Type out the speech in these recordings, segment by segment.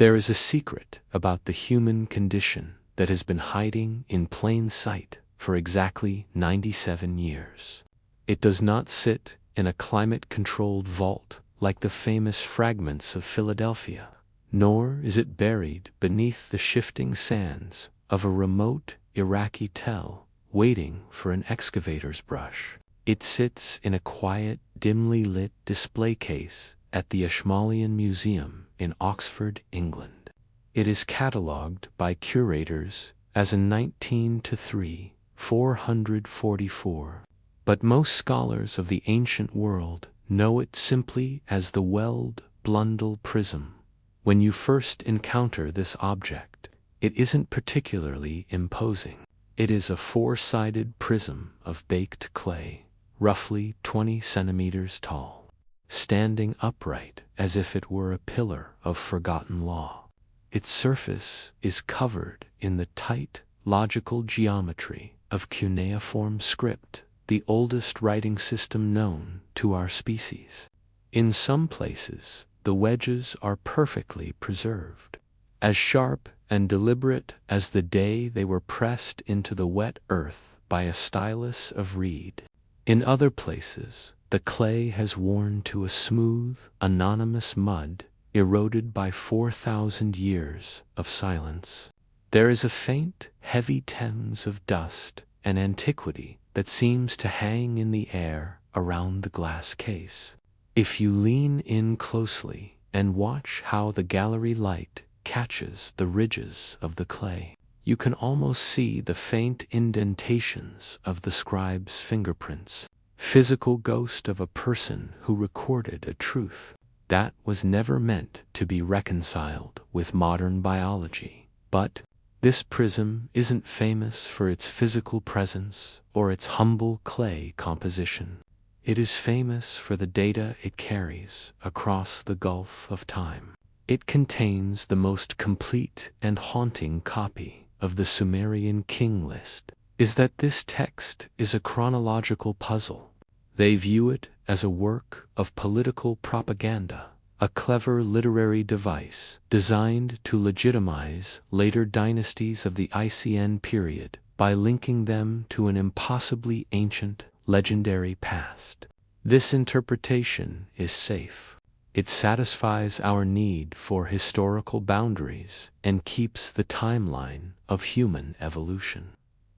There is a secret about the human condition that has been hiding in plain sight for exactly 97 years. It does not sit in a climate-controlled vault like the famous fragments of Philadelphia, nor is it buried beneath the shifting sands of a remote Iraqi tell waiting for an excavator's brush. It sits in a quiet, dimly lit display case at the Ashmolean Museum in Oxford, England. It is catalogued by curators as a 19-3, 444, but most scholars of the ancient world know it simply as the Weld Blundell prism. When you first encounter this object, it isn't particularly imposing. It is a four-sided prism of baked clay, roughly 20 centimeters tall, standing upright as if it were a pillar of forgotten law. Its surface is covered in the tight, logical geometry of cuneiform script, the oldest writing system known to our species. In some places, the wedges are perfectly preserved, as sharp and deliberate as the day they were pressed into the wet earth by a stylus of reed. In other places, the clay has worn to a smooth, anonymous mud eroded by 4,000 years of silence. There is a faint, heavy tinge of dust and antiquity that seems to hang in the air around the glass case. If you lean in closely and watch how the gallery light catches the ridges of the clay, you can almost see the faint indentations of the scribe's fingerprints, physical ghost of a person who recorded a truth that was never meant to be reconciled with modern biology. But this prism isn't famous for its physical presence or its humble clay composition. It is famous for the data it carries across the gulf of time. It contains the most complete and haunting copy of the Sumerian king list. Is that this text is a chronological puzzle. They view it as a work of political propaganda, a clever literary device designed to legitimize later dynasties of the ICN period by linking them to an impossibly ancient, legendary past. This interpretation is safe. It satisfies our need for historical boundaries and keeps the timeline of human evolution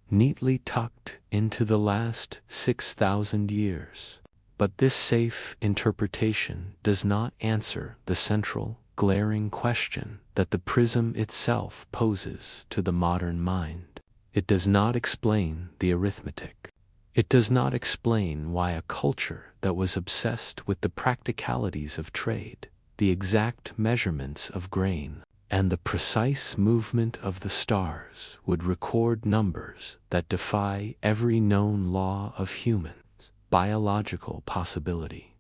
neatly tucked into the last 6,000 years. But this safe interpretation does not answer the central, glaring question that the prism itself poses to the modern mind. It does not explain the arithmetic. It does not explain why a culture that was obsessed with the practicalities of trade, the exact measurements of grain, and the precise movement of the stars would record numbers that defy every known law of human biological possibility.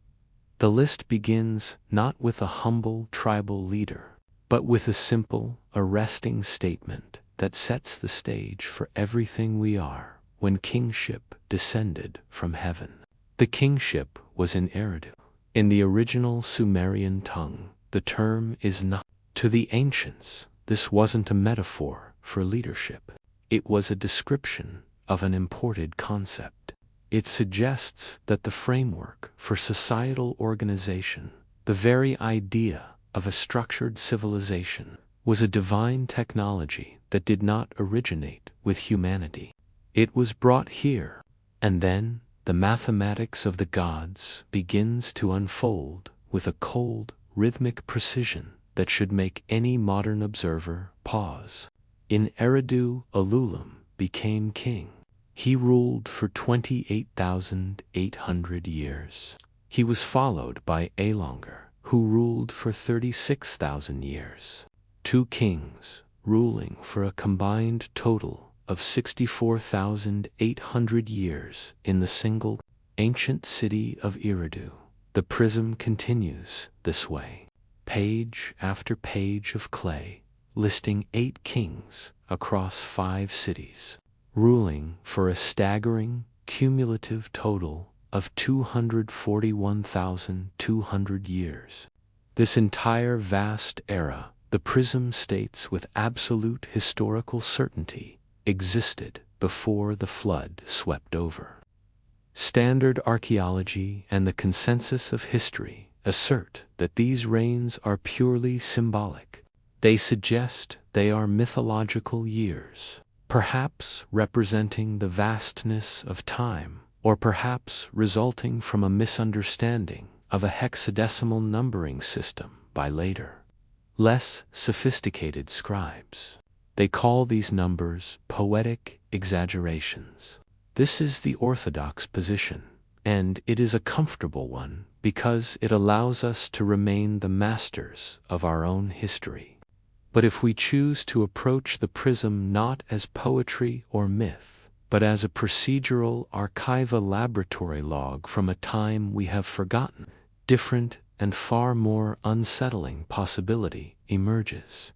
The list begins not with a humble tribal leader, but with a simple, arresting statement that sets the stage for everything we are when kingship descended from heaven. The kingship was in Eridu. In the original Sumerian tongue, the term is na. To the ancients, this wasn't a metaphor for leadership. It was a description of an imported concept. It suggests that the framework for societal organization, the very idea of a structured civilization, was a divine technology that did not originate with humanity. It was brought here, and then the mathematics of the gods begins to unfold with a cold, rhythmic precision that should make any modern observer pause. In Eridu, Lulu became king. He ruled for 28,800 years. He was followed by Elongar, who ruled for 36,000 years. Two kings, ruling for a combined total of 64,800 years in the single, ancient city of Eridu. The prism continues this way. Page after page of clay, listing 8 kings across 5 cities, ruling for a staggering, cumulative total of 241,200 years. This entire vast era the prism states with absolute historical certainty existed before the flood swept over. Standard archaeology and the consensus of history assert that these rains are purely symbolic. They suggest they are mythological years, perhaps representing the vastness of time, or perhaps resulting from a misunderstanding of a hexadecimal numbering system by later, less sophisticated scribes. They call these numbers poetic exaggerations. This is the orthodox position, and it is a comfortable one because it allows us to remain the masters of our own history. But if we choose to approach the prism not as poetry or myth, but as a procedural archival laboratory log from a time we have forgotten, different and far more unsettling possibility emerges.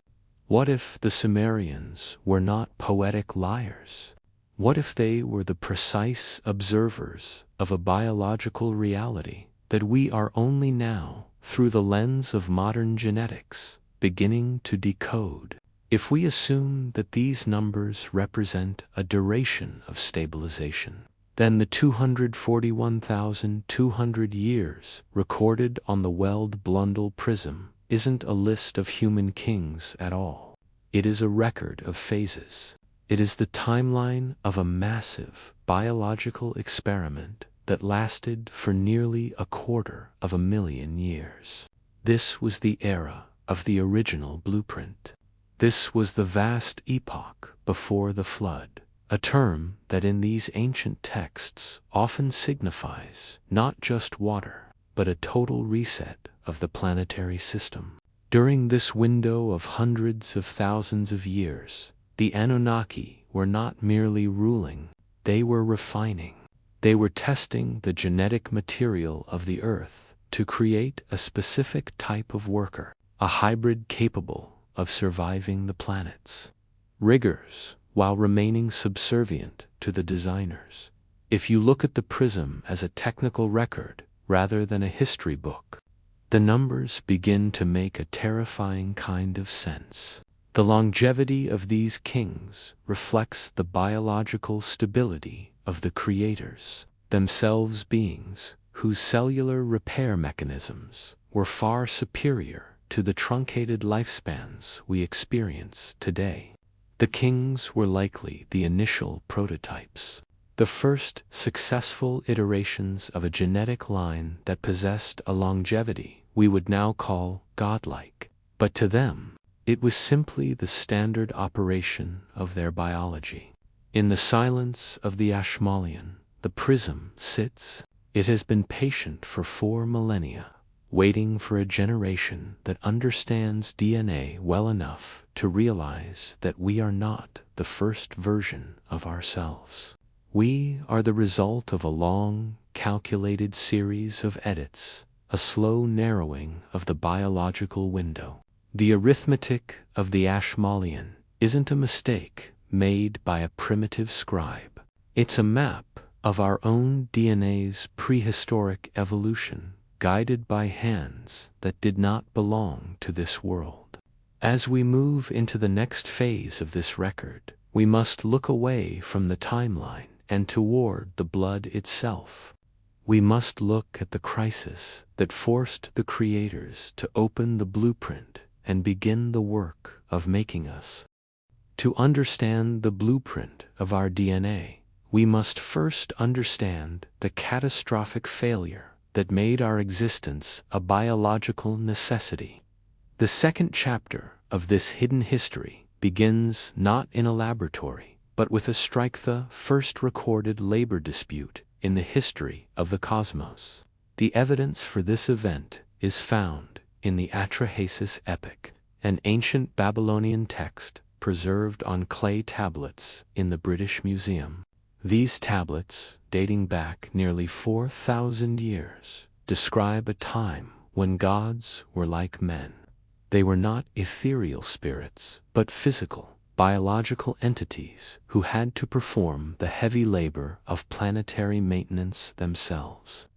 What if the Sumerians were not poetic liars? What if they were the precise observers of a biological reality that we are only now, through the lens of modern genetics, beginning to decode? If we assume that these numbers represent a duration of stabilization, then the 241,200 years recorded on the Weld Blundell prism isn't a list of human kings at all. It is a record of phases. It is the timeline of a massive biological experiment that lasted for nearly 250,000 years. This was the era of the original blueprint. This was the vast epoch before the flood, a term that in these ancient texts often signifies not just water, but a total reset of the planetary system. During this window of hundreds of thousands of years, the Anunnaki were not merely ruling, they were refining. They were testing the genetic material of the Earth to create a specific type of worker, a hybrid capable of surviving the planets. Rigors, while remaining subservient to the designers. If you look at the prism as a technical record rather than a history book, the numbers begin to make a terrifying kind of sense. The longevity of these kings reflects the biological stability of the creators, themselves beings whose cellular repair mechanisms were far superior to the truncated lifespans we experience today. The kings were likely the initial prototypes, the first successful iterations of a genetic line that possessed a longevity we would now call godlike. But to them, it was simply the standard operation of their biology. In the silence of the Ashmolean, the prism sits. It has been patient for 4 millennia, waiting for a generation that understands DNA well enough to realize that we are not the first version of ourselves. We are the result of a long, calculated series of edits, a slow narrowing of the biological window. The arithmetic of the Ashmolean isn't a mistake made by a primitive scribe. It's a map of our own DNA's prehistoric evolution, guided by hands that did not belong to this world. As we move into the next phase of this record, we must look away from the timeline and toward the blood itself. We must look at the crisis that forced the creators to open the blueprint and begin the work of making us. To understand the blueprint of our DNA, we must first understand the catastrophic failure that made our existence a biological necessity. The second chapter of this hidden history begins not in a laboratory, but with the first recorded labor dispute in the history of the cosmos. The evidence for this event is found in the Atrahasis epic, an ancient Babylonian text preserved on clay tablets in the British Museum. These tablets, dating back nearly 4,000 years, describe a time when gods were like men. They were not ethereal spirits, but physical, biological entities who had to perform the heavy labor of planetary maintenance themselves.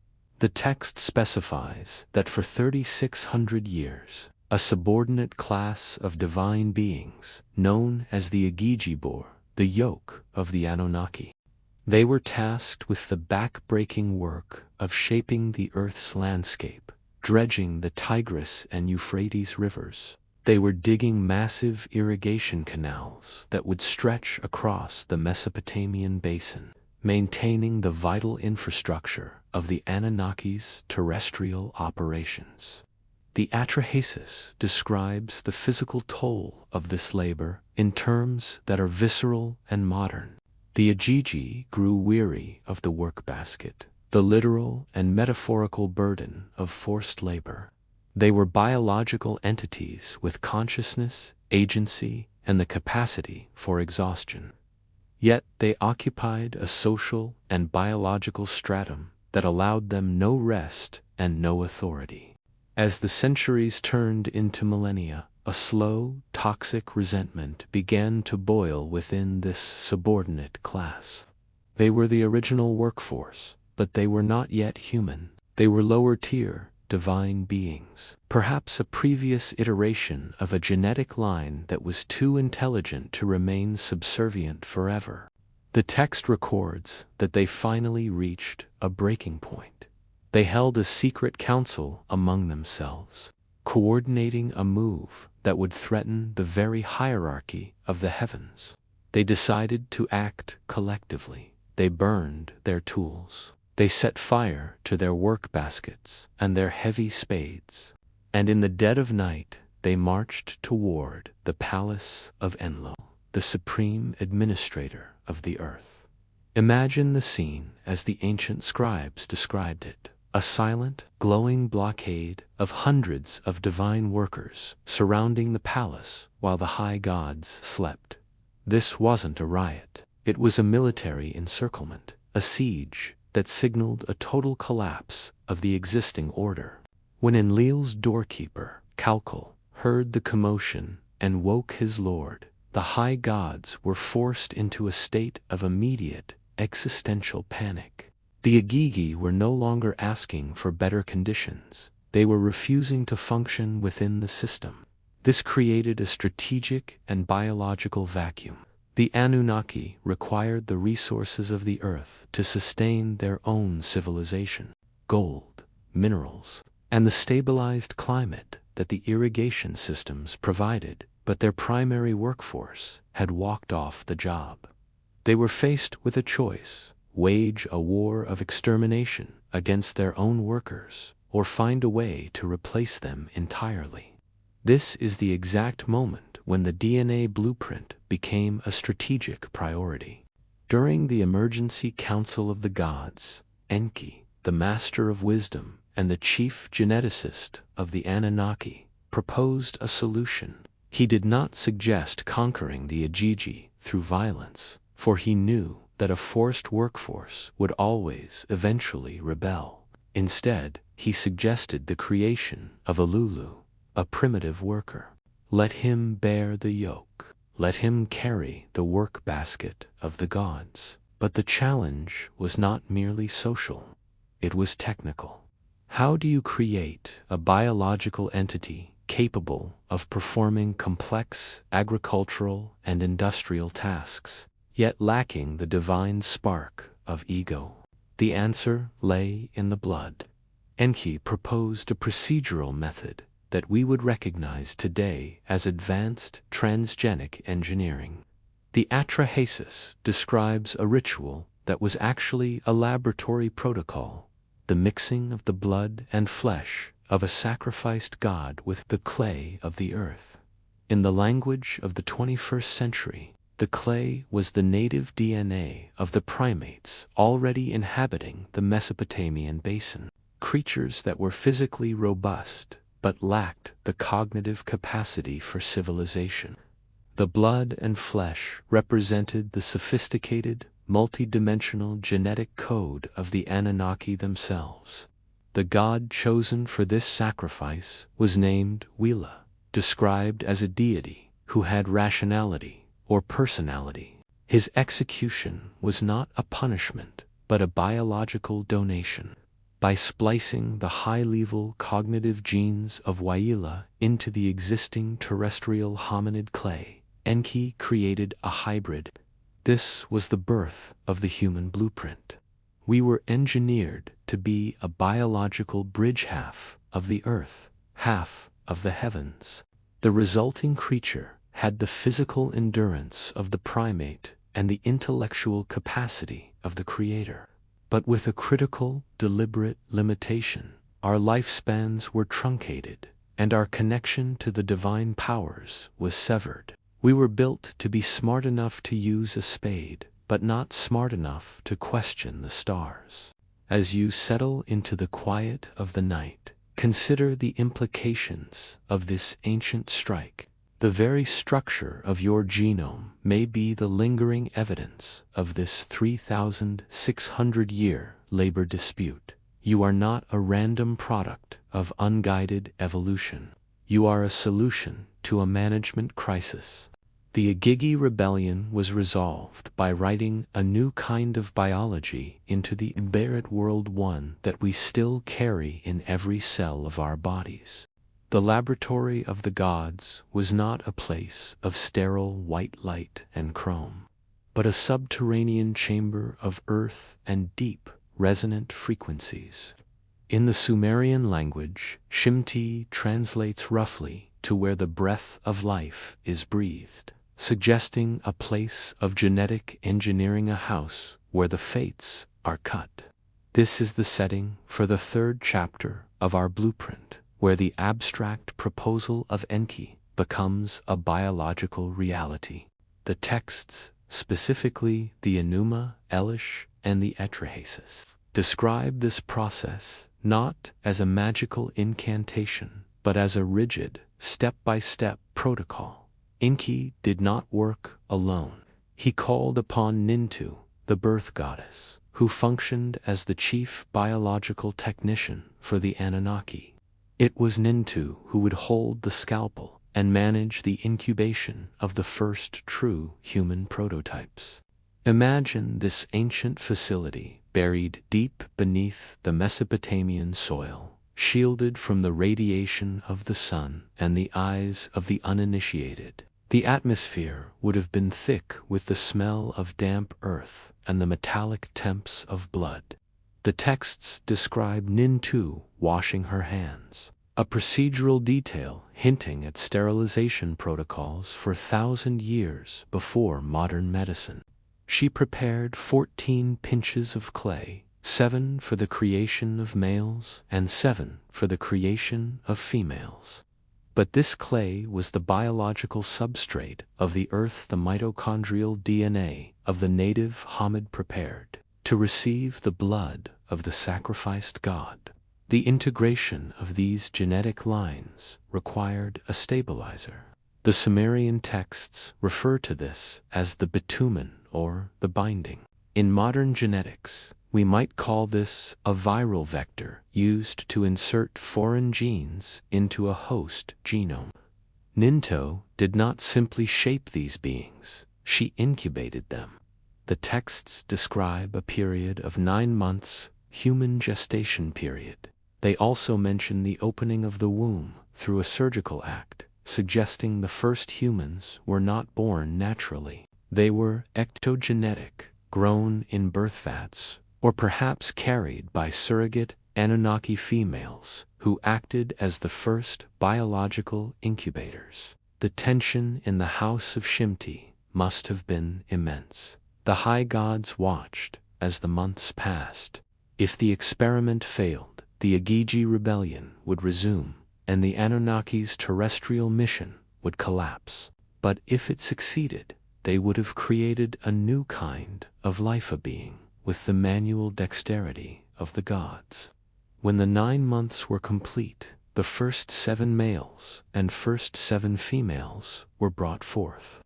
The text specifies that for 3,600 years, a subordinate class of divine beings known as the Agijibor, the yoke of the Anunnaki. They were tasked with the back-breaking work of shaping the Earth's landscape, dredging the Tigris and Euphrates rivers. They were digging massive irrigation canals that would stretch across the Mesopotamian basin, maintaining the vital infrastructure of the Anunnaki's terrestrial operations. The Atrahasis describes the physical toll of this labor in terms that are visceral and modern. The Agigi grew weary of the work basket, the literal and metaphorical burden of forced labor. They were biological entities with consciousness, agency, and the capacity for exhaustion. Yet they occupied a social and biological stratum that allowed them no rest and no authority. As the centuries turned into millennia, a slow, toxic resentment began to boil within this subordinate class. They were the original workforce, but they were not yet human. They were lower-tier, divine beings, perhaps a previous iteration of a genetic line that was too intelligent to remain subservient forever. The text records that they finally reached a breaking point. They held a secret council among themselves, coordinating a move that would threaten the very hierarchy of the heavens. They decided to act collectively. They burned their tools. They set fire to their work baskets and their heavy spades. And in the dead of night, they marched toward the palace of Enlil, the supreme administrator of the earth. Imagine the scene as the ancient scribes described it. A silent, glowing blockade of hundreds of divine workers surrounding the palace while the high gods slept. This wasn't a riot. It was a military encirclement, a siege that signaled a total collapse of the existing order. When Enlil's doorkeeper, Calcul, heard the commotion and woke his lord, the high gods were forced into a state of immediate existential panic. The Agigi were no longer asking for better conditions. They were refusing to function within the system. This created a strategic and biological vacuum. The Anunnaki required the resources of the earth to sustain their own civilization, gold, minerals, and the stabilized climate that the irrigation systems provided, but their primary workforce had walked off the job. They were faced with a choice: wage a war of extermination against their own workers, or find a way to replace them entirely. This is the exact moment when the DNA blueprint became a strategic priority. During the Emergency Council of the Gods, Enki, the Master of Wisdom and the chief geneticist of the Anunnaki, proposed a solution. He did not suggest conquering the Agigi through violence, for he knew that a forced workforce would always eventually rebel. Instead, he suggested the creation of a Lulu, a primitive worker. Let him bear the yoke. Let him carry the work basket of the gods. But the challenge was not merely social. It was technical. How do you create a biological entity capable of performing complex agricultural and industrial tasks, yet lacking the divine spark of ego? The answer lay in the blood. Enki proposed a procedural method that we would recognize today as advanced transgenic engineering. The Atrahasis describes a ritual that was actually a laboratory protocol, the mixing of the blood and flesh of a sacrificed god with the clay of the earth. In the language of the 21st century, the clay was the native DNA of the primates already inhabiting the Mesopotamian basin, creatures that were physically robust but lacked the cognitive capacity for civilization. The blood and flesh represented the sophisticated, multidimensional genetic code of the Anunnaki themselves. The god chosen for this sacrifice was named Wila, described as a deity who had rationality or personality. His execution was not a punishment, but a biological donation. By splicing the high-level cognitive genes of Waila into the existing terrestrial hominid clay, Enki created a hybrid. This was the birth of the human blueprint. We were engineered to be a biological bridge, half of the earth, half of the heavens. The resulting creature had the physical endurance of the primate and the intellectual capacity of the creator. But with a critical, deliberate limitation. Our lifespans were truncated, and our connection to the divine powers was severed. We were built to be smart enough to use a spade, but not smart enough to question the stars. As you settle into the quiet of the night, consider the implications of this ancient strike. The very structure of your genome may be the lingering evidence of this 3,600-year labor dispute. You are not a random product of unguided evolution. You are a solution to a management crisis. The Agigi rebellion was resolved by writing a new kind of biology into the Ibarit World, one that we still carry in every cell of our bodies. The laboratory of the gods was not a place of sterile white light and chrome, but a subterranean chamber of earth and deep, resonant frequencies. In the Sumerian language, Shimti translates roughly to where the breath of life is breathed, suggesting a place of genetic engineering, a house where the fates are cut. This is the setting for the third chapter of our blueprint, where the abstract proposal of Enki becomes a biological reality. The texts, specifically the Enuma Elish and the Etrahasis, describe this process not as a magical incantation, but as a rigid, step-by-step protocol. Enki did not work alone. He called upon Nintu, the birth goddess, who functioned as the chief biological technician for the Anunnaki. It was Nintu who would hold the scalpel and manage the incubation of the first true human prototypes. Imagine this ancient facility buried deep beneath the Mesopotamian soil, shielded from the radiation of the sun and the eyes of the uninitiated. The atmosphere would have been thick with the smell of damp earth and the metallic temps of blood. The texts describe Nintu washing her hands, a procedural detail hinting at sterilization protocols for 1,000 years before modern medicine. She prepared 14 pinches of clay, 7 for the creation of males and 7 for the creation of females. But this clay was the biological substrate of the earth the mitochondrial DNA of the native homid prepared to receive the blood of the sacrificed god. The integration of these genetic lines required a stabilizer. The Sumerian texts refer to this as the bitumen or the binding. In modern genetics, we might call this a viral vector used to insert foreign genes into a host genome. Nintu did not simply shape these beings, she incubated them. The texts describe a period of 9 months, human gestation period. They also mention the opening of the womb through a surgical act, suggesting the first humans were not born naturally. They were ectogenetic, grown in birth vats, or perhaps carried by surrogate Anunnaki females who acted as the first biological incubators. The tension in the House of Shimti must have been immense. The high gods watched as the months passed. If the experiment failed, the Agigi rebellion would resume, and the Anunnaki's terrestrial mission would collapse. But if it succeeded, they would have created a new kind of life-being with the manual dexterity of the gods. When the 9 months were complete, the first 7 males and first 7 females were brought forth.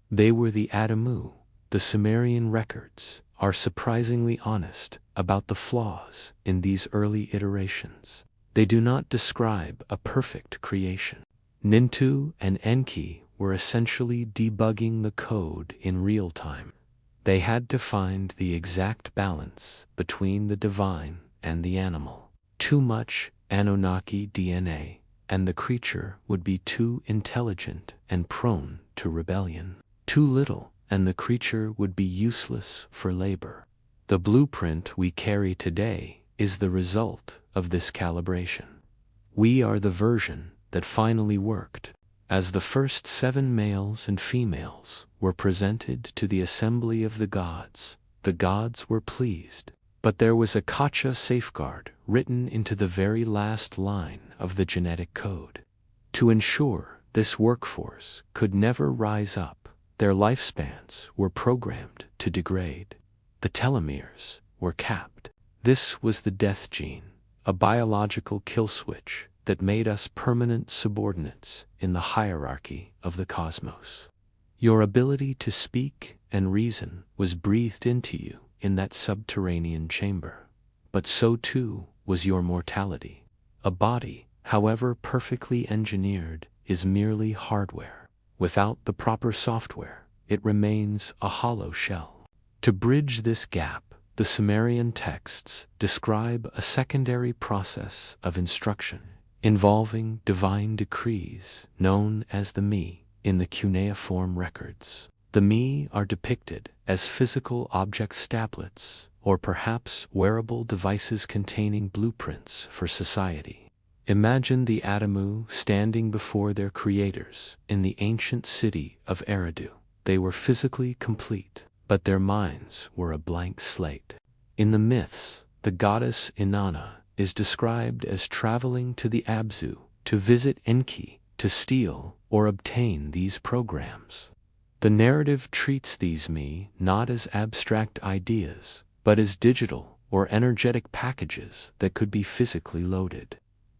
They were the Adamu. The Sumerian records are surprisingly honest about the flaws in these early iterations. They do not describe a perfect creation. Nintu and Enki were essentially debugging the code in real time. They had to find the exact balance between the divine and the animal. Too much Anunnaki DNA, and the creature would be too intelligent and prone to rebellion. Too little, and the creature would be useless for labor. The blueprint we carry today is the result of this calibration. We are the version that finally worked. As the first 7 males and females were presented to the assembly of the gods were pleased. But there was a Kacha safeguard written into the very last line of the genetic code. To ensure this workforce could never rise up, their lifespans were programmed to degrade. The telomeres were capped. This was the death gene, a biological kill switch that made us permanent subordinates in the hierarchy of the cosmos. Your ability to speak and reason was breathed into you in that subterranean chamber. But so too was your mortality. A body, however perfectly engineered, is merely hardware. Without the proper software, it remains a hollow shell. To bridge this gap, the Sumerian texts describe a secondary process of instruction involving divine decrees known as the Mi in the cuneiform records. The Mi are depicted as physical object staplets, or perhaps wearable devices containing blueprints for society. Imagine the Adamu standing before their creators in the ancient city of Eridu. They were physically complete, but their minds were a blank slate. In the myths, the goddess Inanna is described as traveling to the Abzu to visit Enki to steal or obtain these programs. The narrative treats these Mi not as abstract ideas, but as digital or energetic packages that could be physically loaded.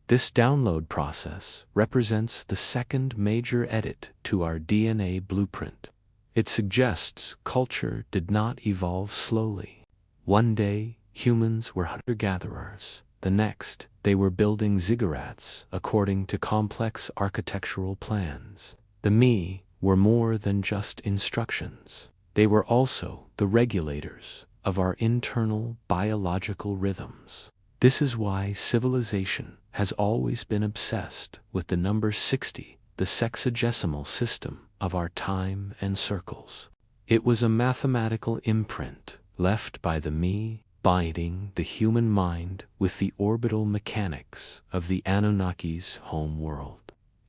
This download process represents the second major edit to our DNA blueprint. It suggests culture did not evolve slowly. One day, humans were hunter-gatherers. The next, they were building ziggurats according to complex architectural plans. The Mi were more than just instructions. They were also the regulators of our internal biological rhythms. This is why civilization has always been obsessed with the number 60, the sexagesimal system of our time and circles. It was a mathematical imprint left by the Mi, binding the human mind with the orbital mechanics of the Anunnaki's home world.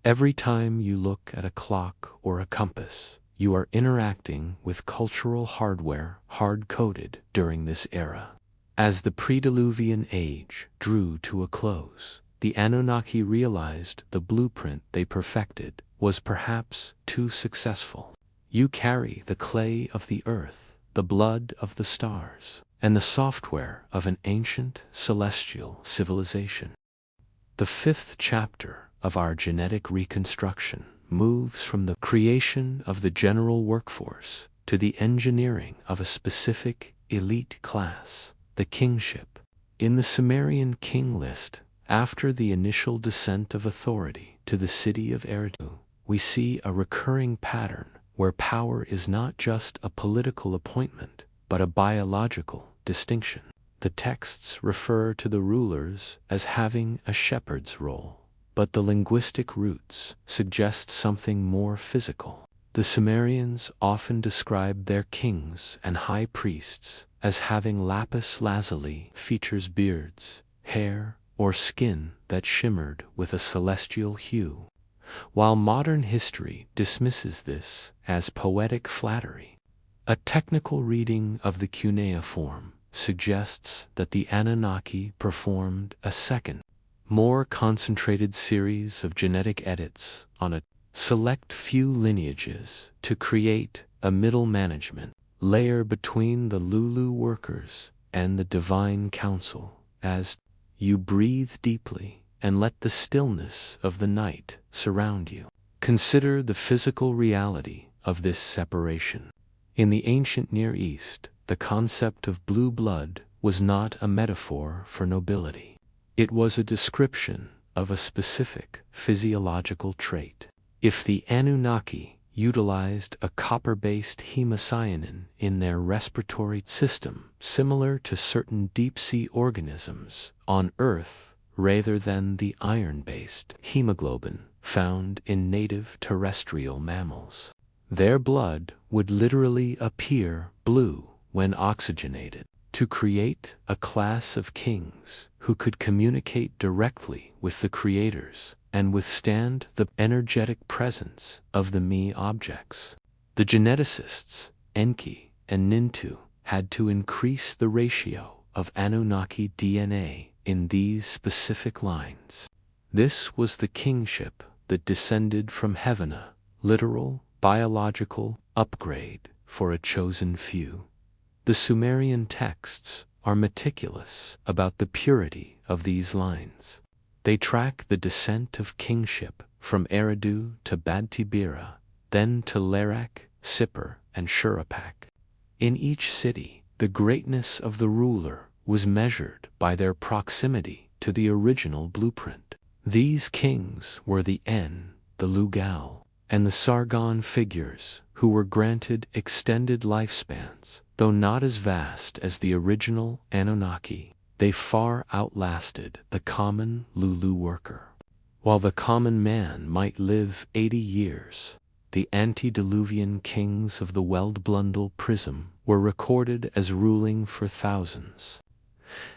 Every time you look at a clock or a compass, you are interacting with cultural hardware hard-coded during this era. As the pre-Diluvian age drew to a close, the Anunnaki realized the blueprint they perfected was perhaps too successful. You carry the clay of the earth, the blood of the stars, and the software of an ancient celestial civilization. The 5th chapter of our genetic reconstruction moves from the creation of the general workforce to the engineering of a specific elite class, the kingship. In the Sumerian king list, after the initial descent of authority to the city of Eridu, we see a recurring pattern where power is not just a political appointment, but a biological distinction. The texts refer to the rulers as having a shepherd's role, but the linguistic roots suggest something more physical. The Sumerians often described their kings and high priests as having lapis lazuli features, beards, hair, or skin that shimmered with a celestial hue. While modern history dismisses this as poetic flattery, a technical reading of the cuneiform suggests that the Anunnaki performed a second, more concentrated series of genetic edits on a select few lineages to create a middle management layer between the Lulu workers and the divine council. As you breathe deeply and let the stillness of the night surround you, consider the physical reality of this separation. In the ancient Near East, the concept of blue blood was not a metaphor for nobility. It was a description of a specific physiological trait. If the Anunnaki utilized a copper-based hemocyanin in their respiratory system, similar to certain deep-sea organisms on Earth, rather than the iron-based hemoglobin found in native terrestrial mammals. Their blood would literally appear blue when oxygenated, to create a class of kings who could communicate directly with the creators and withstand the energetic presence of the me objects. The geneticists, Enki and Nintu, had to increase the ratio of Anunnaki DNA in these specific lines. This was the kingship that descended from heaven, a literal, biological upgrade for a chosen few. The Sumerian texts are meticulous about the purity of these lines. They track the descent of kingship from Eridu to Badtibira, then to Larak, Sippar, and Shuruppak. In each city, the greatness of the ruler was measured by their proximity to the original blueprint. These kings were the En, the Lugal, and the Sargon figures who were granted extended lifespans. Though not as vast as the original Anunnaki, they far outlasted the common Lulu worker. While the common man might live 80 years, the antediluvian kings of the Weld-Blundell prism were recorded as ruling for thousands.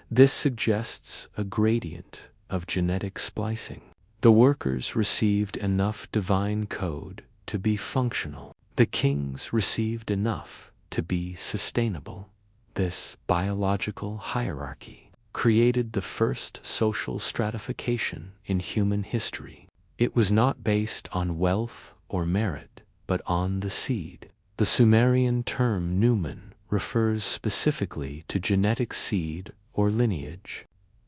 This suggests a gradient of genetic splicing. The workers received enough divine code to be functional. The kings received enough to be sustainable. This biological hierarchy created the first social stratification in human history. It was not based on wealth or merit, but on the seed. The Sumerian term Numen refers specifically to genetic seed or lineage.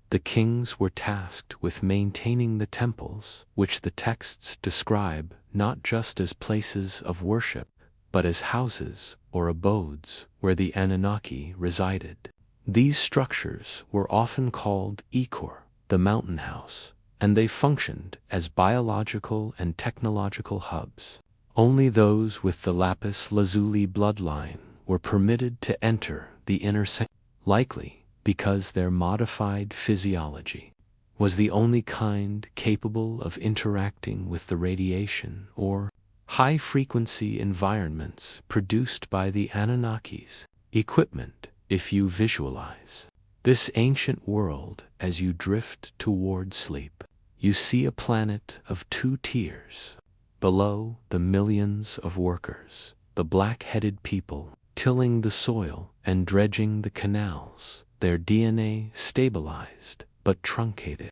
The kings were tasked with maintaining the temples, which the texts describe not just as places of worship, but as houses or abodes where the Anunnaki resided. These structures were often called Ikor, the mountain house, and they functioned as biological and technological hubs. Only those with the lapis lazuli bloodline were permitted to enter the inner sanctum, likely because their modified physiology was the only kind capable of interacting with the radiation or high-frequency environments produced by the Anunnakis. Equipment, if you visualize this ancient world as you drift toward sleep, you see a planet of two tiers. Below, the millions of workers, the black-headed people, tilling the soil and dredging the canals, their DNA stabilized but truncated.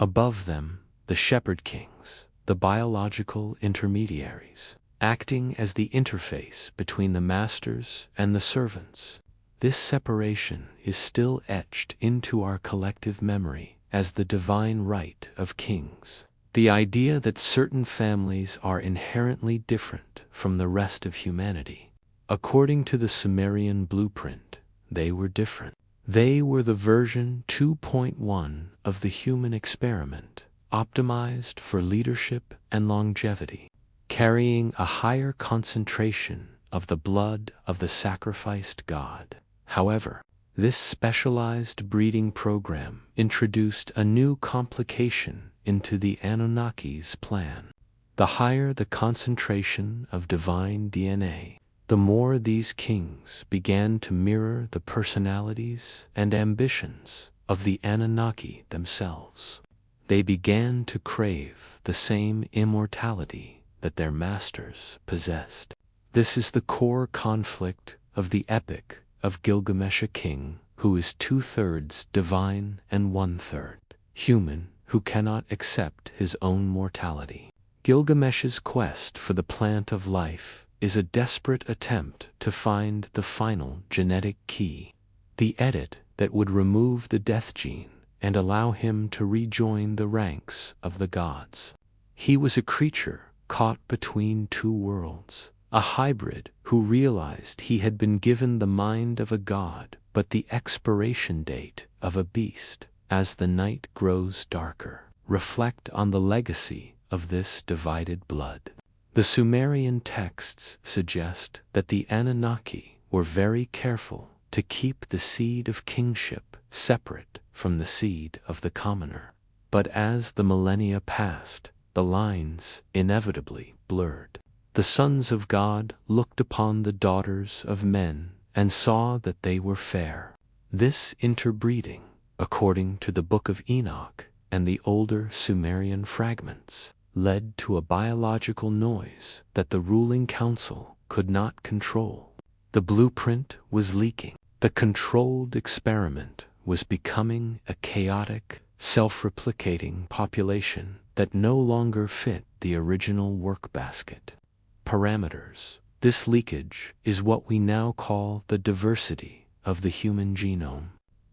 Above them, the shepherd kings, the biological intermediaries, acting as the interface between the masters and the servants. This separation is still etched into our collective memory as the divine right of kings. The idea that certain families are inherently different from the rest of humanity. According to the Sumerian blueprint, they were different. They were the version 2.1 of the human experiment, optimized for leadership and longevity, carrying a higher concentration of the blood of the sacrificed god. However, this specialized breeding program introduced a new complication into the Anunnaki's plan. The higher the concentration of divine DNA, the more these kings began to mirror the personalities and ambitions of the Anunnaki themselves. They began to crave the same immortality that their masters possessed. This is the core conflict of the epic of Gilgamesh, a king who is 2/3 divine and 1/3 human, who cannot accept his own mortality. Gilgamesh's quest for the plant of life is a desperate attempt to find the final genetic key, the edit that would remove the death gene and allow him to rejoin the ranks of the gods. He was a creature caught between two worlds, a hybrid who realized he had been given the mind of a god but the expiration date of a beast. As the night grows darker, reflect on the legacy of this divided blood. The Sumerian texts suggest that the Anunnaki were very careful to keep the seed of kingship separate from the seed of the commoner. But as the millennia passed, the lines inevitably blurred. The sons of God looked upon the daughters of men and saw that they were fair. This interbreeding, according to the Book of Enoch and the older Sumerian fragments, led to a biological noise that the ruling council could not control. The blueprint was leaking. The controlled experiment was becoming a chaotic, self-replicating population that no longer fit the original workbasket. Parameters. This leakage is what we now call the diversity of the human genome.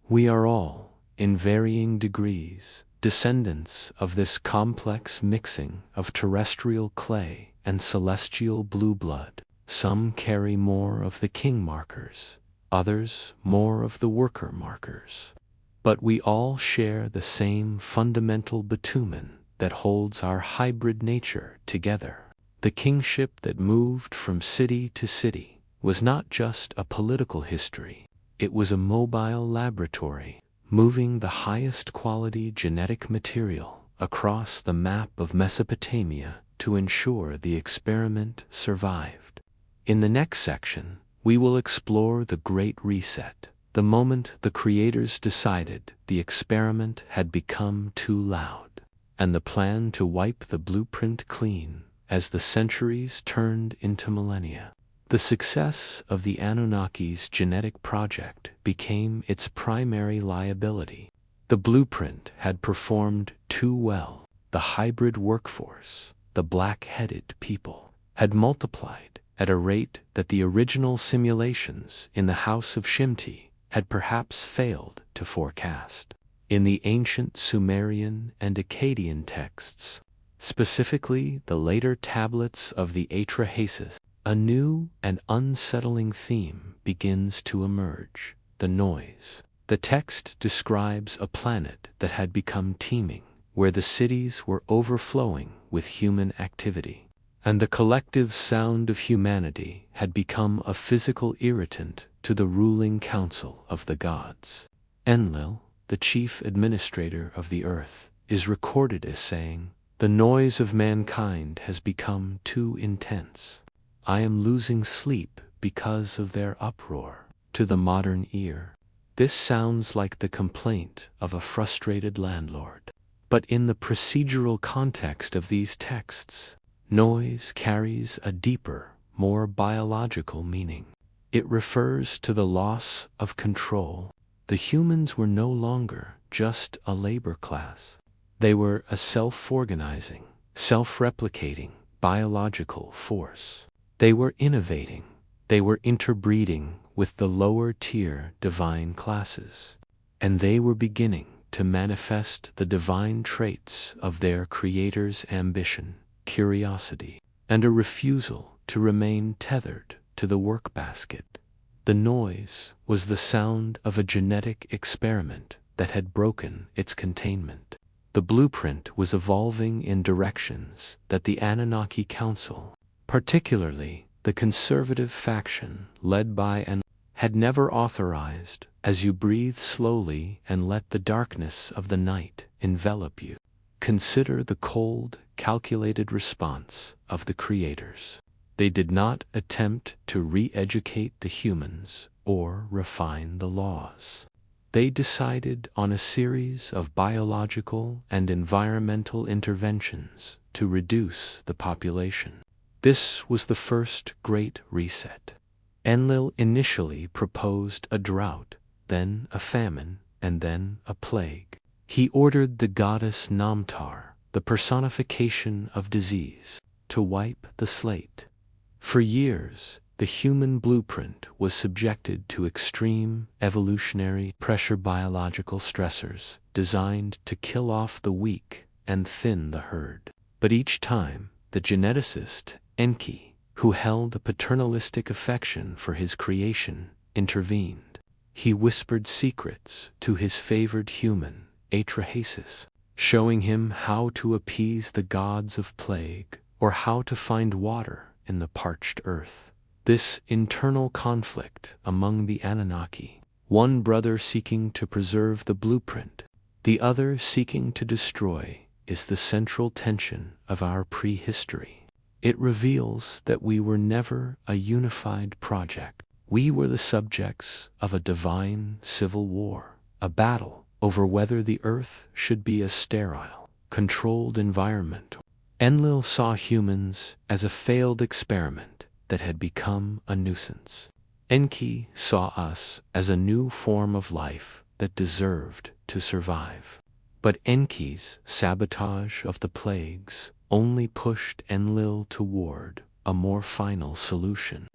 We are all, in varying degrees, descendants of this complex mixing of terrestrial clay and celestial blue blood. Some carry more of the king markers, others more of the worker markers. But we all share the same fundamental bitumen that holds our hybrid nature together. The kingship that moved from city to city was not just a political history, it was a mobile laboratory, moving the highest quality genetic material across the map of Mesopotamia to ensure the experiment survived. In the next section, we will explore the Great Reset, the moment the creators decided the experiment had become too loud, and the plan to wipe the blueprint clean as the centuries turned into millennia. The success of the Anunnaki's genetic project became its primary liability. The blueprint had performed too well. The hybrid workforce, the black-headed people, had multiplied at a rate that the original simulations in the House of Shimti had perhaps failed to forecast. In the ancient Sumerian and Akkadian texts, specifically the later tablets of the Atrahasis, a new and unsettling theme begins to emerge: the noise. The text describes a planet that had become teeming, where the cities were overflowing with human activity, and the collective sound of humanity had become a physical irritant to the ruling council of the gods. Enlil, the chief administrator of the earth, is recorded as saying, "The noise of mankind has become too intense. I am losing sleep because of their uproar." To the modern ear, this sounds like the complaint of a frustrated landlord. But in the procedural context of these texts, noise carries a deeper, more biological meaning. It refers to the loss of control. The humans were no longer just a labor class. They were a self-organizing, self-replicating, biological force. They were innovating. They were interbreeding with the lower-tier divine classes. And they were beginning to manifest the divine traits of their creator's ambition, curiosity, and a refusal to remain tethered to the workbasket. The noise was the sound of a genetic experiment that had broken its containment. The blueprint was evolving in directions that the Anunnaki Council, particularly the conservative faction led by An, had never authorized. As you breathe slowly and let the darkness of the night envelop you, consider the cold, calculated response of the creators. They did not attempt to re-educate the humans or refine the laws. They decided on a series of biological and environmental interventions to reduce the population. This was the first Great Reset. Enlil initially proposed a drought, then a famine, and then a plague. He ordered the goddess Namtar, the personification of disease, to wipe the slate. For years, the human blueprint was subjected to extreme evolutionary pressure biological stressors designed to kill off the weak and thin the herd. But each time, the geneticist, Enki, who held a paternalistic affection for his creation, intervened. He whispered secrets to his favored human, Atrahasis, showing him how to appease the gods of plague or how to find water in the parched earth. This internal conflict among the Anunnaki, one brother seeking to preserve the blueprint, The other seeking to destroy is the central tension of our prehistory. It reveals that we were never a unified project. We were the subjects of a divine civil war, a battle over whether the earth should be a sterile, controlled environment. Enlil saw humans as a failed experiment that had become a nuisance. Enki saw us as a new form of life that deserved to survive. But Enki's sabotage of the plagues only pushed Enlil toward a more final solution.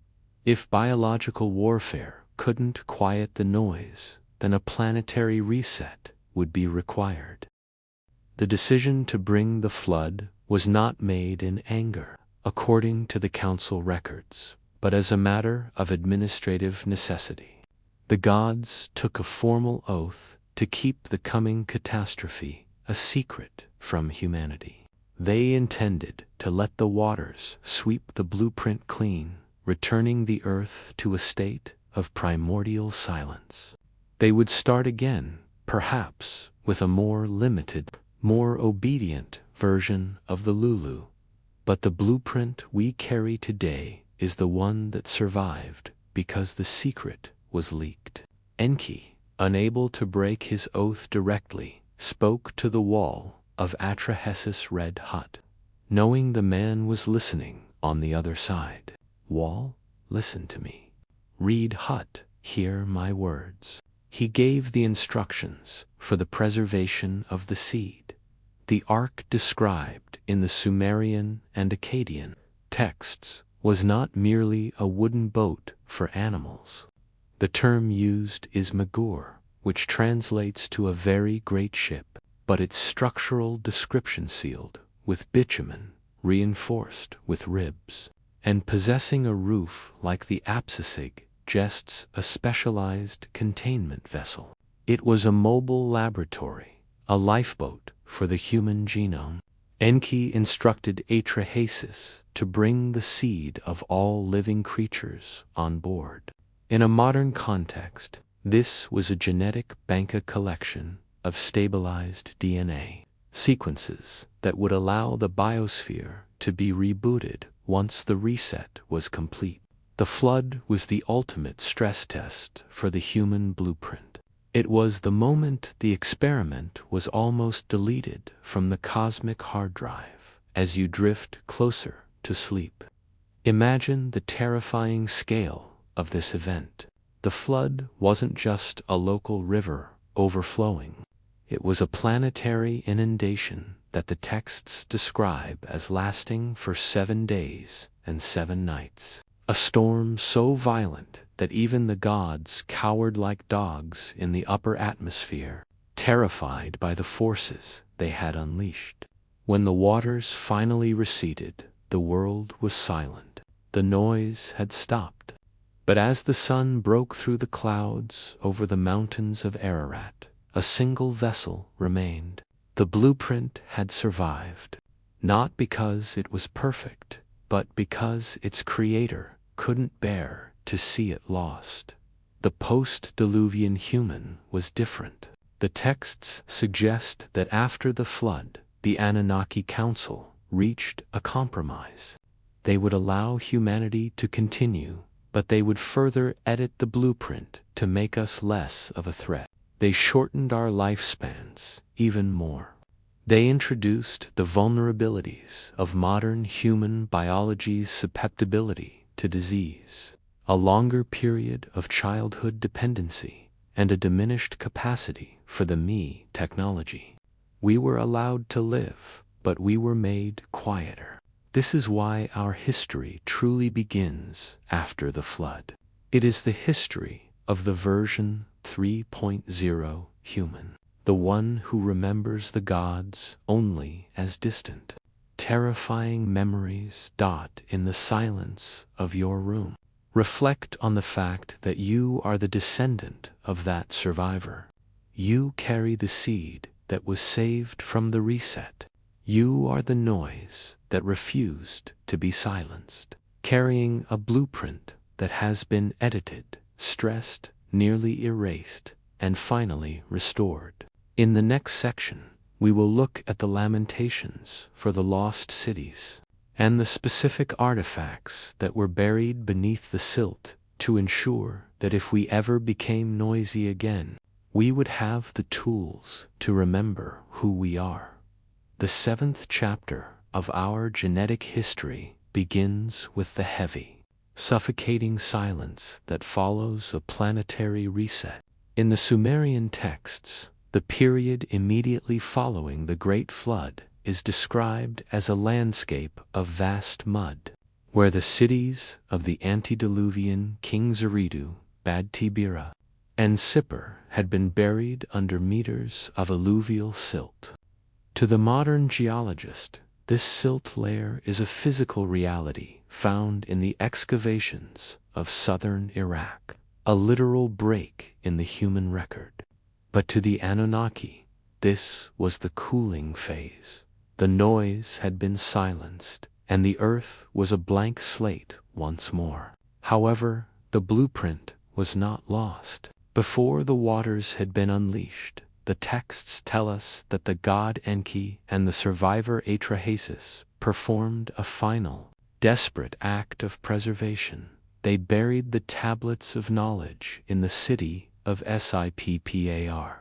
If biological warfare couldn't quiet the noise, then a planetary reset would be required. The decision to bring the flood was not made in anger, according to the council records, but as a matter of administrative necessity. The gods took a formal oath to keep the coming catastrophe a secret from humanity. They intended to let the waters sweep the blueprint clean, returning the earth to a state of primordial silence. They would start again, perhaps with a more limited, more obedient version of the Lulu. But the blueprint we carry today is the one that survived because the secret was leaked. Enki, unable to break his oath directly, spoke to the wall of Atrahasis' red hut, knowing the man was listening on the other side. Wall, listen to me. Reed hut, hear my words. He gave the instructions for the preservation of the seed. The ark described in the Sumerian and Akkadian texts was not merely a wooden boat for animals. The term used is magur, which translates to a very great ship, but its structural description sealed with bitumen, reinforced with ribs, and possessing a roof like the apsisig, suggests a specialized containment vessel. It was a mobile laboratory, a lifeboat for the human genome. Enki instructed Atrahasis to bring the seed of all living creatures on board. In a modern context, this was a genetic bank collection of stabilized DNA sequences that would allow the biosphere to be rebooted once the reset was complete. The flood was the ultimate stress test for the human blueprint. It was the moment the experiment was almost deleted from the cosmic hard drive as you drift closer to sleep. Imagine the terrifying scale of this event. The flood wasn't just a local river overflowing. It was a planetary inundation that the texts describe as lasting for 7 days and 7 nights. A storm so violent that even the gods cowered like dogs in the upper atmosphere, terrified by the forces they had unleashed. When the waters finally receded, the world was silent. The noise had stopped. But as the sun broke through the clouds over the mountains of Ararat, a single vessel remained. The blueprint had survived, not because it was perfect, but because its creator couldn't bear to see it lost. The post-Diluvian human was different. The texts suggest that after the flood, the Anunnaki Council reached a compromise. They would allow humanity to continue, but they would further edit the blueprint to make us less of a threat. They shortened our lifespans even more. They introduced the vulnerabilities of modern human biology's susceptibility to disease, a longer period of childhood dependency, and a diminished capacity for the me technology. We were allowed to live, but we were made quieter. This is why our history truly begins after the flood. It is the history of the version 3.0 human, the one who remembers the gods only as distant, terrifying memories dot in the silence of your room. Reflect on the fact that you are the descendant of that survivor. You carry the seed that was saved from the reset. You are the noise that refused to be silenced, carrying a blueprint that has been edited, stressed, nearly erased, and finally restored. In the next section, we will look at the lamentations for the lost cities and the specific artifacts that were buried beneath the silt to ensure that if we ever became noisy again, we would have the tools to remember who we are. The seventh chapter of our genetic history begins with the heavy, suffocating silence that follows a planetary reset. In the Sumerian texts, the period immediately following the Great Flood is described as a landscape of vast mud, where the cities of the antediluvian Kings Eridu, Bad-Tibira, and Sippar had been buried under meters of alluvial silt. To the modern geologist, this silt layer is a physical reality found in the excavations of southern Iraq, a literal break in the human record. But to the Anunnaki, this was the cooling phase. The noise had been silenced, and the earth was a blank slate once more. However, the blueprint was not lost. Before the waters had been unleashed, the texts tell us that the god Enki and the survivor Atrahasis performed a final, desperate act of preservation. They buried the tablets of knowledge in the city of Sippar.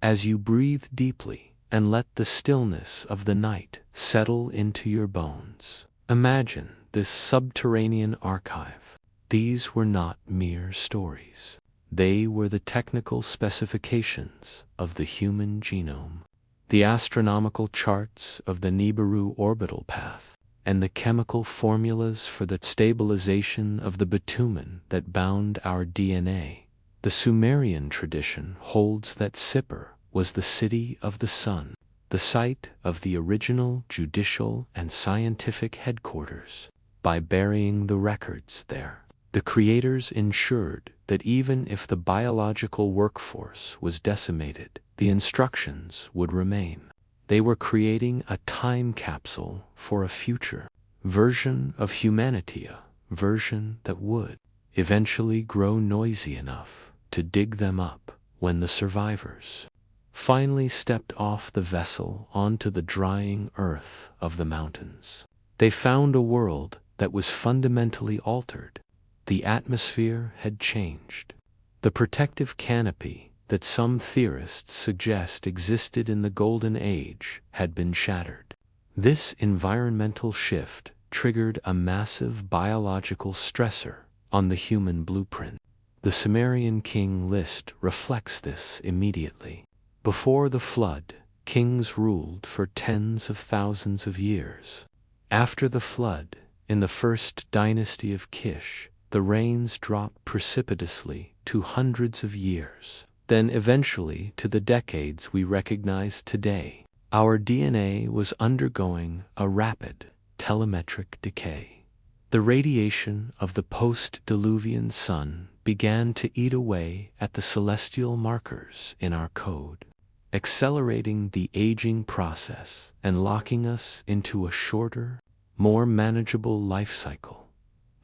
As you breathe deeply and let the stillness of the night settle into your bones, imagine this subterranean archive. These were not mere stories. They were the technical specifications of the human genome, the astronomical charts of the Nibiru orbital path, and the chemical formulas for the stabilization of the bitumen that bound our DNA. The Sumerian tradition holds that Sippar was the city of the sun, the site of the original judicial and scientific headquarters. By burying the records there, the creators ensured that even if the biological workforce was decimated, the instructions would remain. They were creating a time capsule for a future version of humanity, a version that would eventually grow noisy enough to dig them up when the survivors finally stepped off the vessel onto the drying earth of the mountains. They found a world that was fundamentally altered. The atmosphere had changed. The protective canopy that some theorists suggest existed in the Golden Age had been shattered. This environmental shift triggered a massive biological stressor on the human blueprint. The Sumerian king list reflects this immediately. Before the flood, kings ruled for tens of thousands of years. After the flood, in the first dynasty of Kish, the reigns dropped precipitously to hundreds of years, then eventually to the decades we recognize today. Our DNA was undergoing a rapid telemetric decay. The radiation of the post-diluvian sun began to eat away at the celestial markers in our code, accelerating the aging process and locking us into a shorter, more manageable life cycle.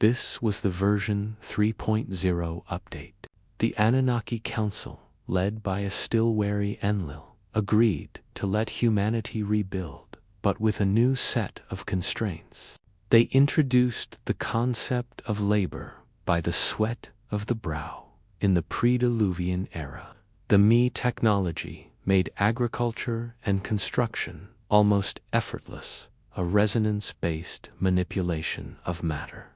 This was the version 3.0 update. The Anunnaki Council, led by a still-wary Enlil, agreed to let humanity rebuild, but with a new set of constraints. They introduced the concept of labor by the sweat of the brow. In the pre-Diluvian era, the Me technology made agriculture and construction almost effortless, a resonance-based manipulation of matter.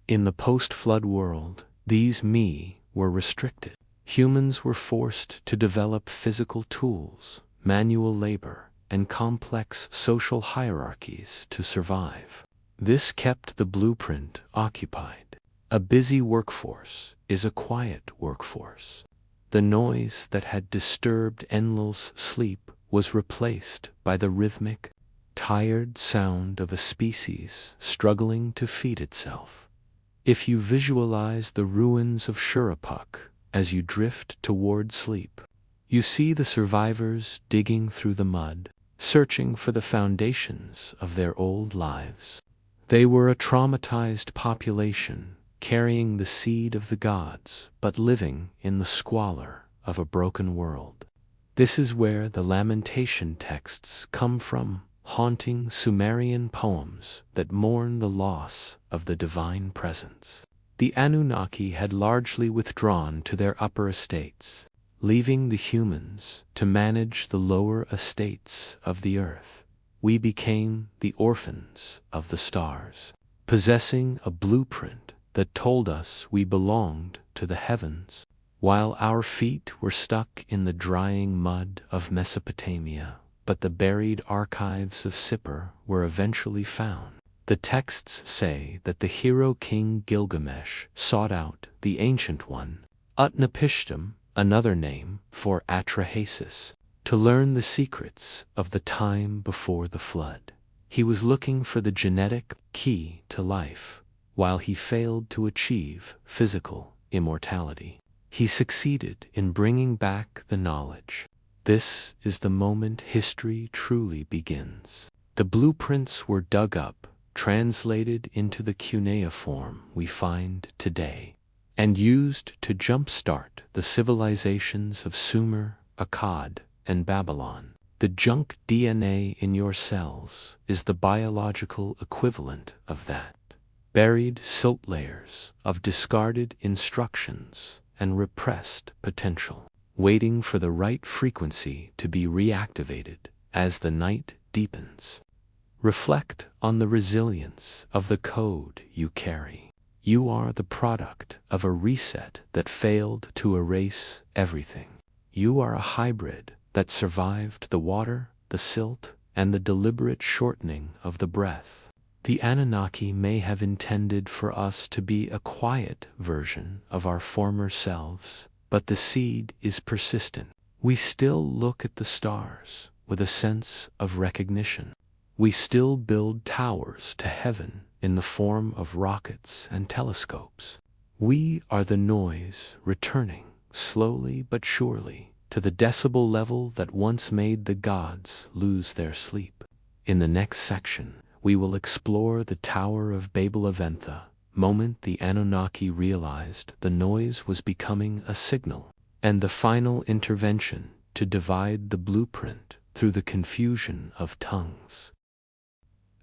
In the post-flood world, these Me were restricted. Humans were forced to develop physical tools, manual labor, and complex social hierarchies to survive. This kept the blueprint occupied. A busy workforce is a quiet workforce. The noise that had disturbed Enlil's sleep was replaced by the rhythmic, tired sound of a species struggling to feed itself. If you visualize the ruins of Shuruppak as you drift toward sleep, you see the survivors digging through the mud, searching for the foundations of their old lives. They were a traumatized population, carrying the seed of the gods, but living in the squalor of a broken world. This is where the lamentation texts come from, haunting Sumerian poems that mourn the loss of the divine presence. The Anunnaki had largely withdrawn to their upper estates, leaving the humans to manage the lower estates of the earth. We became the orphans of the stars, possessing a blueprint that told us we belonged to the heavens, while our feet were stuck in the drying mud of Mesopotamia. But the buried archives of Sippar were eventually found. The texts say that the hero king Gilgamesh sought out the Ancient One, Utnapishtim, another name for Atrahasis, to learn the secrets of the time before the flood. He was looking for the genetic key to life, while he failed to achieve physical immortality. He succeeded in bringing back the knowledge. This is the moment history truly begins. The blueprints were dug up, translated into the cuneiform we find today, and used to jumpstart the civilizations of Sumer, Akkad, and Babylon. The junk DNA in your cells is the biological equivalent of that. Buried silt layers of discarded instructions and repressed potential, waiting for the right frequency to be reactivated as the night deepens. Reflect on the resilience of the code you carry. You are the product of a reset that failed to erase everything. You are a hybrid that survived the water, the silt, and the deliberate shortening of the breath. The Anunnaki may have intended for us to be a quiet version of our former selves, but the seed is persistent. We still look at the stars with a sense of recognition. We still build towers to heaven in the form of rockets and telescopes. We are the noise returning, slowly but surely, to the decibel level that once made the gods lose their sleep. In the next section, we will explore the Tower of Babel-Aventha, moment the Anunnaki realized the noise was becoming a signal, and the final intervention to divide the blueprint through the confusion of tongues.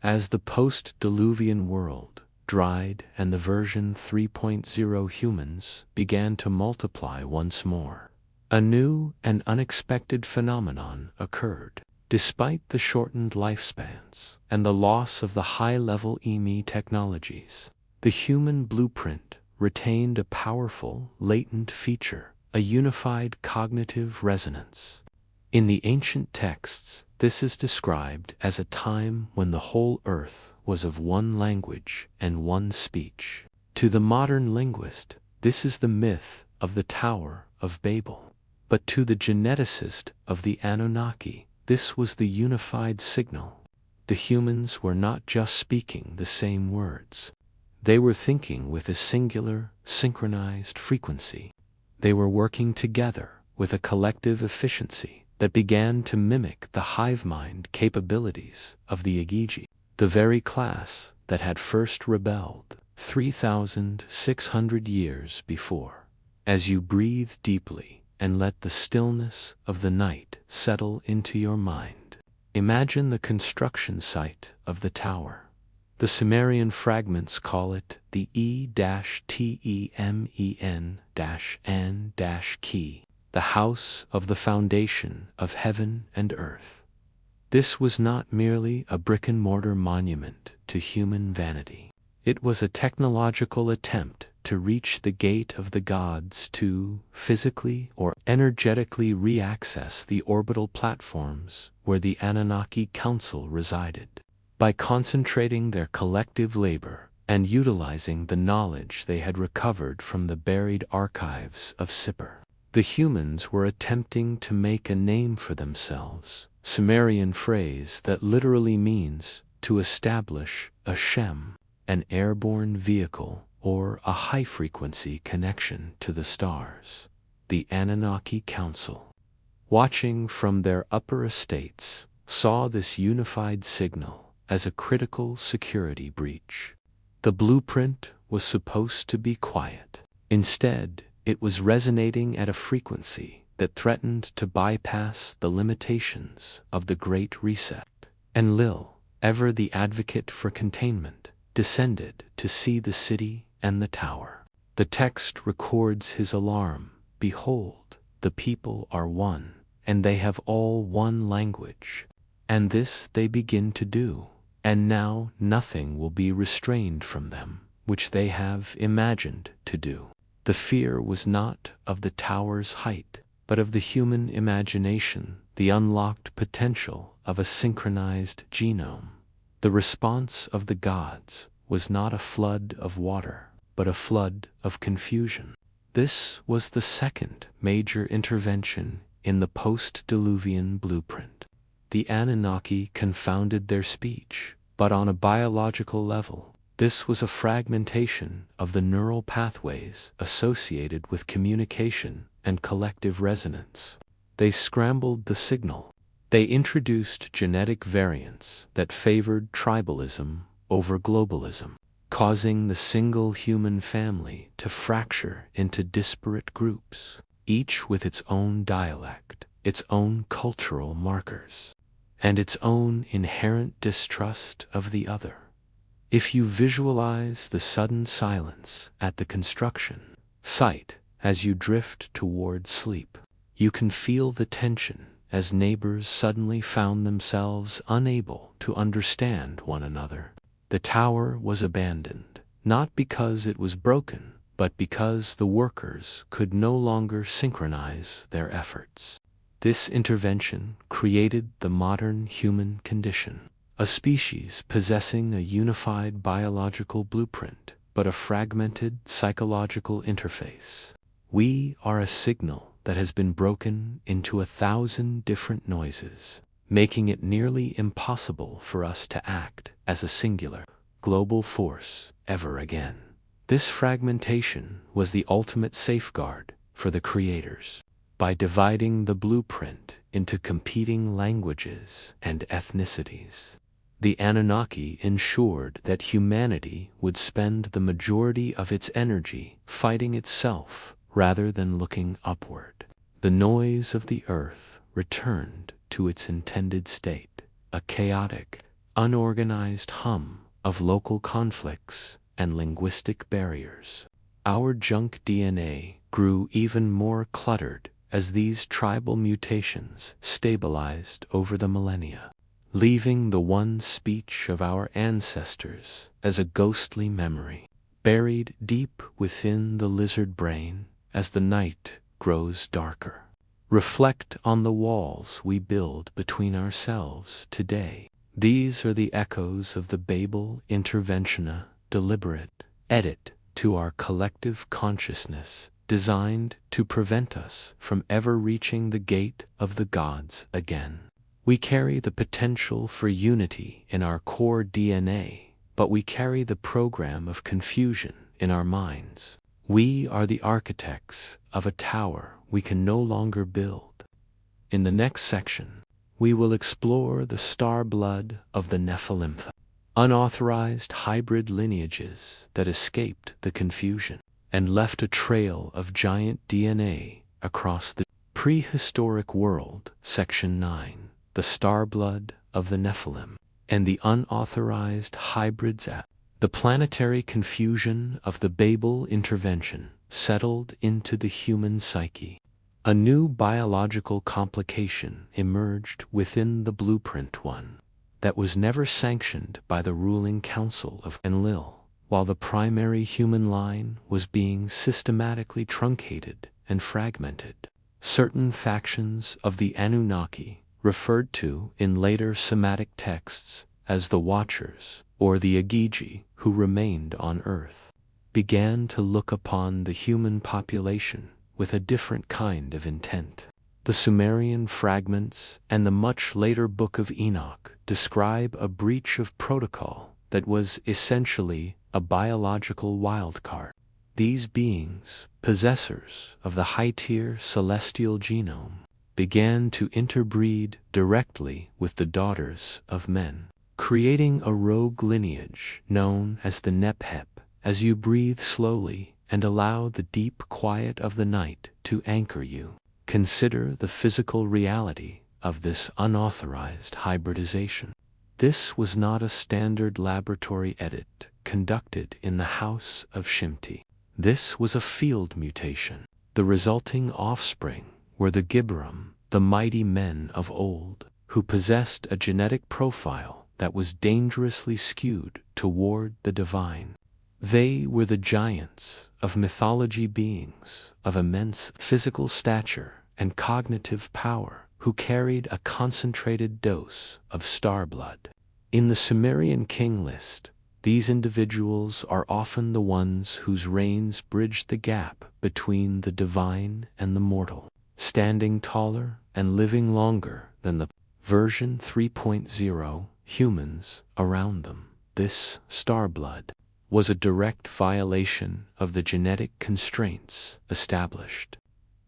As the post-Diluvian world dried and the version 3.0 humans began to multiply once more, a new and unexpected phenomenon occurred. Despite the shortened lifespans and the loss of the high-level EME technologies, the human blueprint retained a powerful, latent feature, a unified cognitive resonance. In the ancient texts, this is described as a time when the whole earth was of one language and one speech. To the modern linguist, this is the myth of the Tower of Babel. But to the geneticist of the Anunnaki, this was the unified signal. The humans were not just speaking the same words. They were thinking with a singular, synchronized frequency. They were working together with a collective efficiency that began to mimic the hive mind capabilities of the Igigi, the very class that had first rebelled 3,600 years before. As you breathe deeply and let the stillness of the night settle into your mind, imagine the construction site of the tower. The Sumerian fragments call it the E-Temen-N-Key, the house of the foundation of heaven and earth. This was not merely a brick-and-mortar monument to human vanity. It was a technological attempt to reach the gate of the gods to physically or energetically re-access the orbital platforms where the Anunnaki Council resided. By concentrating their collective labor and utilizing the knowledge they had recovered from the buried archives of Sippar, the humans were attempting to make a name for themselves, Sumerian phrase that literally means to establish a Shem, an airborne vehicle or a high-frequency connection to the stars. The Anunnaki Council, watching from their upper estates, saw this unified signal as a critical security breach. The blueprint was supposed to be quiet. Instead, it was resonating at a frequency that threatened to bypass the limitations of the Great Reset. Enlil, ever the advocate for containment, descended to see the city and the tower. The text records his alarm: "Behold, the people are one, and they have all one language. And this they begin to do, and now nothing will be restrained from them, which they have imagined to do." The fear was not of the tower's height, but of the human imagination, the unlocked potential of a synchronized genome. The response of the gods was not a flood of water, but a flood of confusion. This was the second major intervention in the post-Diluvian blueprint. The Anunnaki confounded their speech, but on a biological level, this was a fragmentation of the neural pathways associated with communication and collective resonance. They scrambled the signal. They introduced genetic variants that favored tribalism over globalism, causing the single human family to fracture into disparate groups, each with its own dialect, its own cultural markers, and its own inherent distrust of the other. If you visualize the sudden silence at the construction site as you drift toward sleep, you can feel the tension as neighbors suddenly found themselves unable to understand one another. The tower was abandoned, not because it was broken, but because the workers could no longer synchronize their efforts. This intervention created the modern human condition, a species possessing a unified biological blueprint, but a fragmented psychological interface. We are a signal that has been broken into 1,000 different noises, making it nearly impossible for us to act as a singular, global force ever again. This fragmentation was the ultimate safeguard for the creators. By dividing the blueprint into competing languages and ethnicities, the Anunnaki ensured that humanity would spend the majority of its energy fighting itself rather than looking upward. The noise of the earth returned to its intended state, a chaotic, unorganized hum of local conflicts and linguistic barriers. Our junk DNA grew even more cluttered as these tribal mutations stabilized over the millennia, leaving the one speech of our ancestors as a ghostly memory, buried deep within the lizard brain as the night grows darker. Reflect on the walls we build between ourselves today. These are the echoes of the Babel interventiona, deliberate edit to our collective consciousness, designed to prevent us from ever reaching the gate of the gods again. We carry the potential for unity in our core DNA, but we carry the program of confusion in our minds. We are the architects of a tower we can no longer build. In the next section, we will explore the star blood of the Nephilim, unauthorized hybrid lineages that escaped the confusion and left a trail of giant DNA across the prehistoric world. Section 9. The star blood of the Nephilim and the unauthorized hybrids. The planetary confusion of the Babel intervention settled into the human psyche. A new biological complication emerged within the blueprint, one that was never sanctioned by the ruling council of Enlil. While the primary human line was being systematically truncated and fragmented, certain factions of the Anunnaki, referred to in later Semitic texts as the Watchers or the Agigi, who remained on Earth, began to look upon the human population with a different kind of intent. The Sumerian fragments and the much later Book of Enoch describe a breach of protocol that was essentially a biological wildcard. These beings, possessors of the high-tier celestial genome, began to interbreed directly with the daughters of men, creating a rogue lineage known as the Nephep. As you breathe slowly and allow the deep quiet of the night to anchor you, Consider the physical reality of this unauthorized hybridization. This was not a standard laboratory edit conducted in the House of Shimti. This was a field mutation. The resulting offspring were the Gibram, the mighty men of old, who possessed a genetic profile that was dangerously skewed toward the divine. They were the giants of mythology, beings of immense physical stature and cognitive power, who carried a concentrated dose of star blood. In the Sumerian king list, these individuals are often the ones whose reigns bridged the gap between the divine and the mortal, standing taller and living longer than the version 3.0 humans around them. This star blood was a direct violation of the genetic constraints established.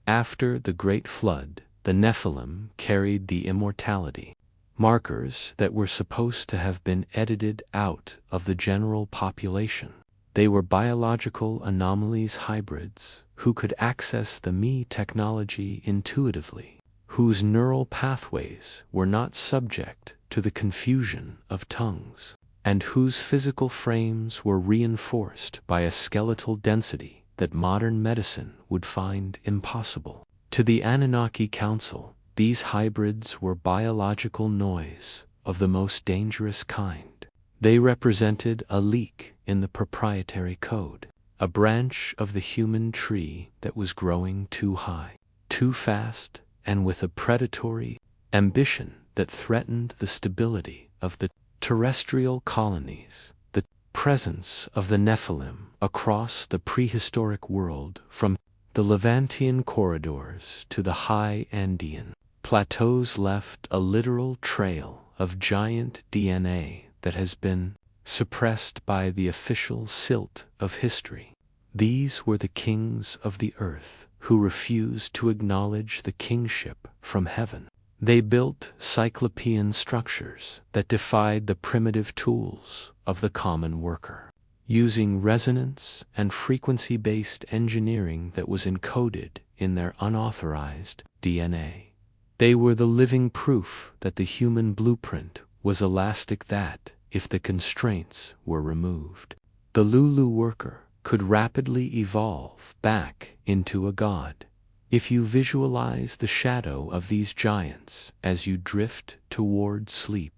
After the Great Flood, the Nephilim carried the immortality, markers that were supposed to have been edited out of the general population. They were biological anomalies, hybrids, who could access the me technology intuitively, whose neural pathways were not subject to the confusion of tongues, and whose physical frames were reinforced by a skeletal density that modern medicine would find impossible. To the Anunnaki Council, these hybrids were biological noise of the most dangerous kind. They represented a leak in the proprietary code, a branch of the human tree that was growing too high, too fast, and with a predatory ambition that threatened the stability of the terrestrial colonies. The presence of the Nephilim across the prehistoric world, from the Levantian corridors to the high Andean plateaus, left a literal trail of giant DNA that has been suppressed by the official silt of history. These were the kings of the earth who refused to acknowledge the kingship from heaven. They built cyclopean structures that defied the primitive tools of the common worker, using resonance and frequency-based engineering that was encoded in their unauthorized DNA. They were the living proof that the human blueprint was elastic, that, if the constraints were removed, the Lulu worker could rapidly evolve back into a god. If you visualize the shadow of these giants as you drift toward sleep,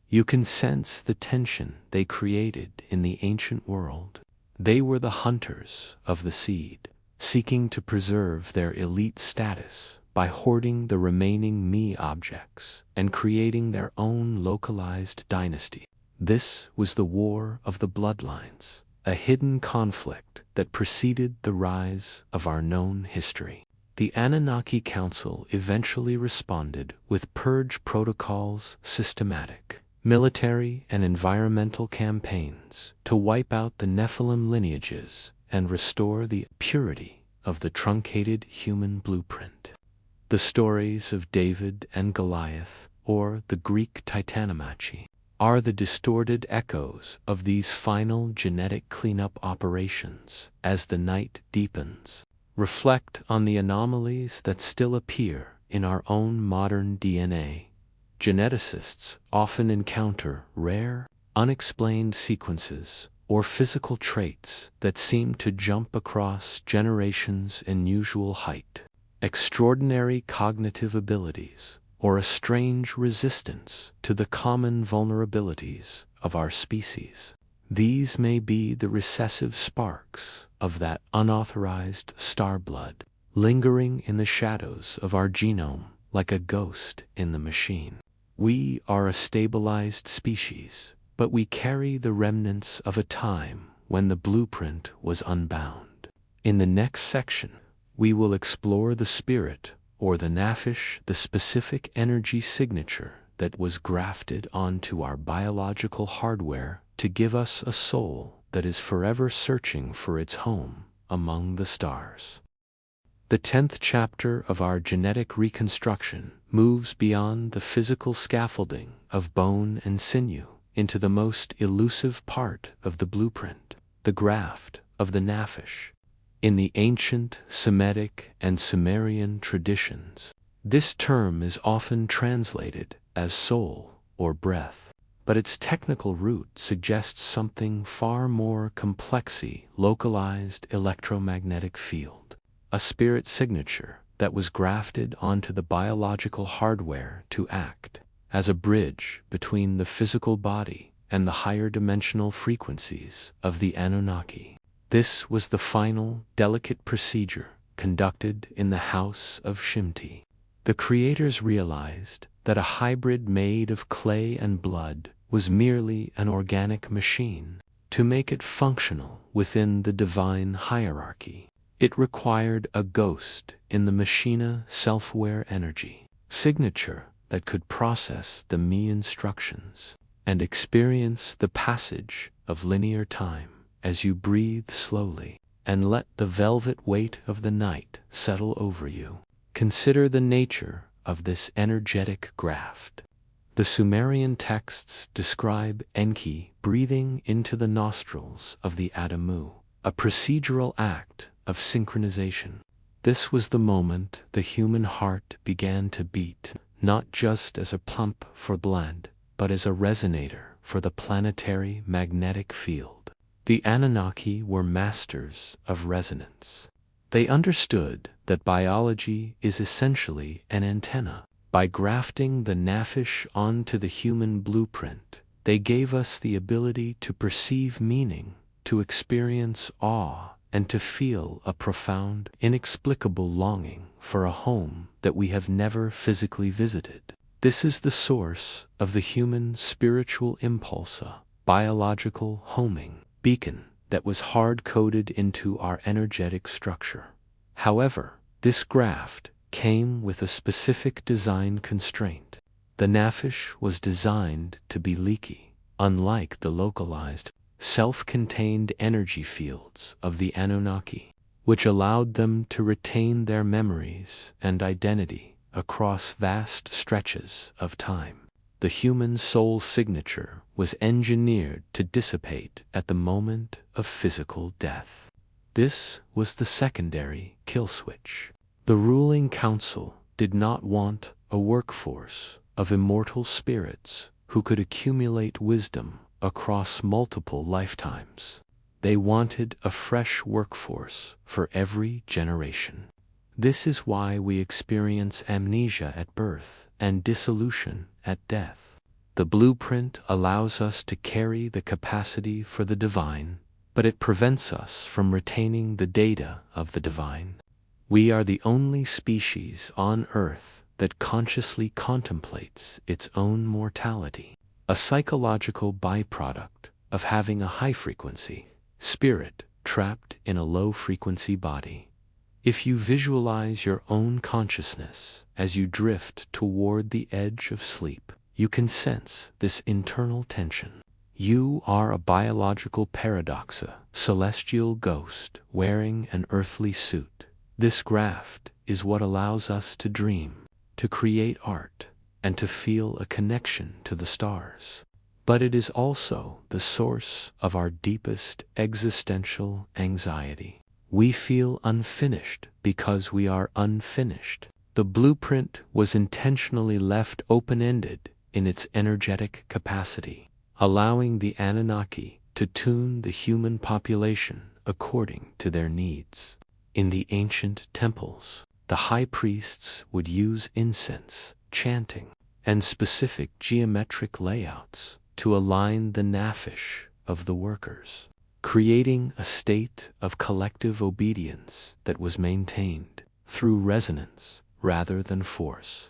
you can sense the tension they created in the ancient world. They were the hunters of the seed, seeking to preserve their elite status by hoarding the remaining me objects and creating their own localized dynasty. This was the War of the Bloodlines, a hidden conflict that preceded the rise of our known history. The Anunnaki Council eventually responded with purge protocols, systematic military and environmental campaigns to wipe out the Nephilim lineages and restore the purity of the truncated human blueprint. The stories of David and Goliath, or the Greek Titanomachy, are the distorted echoes of these final genetic cleanup operations. As the night deepens, reflect on the anomalies that still appear in our own modern DNA. Geneticists often encounter rare, unexplained sequences or physical traits that seem to jump across generations in usual height. Extraordinary cognitive abilities, or a strange resistance to the common vulnerabilities of our species. These may be the recessive sparks of that unauthorized star blood, lingering in the shadows of our genome like a ghost in the machine. We are a stabilized species, but we carry the remnants of a time when the blueprint was unbound. In the next section, we will explore the spirit, or the Naphish, the specific energy signature that was grafted onto our biological hardware to give us a soul that is forever searching for its home among the stars. The 10th chapter of our genetic reconstruction moves beyond the physical scaffolding of bone and sinew into the most elusive part of the blueprint, the graft of the Naphish. In the ancient Semitic and Sumerian traditions, this term is often translated as soul or breath, but its technical root suggests something far more complex: localized electromagnetic field, a spirit signature that was grafted onto the biological hardware to act as a bridge between the physical body and the higher dimensional frequencies of the Anunnaki. This was the final, delicate procedure conducted in the House of Shimti. The creators realized that a hybrid made of clay and blood was merely an organic machine. To make it functional within the divine hierarchy, it required a ghost in the machina self-aware energy signature that could process the me instructions and experience the passage of linear time as you breathe slowly and let the velvet weight of the night settle over you. Consider the nature of this energetic graft. The Sumerian texts describe Enki breathing into the nostrils of the Adamu, a procedural act of synchronization. This was the moment the human heart began to beat, not just as a pump for blood, but as a resonator for the planetary magnetic field. The Anunnaki were masters of resonance. They understood that biology is essentially an antenna. By grafting the Naphish onto the human blueprint, they gave us the ability to perceive meaning, to experience awe, and to feel a profound, inexplicable longing for a home that we have never physically visited. This is the source of the human spiritual impulse, a biological homing beacon that was hard-coded into our energetic structure. However, this graft came with a specific design constraint. The Naphish was designed to be leaky, unlike the localized, self-contained energy fields of the Anunnaki, which allowed them to retain their memories and identity across vast stretches of time. The human soul signature was engineered to dissipate at the moment of physical death. This was the secondary kill switch. The ruling council did not want a workforce of immortal spirits who could accumulate wisdom across multiple lifetimes. They wanted a fresh workforce for every generation. This is why we experience amnesia at birth and dissolution at death. The blueprint allows us to carry the capacity for the divine, but it prevents us from retaining the data of the divine. We are the only species on Earth that consciously contemplates its own mortality, a psychological byproduct of having a high-frequency spirit trapped in a low-frequency body. If you visualize your own consciousness as you drift toward the edge of sleep, you can sense this internal tension. You are a biological paradox, a celestial ghost wearing an earthly suit. This graft is what allows us to dream, to create art, and to feel a connection to the stars. But it is also the source of our deepest existential anxiety. We feel unfinished because we are unfinished. The blueprint was intentionally left open-ended in its energetic capacity, allowing the Anunnaki to tune the human population according to their needs. In the ancient temples, the high priests would use incense, chanting, and specific geometric layouts to align the Naphish of the workers, creating a state of collective obedience that was maintained through resonance rather than force.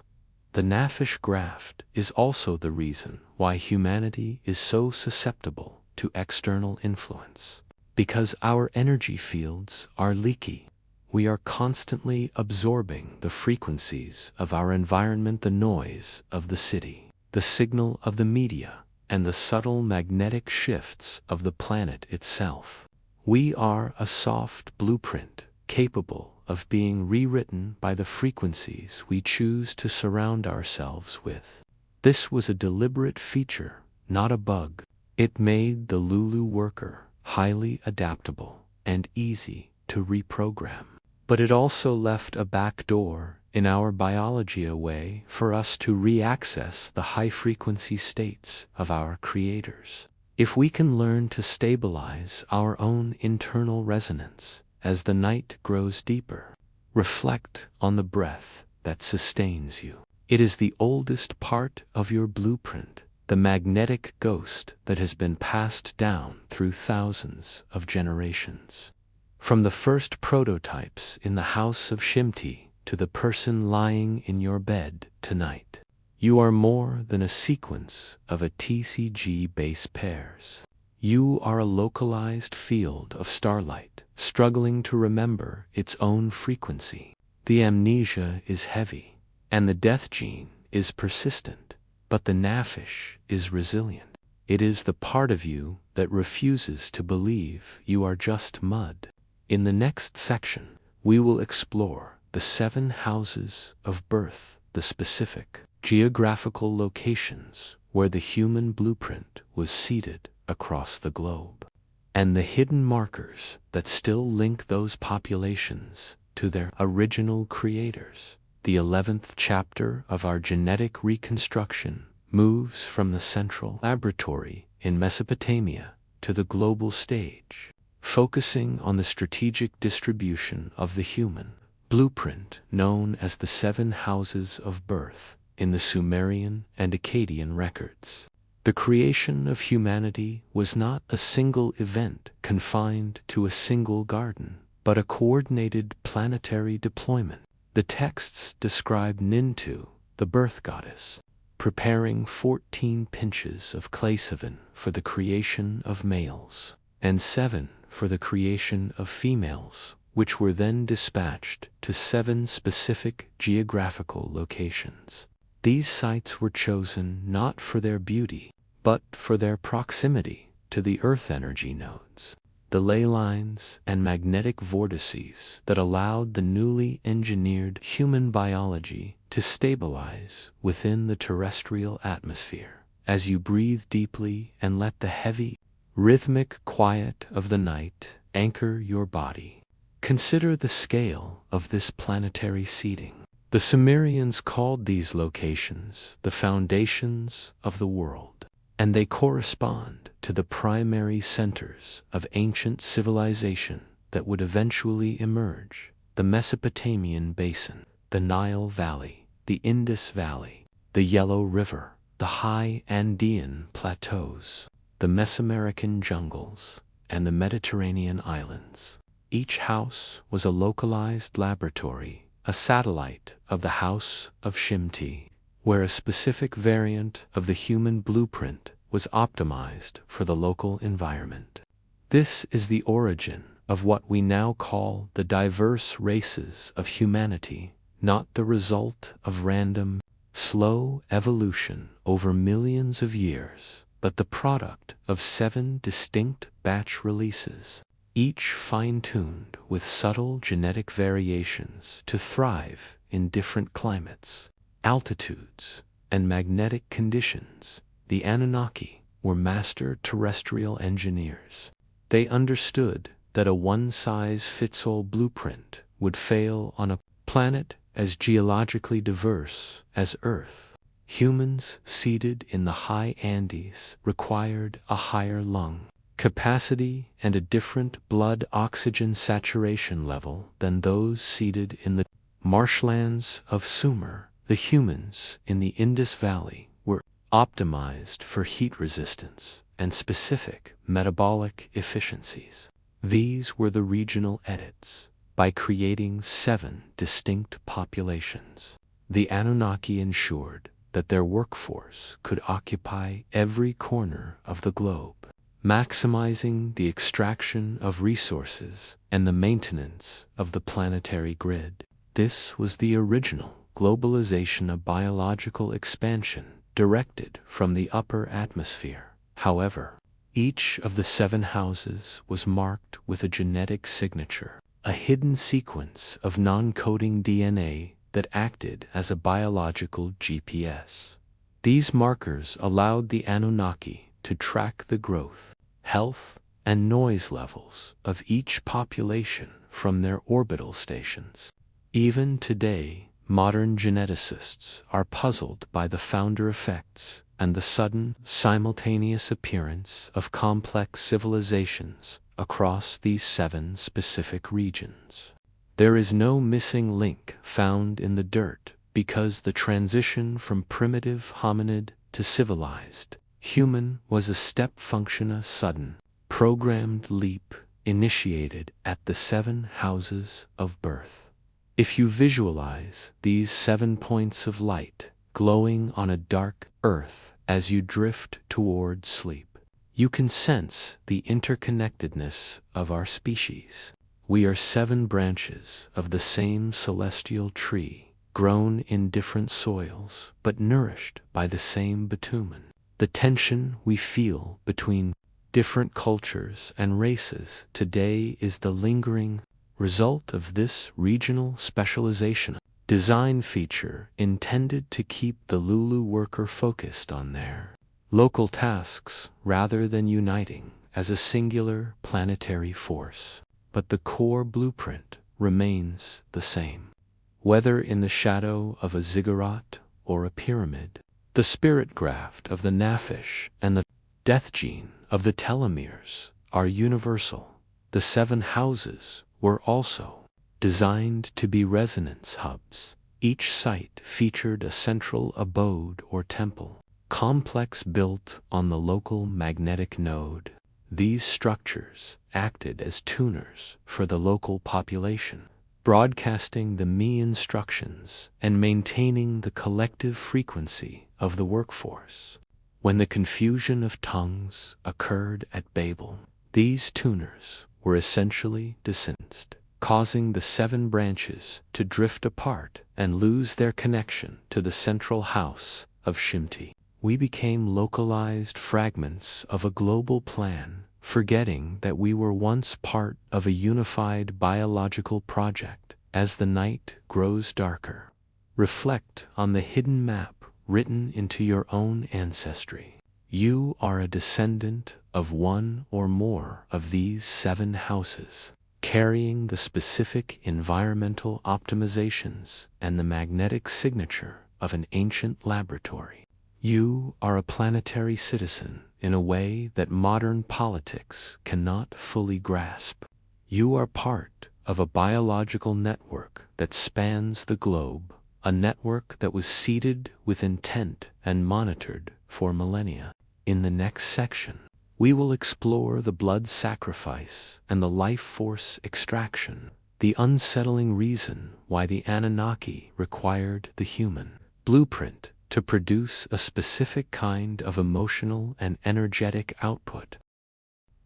The Naphish graft is also the reason why humanity is so susceptible to external influence. Because our energy fields are leaky, we are constantly absorbing the frequencies of our environment, the noise of the city, the signal of the media, and the subtle magnetic shifts of the planet itself. We are a soft blueprint capable of being rewritten by the frequencies we choose to surround ourselves with. This was a deliberate feature, not a bug. It made the Lulu worker highly adaptable and easy to reprogram. But it also left a back door in our biology, a way for us to re-access the high-frequency states of our creators. If we can learn to stabilize our own internal resonance as the night grows deeper, reflect on the breath that sustains you. It is the oldest part of your blueprint, the magnetic ghost that has been passed down through thousands of generations. From the first prototypes in the House of Shimti to the person lying in your bed tonight, you are more than a sequence of a TCG base pairs. You are a localized field of starlight, struggling to remember its own frequency. The amnesia is heavy, and the death gene is persistent, but the naphish is resilient. It is the part of you that refuses to believe you are just mud. In the next section, we will explore the 7 houses of birth, the specific geographical locations where the human blueprint was seeded across the globe, and the hidden markers that still link those populations to their original creators. The 11th chapter of our genetic reconstruction moves from the central laboratory in Mesopotamia to the global stage, focusing on the strategic distribution of the human blueprint known as the 7 houses of birth in the Sumerian and Akkadian records. The creation of humanity was not a single event confined to a single garden, but a coordinated planetary deployment. The texts describe Nintu, the birth goddess, preparing 14 pinches of Claseven for the creation of males, and 7 for the creation of females, which were then dispatched to 7 specific geographical locations. These sites were chosen not for their beauty, but for their proximity to the Earth energy nodes, the ley lines and magnetic vortices that allowed the newly engineered human biology to stabilize within the terrestrial atmosphere. As you breathe deeply and let the heavy, rhythmic quiet of the night anchor your body, consider the scale of this planetary seeding. The Sumerians called these locations the foundations of the world, and they correspond to the primary centers of ancient civilization that would eventually emerge: the Mesopotamian basin, the Nile Valley, the Indus Valley, the Yellow River, the high Andean plateaus, the Mesoamerican jungles, and the Mediterranean islands. Each house was a localized laboratory, a satellite of the House of Shimti, where a specific variant of the human blueprint was optimized for the local environment. This is the origin of what we now call the diverse races of humanity, not the result of random, slow evolution over millions of years, but the product of 7 distinct batch releases, each fine-tuned with subtle genetic variations to thrive in different climates, altitudes, and magnetic conditions. The Anunnaki were master terrestrial engineers. They understood that a one-size-fits-all blueprint would fail on a planet as geologically diverse as Earth. Humans seated in the high Andes required a higher lung capacity and a different blood oxygen saturation level than those seated in the marshlands of Sumer. The humans in the Indus Valley were optimized for heat resistance and specific metabolic efficiencies. These were the regional edits. By creating 7 distinct populations, the Anunnaki ensured that their workforce could occupy every corner of the globe, maximizing the extraction of resources and the maintenance of the planetary grid. This was the original globalization of biological expansion directed from the upper atmosphere. However, each of the 7 houses was marked with a genetic signature, a hidden sequence of non-coding DNA that acted as a biological GPS. These markers allowed the Anunnaki to track the growth, health, and noise levels of each population from their orbital stations. Even today, modern geneticists are puzzled by the founder effects and the sudden, simultaneous appearance of complex civilizations across these 7 specific regions. There is no missing link found in the dirt because the transition from primitive hominid to civilized human was a step function, a sudden, programmed leap initiated at the 7 houses of birth. If you visualize these 7 points of light glowing on a dark earth as you drift toward sleep, you can sense the interconnectedness of our species. We are 7 branches of the same celestial tree, grown in different soils, but nourished by the same bitumen. The tension we feel between different cultures and races today is the lingering result of this regional specialization, design feature intended to keep the Lulu worker focused on their local tasks rather than uniting as a singular planetary force. But the core blueprint remains the same. Whether in the shadow of a ziggurat or a pyramid, the spirit graft of the Naphish and the death gene of the telomeres are universal. The 7 houses were also designed to be resonance hubs. Each site featured a central abode or temple, complex built on the local magnetic node. These structures acted as tuners for the local population, broadcasting the me instructions and maintaining the collective frequency of the workforce. When the confusion of tongues occurred at Babel, these tuners were essentially distanced, causing the 7 branches to drift apart and lose their connection to the central House of Shimti. We became localized fragments of a global plan, forgetting that we were once part of a unified biological project. As the night grows darker, reflect on the hidden map written into your own ancestry. You are a descendant of one or more of these 7 houses, carrying the specific environmental optimizations and the magnetic signature of an ancient laboratory. You are a planetary citizen in a way that modern politics cannot fully grasp. You are part of a biological network that spans the globe, a network that was seeded with intent and monitored for millennia. In the next section, we will explore the blood sacrifice and the life force extraction, the unsettling reason why the Anunnaki required the human blueprint to produce a specific kind of emotional and energetic output.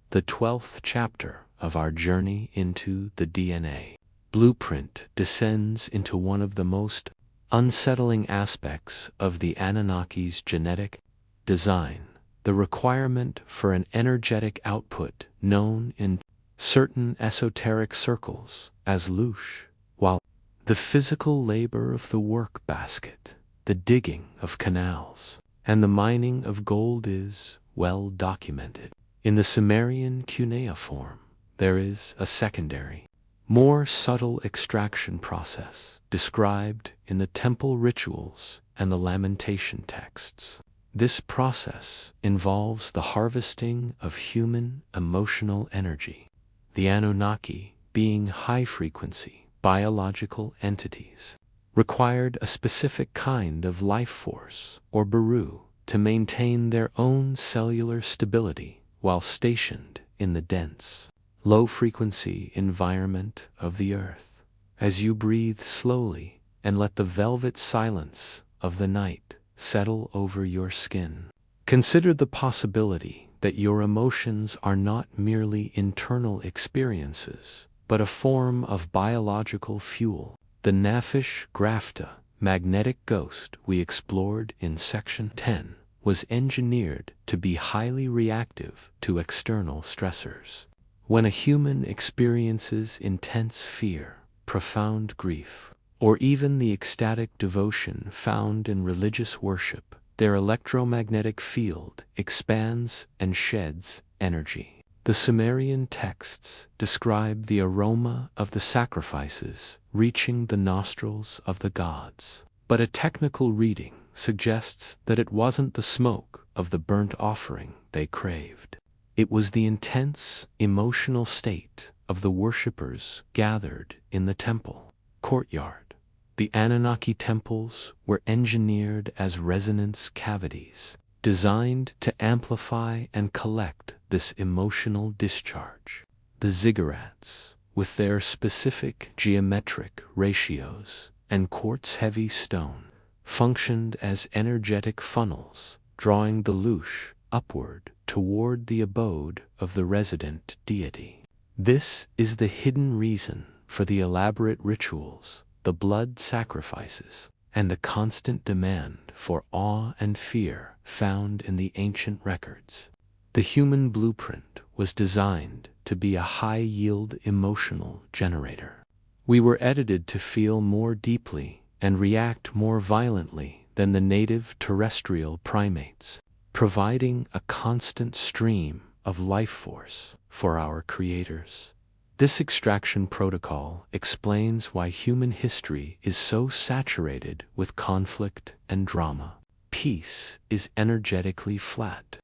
The 12th chapter of our journey into the DNA blueprint descends into one of the most unsettling aspects of the Anunnaki's genetic design, the requirement for an energetic output known in certain esoteric circles as lush, while the physical labor of the work basket, the digging of canals, and the mining of gold is well documented. In the Sumerian cuneiform, there is a secondary, more subtle extraction process described in the temple rituals and the lamentation texts. This process involves the harvesting of human emotional energy, the Anunnaki being high-frequency biological entities, required a specific kind of life force, or Baru, to maintain their own cellular stability while stationed in the dense, low-frequency environment of the earth. As you breathe slowly and let the velvet silence of the night settle over your skin, consider the possibility that your emotions are not merely internal experiences, but a form of biological fuel. The Naphish Grafta, magnetic ghost we explored in Section 10, was engineered to be highly reactive to external stressors. When a human experiences intense fear, profound grief, or even the ecstatic devotion found in religious worship, their electromagnetic field expands and sheds energy. The Sumerian texts describe the aroma of the sacrifices reaching the nostrils of the gods. But a technical reading suggests that it wasn't the smoke of the burnt offering they craved. It was the intense, emotional state of the worshippers gathered in the temple courtyard. The Anunnaki temples were engineered as resonance cavities, designed to amplify and collect this emotional discharge. The ziggurats, with their specific geometric ratios and quartz-heavy stone, functioned as energetic funnels, drawing the louche upward toward the abode of the resident deity. This is the hidden reason for the elaborate rituals, the blood sacrifices, and the constant demand for awe and fear found in the ancient records. The human blueprint was designed to be a high-yield emotional generator. We were edited to feel more deeply and react more violently than the native terrestrial primates, providing a constant stream of life force for our creators. This extraction protocol explains why human history is so saturated with conflict and drama. Peace is energetically flat.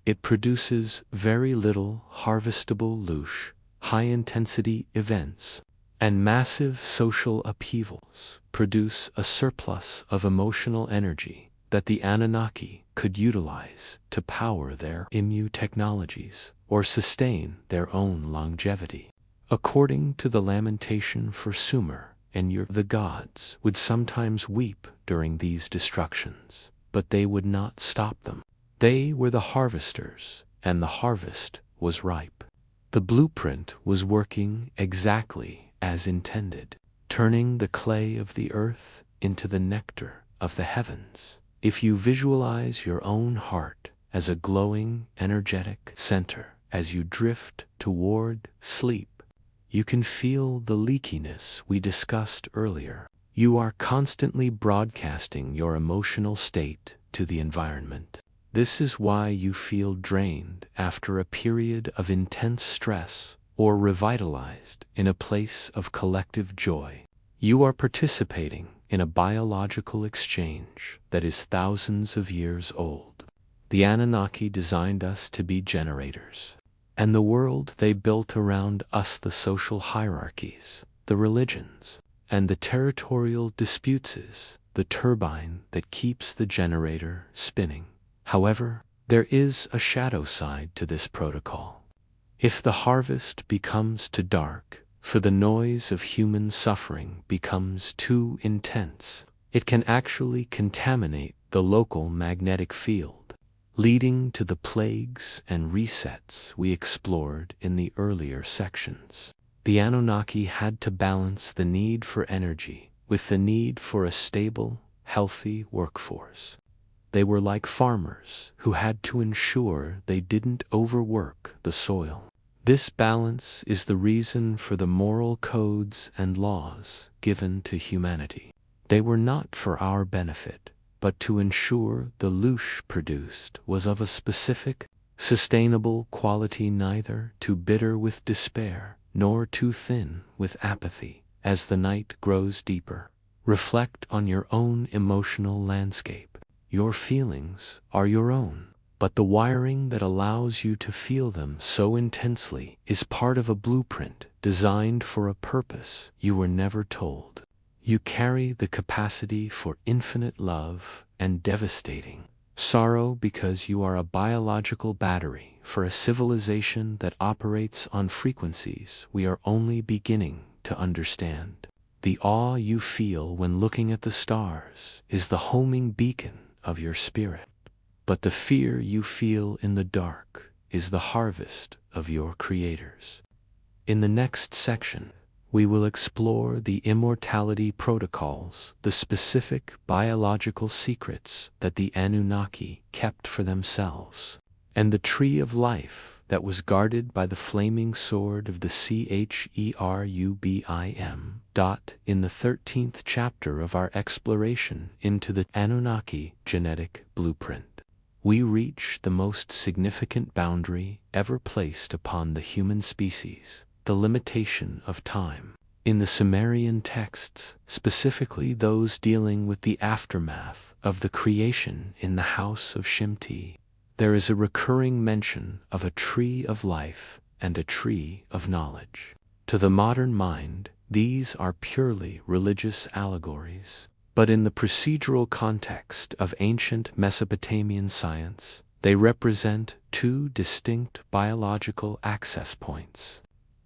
It produces very little harvestable louche, high-intensity events, and massive social upheavals produce a surplus of emotional energy that the Anunnaki could utilize to power their immu technologies or sustain their own longevity. According to the lamentation for Sumer and the gods would sometimes weep during these destructions, but they would not stop them. They were the harvesters, and the harvest was ripe. The blueprint was working exactly as intended, turning the clay of the earth into the nectar of the heavens. If you visualize your own heart as a glowing, energetic center as you drift toward sleep, you can feel the leakiness we discussed earlier. You are constantly broadcasting your emotional state to the environment. This is why you feel drained after a period of intense stress or revitalized in a place of collective joy. You are participating in a biological exchange that is thousands of years old. The Anunnaki designed us to be generators, and the world they built around us, the social hierarchies, the religions, and the territorial disputes, is the turbine that keeps the generator spinning. However, there is a shadow side to this protocol. If the harvest becomes too dark, for the noise of human suffering becomes too intense, it can actually contaminate the local magnetic field, leading to the plagues and resets we explored in the earlier sections. The Anunnaki had to balance the need for energy with the need for a stable, healthy workforce. They were like farmers who had to ensure they didn't overwork the soil. This balance is the reason for the moral codes and laws given to humanity. They were not for our benefit, but to ensure the louche produced was of a specific, sustainable quality, neither too bitter with despair, nor too thin with apathy. As the night grows deeper, reflect on your own emotional landscape. Your feelings are your own, but the wiring that allows you to feel them so intensely is part of a blueprint designed for a purpose you were never told. You carry the capacity for infinite love and devastating sorrow because you are a biological battery for a civilization that operates on frequencies we are only beginning to understand. The awe you feel when looking at the stars is the homing beacon of your spirit, but the fear you feel in the dark is the harvest of your creators. In the next section, we will explore the immortality protocols, the specific biological secrets that the Anunnaki kept for themselves, and the tree of life that was guarded by the flaming sword of the Cherubim. In the 13th chapter of our exploration into the Anunnaki Genetic Blueprint. we reach the most significant boundary ever placed upon the human species, the limitation of time. In the Sumerian texts, specifically those dealing with the aftermath of the creation in the House of Shimti, there is a recurring mention of a tree of life and a tree of knowledge. To the modern mind, these are purely religious allegories, but in the procedural context of ancient Mesopotamian science, they represent two distinct biological access points.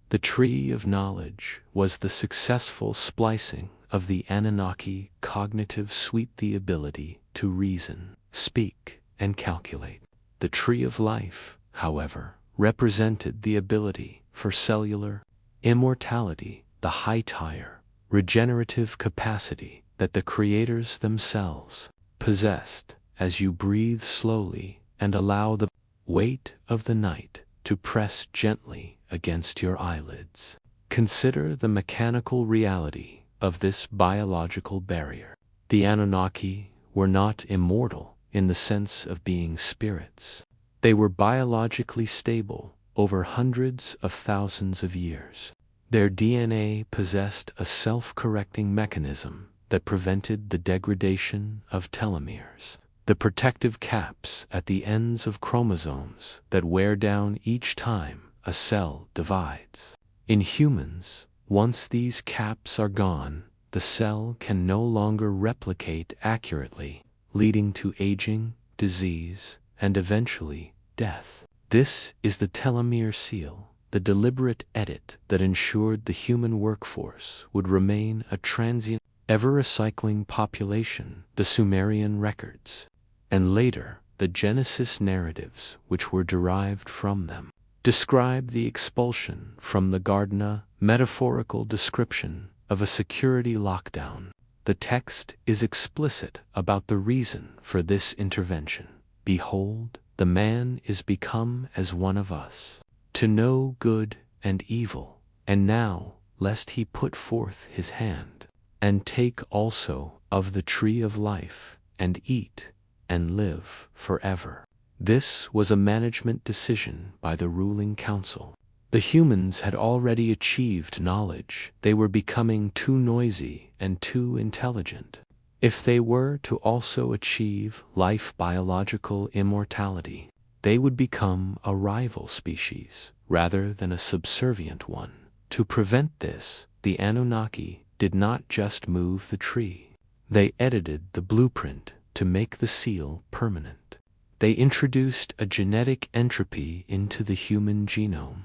The tree of knowledge was the successful splicing of the Anunnaki cognitive suite, the ability to reason, speak, and calculate. The tree of life, however, represented the ability for cellular immortality, the high-tier, regenerative capacity that the creators themselves possessed. As you breathe slowly and allow the weight of the night to press gently against your eyelids, consider the mechanical reality of this biological barrier. The Anunnaki were not immortal in the sense of being spirits. They were biologically stable over hundreds of thousands of years. Their DNA possessed a self-correcting mechanism that prevented the degradation of telomeres, the protective caps at the ends of chromosomes that wear down each time a cell divides. In humans, once these caps are gone, the cell can no longer replicate accurately, leading to aging, disease, and eventually death. This is the Telomere Seal, the deliberate edit that ensured the human workforce would remain a transient, ever-recycling population. The Sumerian records, and later the Genesis narratives which were derived from them, describe the expulsion from the garden, a metaphorical description of a security lockdown. The text is explicit about the reason for this intervention. Behold, the man is become as one of us, to know good and evil, and now, lest he put forth his hand, and take also of the tree of life, and eat, and live forever. This was a management decision by the ruling council. The humans had already achieved knowledge. They were becoming too noisy and too intelligent. If they were to also achieve life biological immortality, they would become a rival species rather than a subservient one. To prevent this, the Anunnaki did not just move the tree. They edited the blueprint to make the seal permanent. They introduced a genetic entropy into the human genome.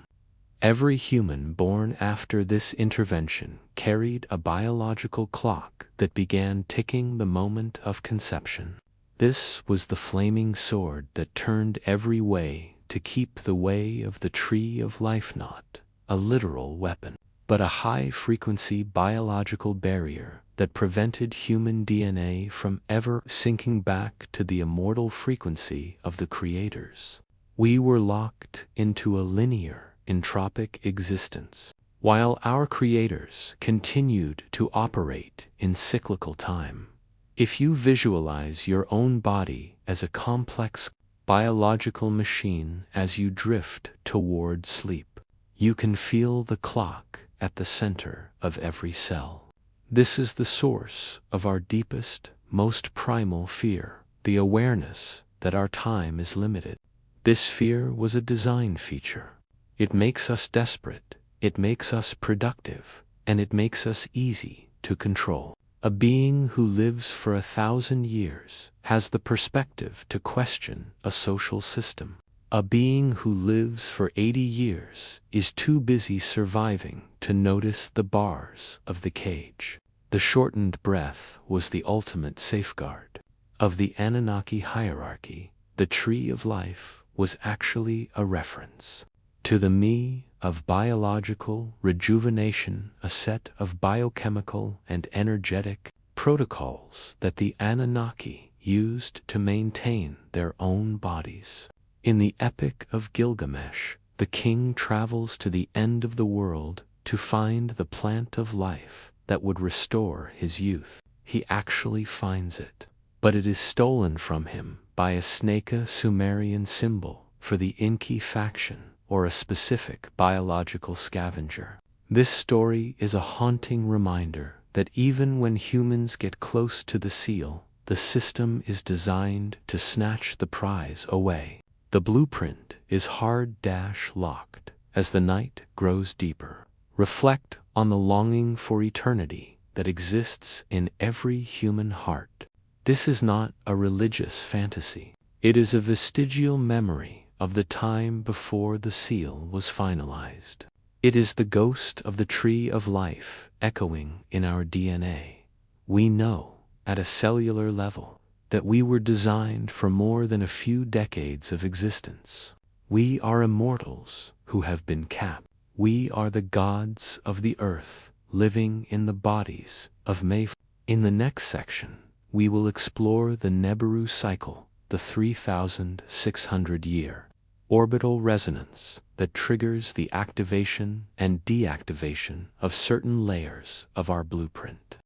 Every human born after this intervention carried a biological clock that began ticking the moment of conception. This was the flaming sword that turned every way to keep the way of the tree of life, not a literal weapon, but a high-frequency biological barrier that prevented human DNA from ever sinking back to the immortal frequency of the creators. We were locked into a linear, entropic existence, while our creators continued to operate in cyclical time. If you visualize your own body as a complex biological machine as you drift toward sleep, you can feel the clock at the center of every cell. This is the source of our deepest, most primal fear, the awareness that our time is limited. This fear was a design feature. It makes us desperate, it makes us productive, and it makes us easy to control. A being who lives for 1,000 years has the perspective to question a social system. A being who lives for 80 years is too busy surviving to notice the bars of the cage. The shortened breath was the ultimate safeguard. Of the Anunnaki hierarchy, the tree of life was actually a reference to the me of biological rejuvenation, a set of biochemical and energetic protocols that the Anunnaki used to maintain their own bodies. In the Epic of Gilgamesh, the king travels to the end of the world to find the plant of life that would restore his youth. He actually finds it, but it is stolen from him by a Snaka Sumerian symbol for the Inki faction or a specific biological scavenger. This story is a haunting reminder that even when humans get close to the seal, the system is designed to snatch the prize away. The blueprint is hard-locked as the night grows deeper. Reflect on the longing for eternity that exists in every human heart. This is not a religious fantasy. It is a vestigial memory of the time before the seal was finalized. It is the ghost of the tree of life echoing in our DNA. We know, at a cellular level, that we were designed for more than a few decades of existence. We are immortals who have been capped. We are the gods of the earth, living in the bodies of Mayf. In the next section, we will explore the Nibiru Cycle, the 3,600-year orbital resonance that triggers the activation and deactivation of certain layers of our blueprint.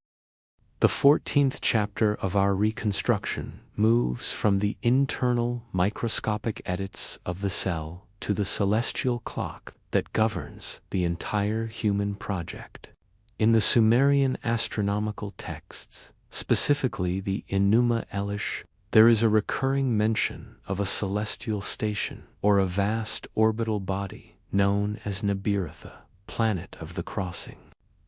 The 14th chapter of our reconstruction moves from the internal microscopic edits of the cell to the celestial clock that governs the entire human project. In the Sumerian astronomical texts, specifically the Enuma Elish, there is a recurring mention of a celestial station or a vast orbital body known as Nibiru, planet of the crossing.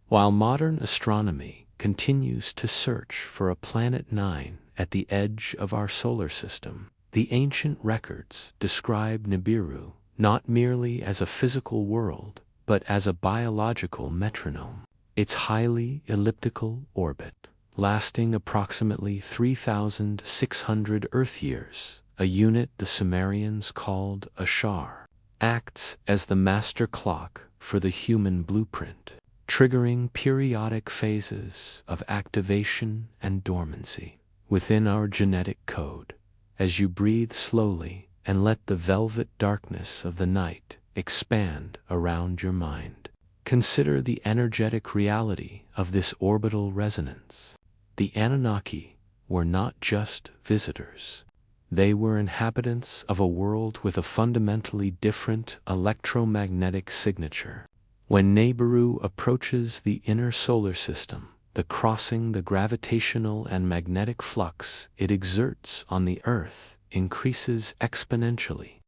While modern astronomy continues to search for a planet 9 at the edge of our solar system, the ancient records describe Nibiru not merely as a physical world, but as a biological metronome. Its highly elliptical orbit, lasting approximately 3,600 Earth years, a unit the Sumerians called a shar, acts as the master clock for the human blueprint, triggering periodic phases of activation and dormancy within our genetic code. As you breathe slowly and let the velvet darkness of the night expand around your mind, consider the energetic reality of this orbital resonance. The Anunnaki were not just visitors. They were inhabitants of a world with a fundamentally different electromagnetic signature. When Nibiru approaches the inner solar system, the gravitational and magnetic flux it exerts on the Earth increases exponentially.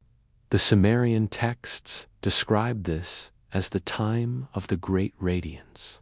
The Sumerian texts describe this as the time of the Great Radiance,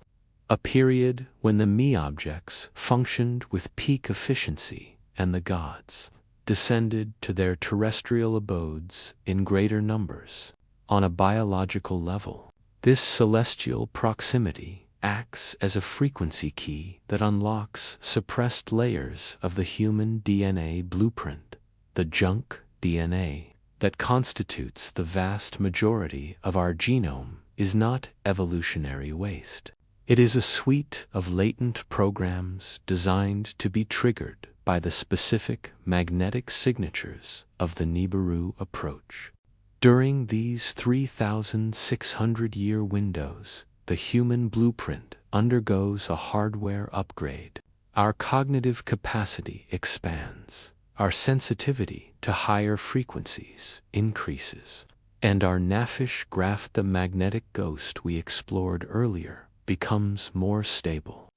a period when the me objects functioned with peak efficiency and the gods descended to their terrestrial abodes in greater numbers. On a biological level, this celestial proximity acts as a frequency key that unlocks suppressed layers of the human DNA blueprint, the junk DNA that constitutes the vast majority of our genome is not evolutionary waste. It is a suite of latent programs designed to be triggered by the specific magnetic signatures of the Nibiru approach. During these 3,600-year windows, the human blueprint undergoes a hardware upgrade. Our cognitive capacity expands, our sensitivity to higher frequencies increases, and our naffish graft, the magnetic ghost we explored earlier, becomes more stable.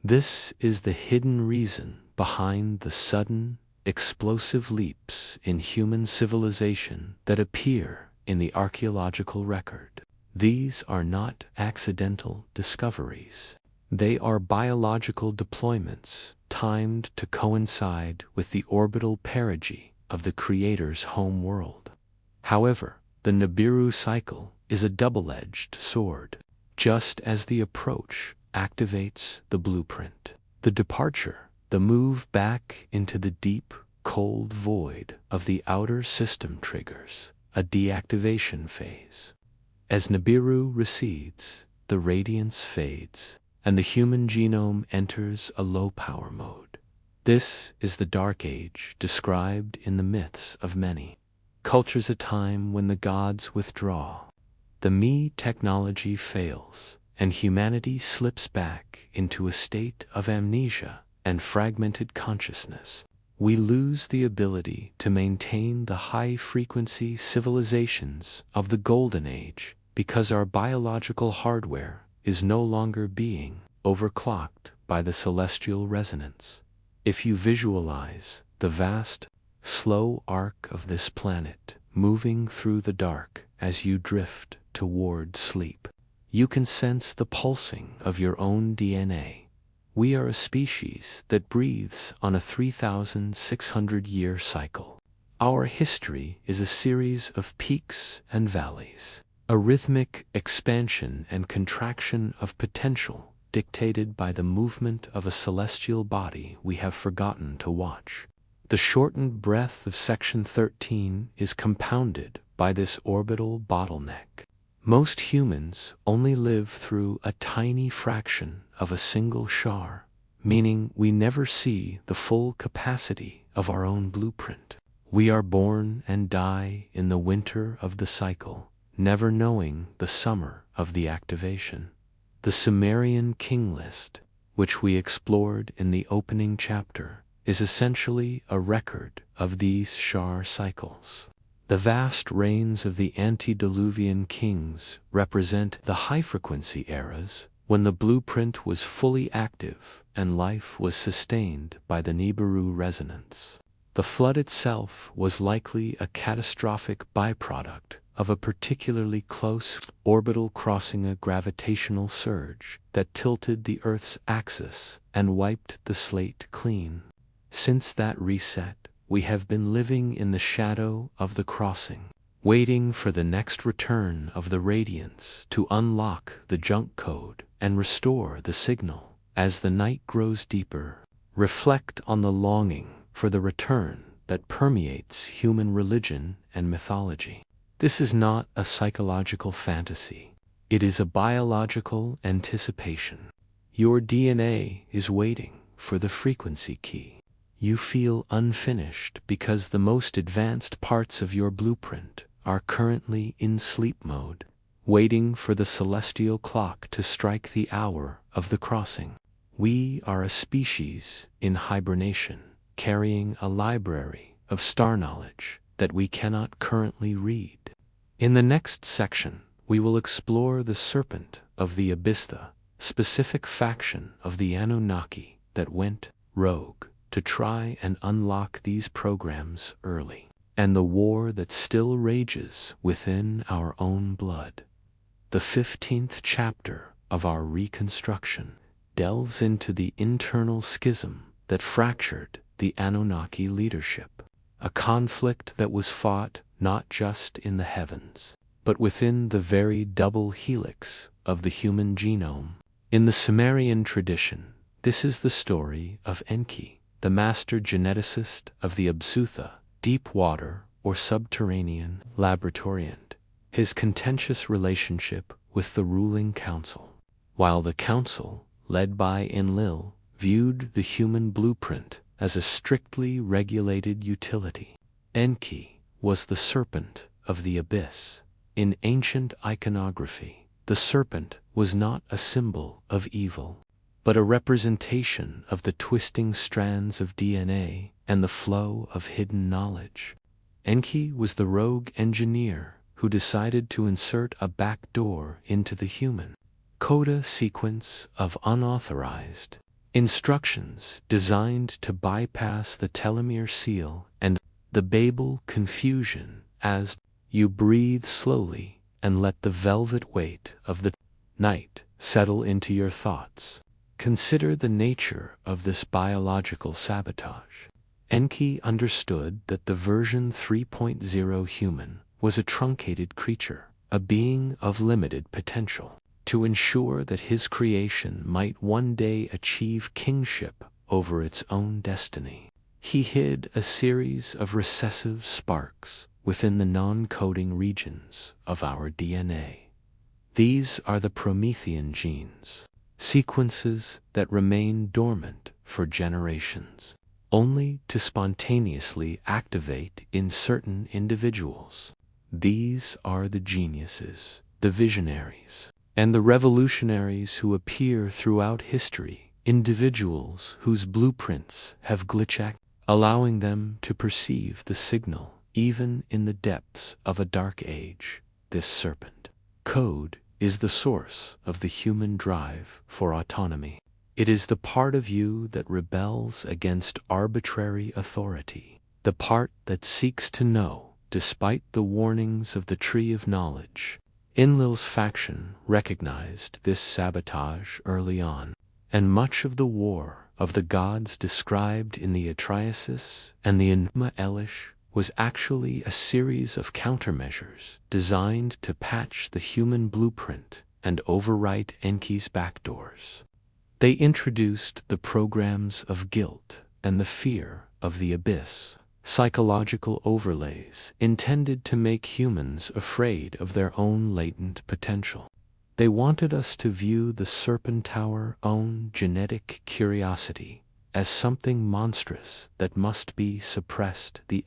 This is the hidden reason behind the sudden, explosive leaps in human civilization that appear in the archaeological record. These are not accidental discoveries. They are biological deployments timed to coincide with the orbital perigee of the Creator's home world. However, the Nibiru Cycle is a double-edged sword. Just as the approach activates the blueprint, the departure, the move back into the deep, cold void of the outer system triggers a deactivation phase. As Nibiru recedes, the radiance fades, and the human genome enters a low-power mode. This is the Dark Age described in the myths of many cultures, a time when the gods withdraw, the me technology fails, and humanity slips back into a state of amnesia and fragmented consciousness. we lose the ability to maintain the high-frequency civilizations of the Golden Age because our biological hardware is no longer being overclocked by the celestial resonance. If you visualize the vast, slow arc of this planet moving through the dark as you drift toward sleep, you can sense the pulsing of your own DNA. We are a species that breathes on a 3,600-year cycle. Our history is a series of peaks and valleys, a rhythmic expansion and contraction of potential dictated by the movement of a celestial body we have forgotten to watch. The shortened breath of Section 13 is compounded by this orbital bottleneck. Most humans only live through a tiny fraction of a single shar, meaning we never see the full capacity of our own blueprint. We are born and die in the winter of the cycle, never knowing the summer of the activation. The Sumerian king list, which we explored in the opening chapter, is essentially a record of these shar cycles. The vast reigns of the antediluvian kings represent the high-frequency eras when the blueprint was fully active and life was sustained by the Nibiru resonance. The flood itself was likely a catastrophic byproduct of a particularly close orbital crossing, a gravitational surge that tilted the Earth's axis and wiped the slate clean. Since that reset, we have been living in the shadow of the crossing, waiting for the next return of the radiance to unlock the junk code and restore the signal. As the night grows deeper, reflect on the longing for the return that permeates human religion and mythology. This is not a psychological fantasy. It is a biological anticipation. Your DNA is waiting for the frequency key. You feel unfinished because the most advanced parts of your blueprint are currently in sleep mode, waiting for the celestial clock to strike the hour of the crossing. We are a species in hibernation, carrying a library of star knowledge that we cannot currently read. In the next section, we will explore the serpent of the abyss, the specific faction of the Anunnaki that went rogue to try and unlock these programs early, and the war that still rages within our own blood. The 15th chapter of our reconstruction delves into the internal schism that fractured the Anunnaki leadership, a conflict that was fought not just in the heavens, but within the very double helix of the human genome. In the Sumerian tradition, this is the story of Enki, the master geneticist of the Absutha, deep water or subterranean laboratorium, his contentious relationship with the ruling council. While the council, led by Enlil, viewed the human blueprint as a strictly regulated utility, Enki was the serpent of the abyss. In ancient iconography, the serpent was not a symbol of evil, but a representation of the twisting strands of DNA and the flow of hidden knowledge. Enki was the rogue engineer who decided to insert a backdoor into the human coda sequence of unauthorized instructions designed to bypass the Telomere Seal and the Babel confusion. As you breathe slowly and let the velvet weight of the night settle into your thoughts, consider the nature of this biological sabotage. Enki understood that the version 3.0 human was a truncated creature, a being of limited potential. To ensure that his creation might one day achieve kingship over its own destiny, he hid a series of recessive sparks within the non-coding regions of our DNA. These are the Promethean genes, sequences that remain dormant for generations, only to spontaneously activate in certain individuals. These are the geniuses, the visionaries, and the revolutionaries who appear throughout history, individuals whose blueprints have glitched. allowing them to perceive the signal even in the depths of a dark age. This serpent code is the source of the human drive for autonomy. It is the part of you that rebels against arbitrary authority, the part that seeks to know despite the warnings of the tree of knowledge. Enlil's faction recognized this sabotage early on, and much of the war of the gods described in the Atriasis and the Enuma Elish was actually a series of countermeasures designed to patch the human blueprint and overwrite Enki's backdoors. They introduced the programs of guilt and the fear of the abyss, psychological overlays intended to make humans afraid of their own latent potential. They wanted us to view the Serpentower own genetic curiosity as something monstrous that must be suppressed. The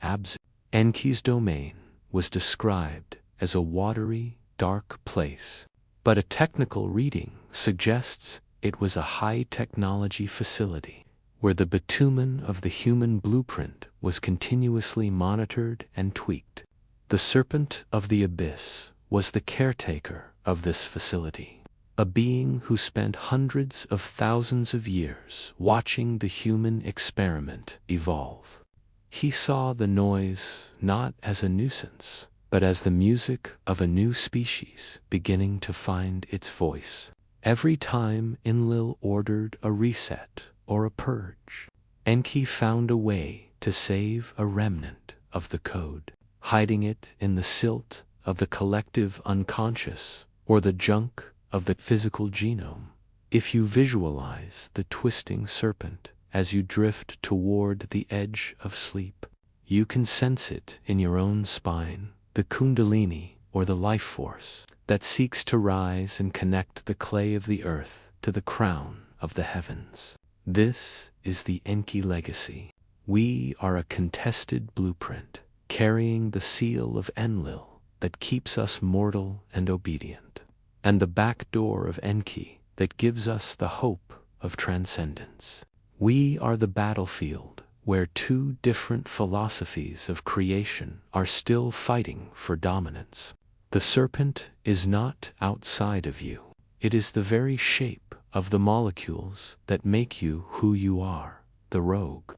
Enki's domain was described as a watery, dark place, but a technical reading suggests it was a high-technology facility where the bitumen of the human blueprint was continuously monitored and tweaked. The Serpent of the Abyss was the caretaker of this facility, a being who spent hundreds of thousands of years watching the human experiment evolve. He saw the noise not as a nuisance, but as the music of a new species beginning to find its voice. Every time Enlil ordered a reset or a purge, Enki found a way to save a remnant of the code, hiding it in the silt of the collective unconscious or the junk of the physical genome. If you visualize the twisting serpent as you drift toward the edge of sleep, you can sense it in your own spine, the kundalini or the life force that seeks to rise and connect the clay of the earth to the crown of the heavens. This is the Enki legacy. We are a contested blueprint, carrying the seal of Enlil that keeps us mortal and obedient, and the backdoor of Enki that gives us the hope of transcendence. We are the battlefield where two different philosophies of creation are still fighting for dominance. The serpent is not outside of you. It is the very shape of the molecules that make you who you are, the rogue.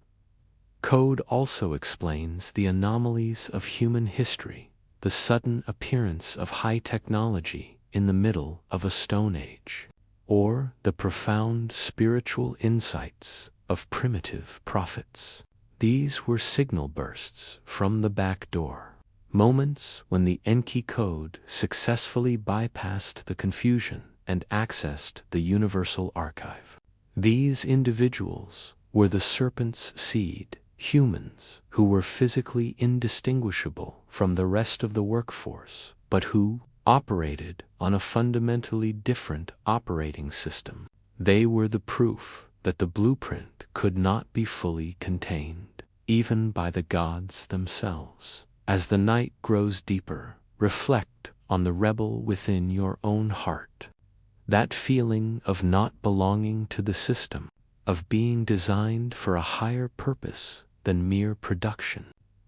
Code also explains the anomalies of human history, the sudden appearance of high technology in the middle of a stone age, or the profound spiritual insights of primitive prophets. These were signal bursts from the back door. Moments when the Enki code successfully bypassed the confusion and accessed the universal archive. These individuals were the serpent's seed, humans who were physically indistinguishable from the rest of the workforce, but who operated on a fundamentally different operating system. They were the proof that the blueprint could not be fully contained, even by the gods themselves. As the night grows deeper, reflect on the rebel within your own heart. That feeling of not belonging to the system, of being designed for a higher purpose than mere production,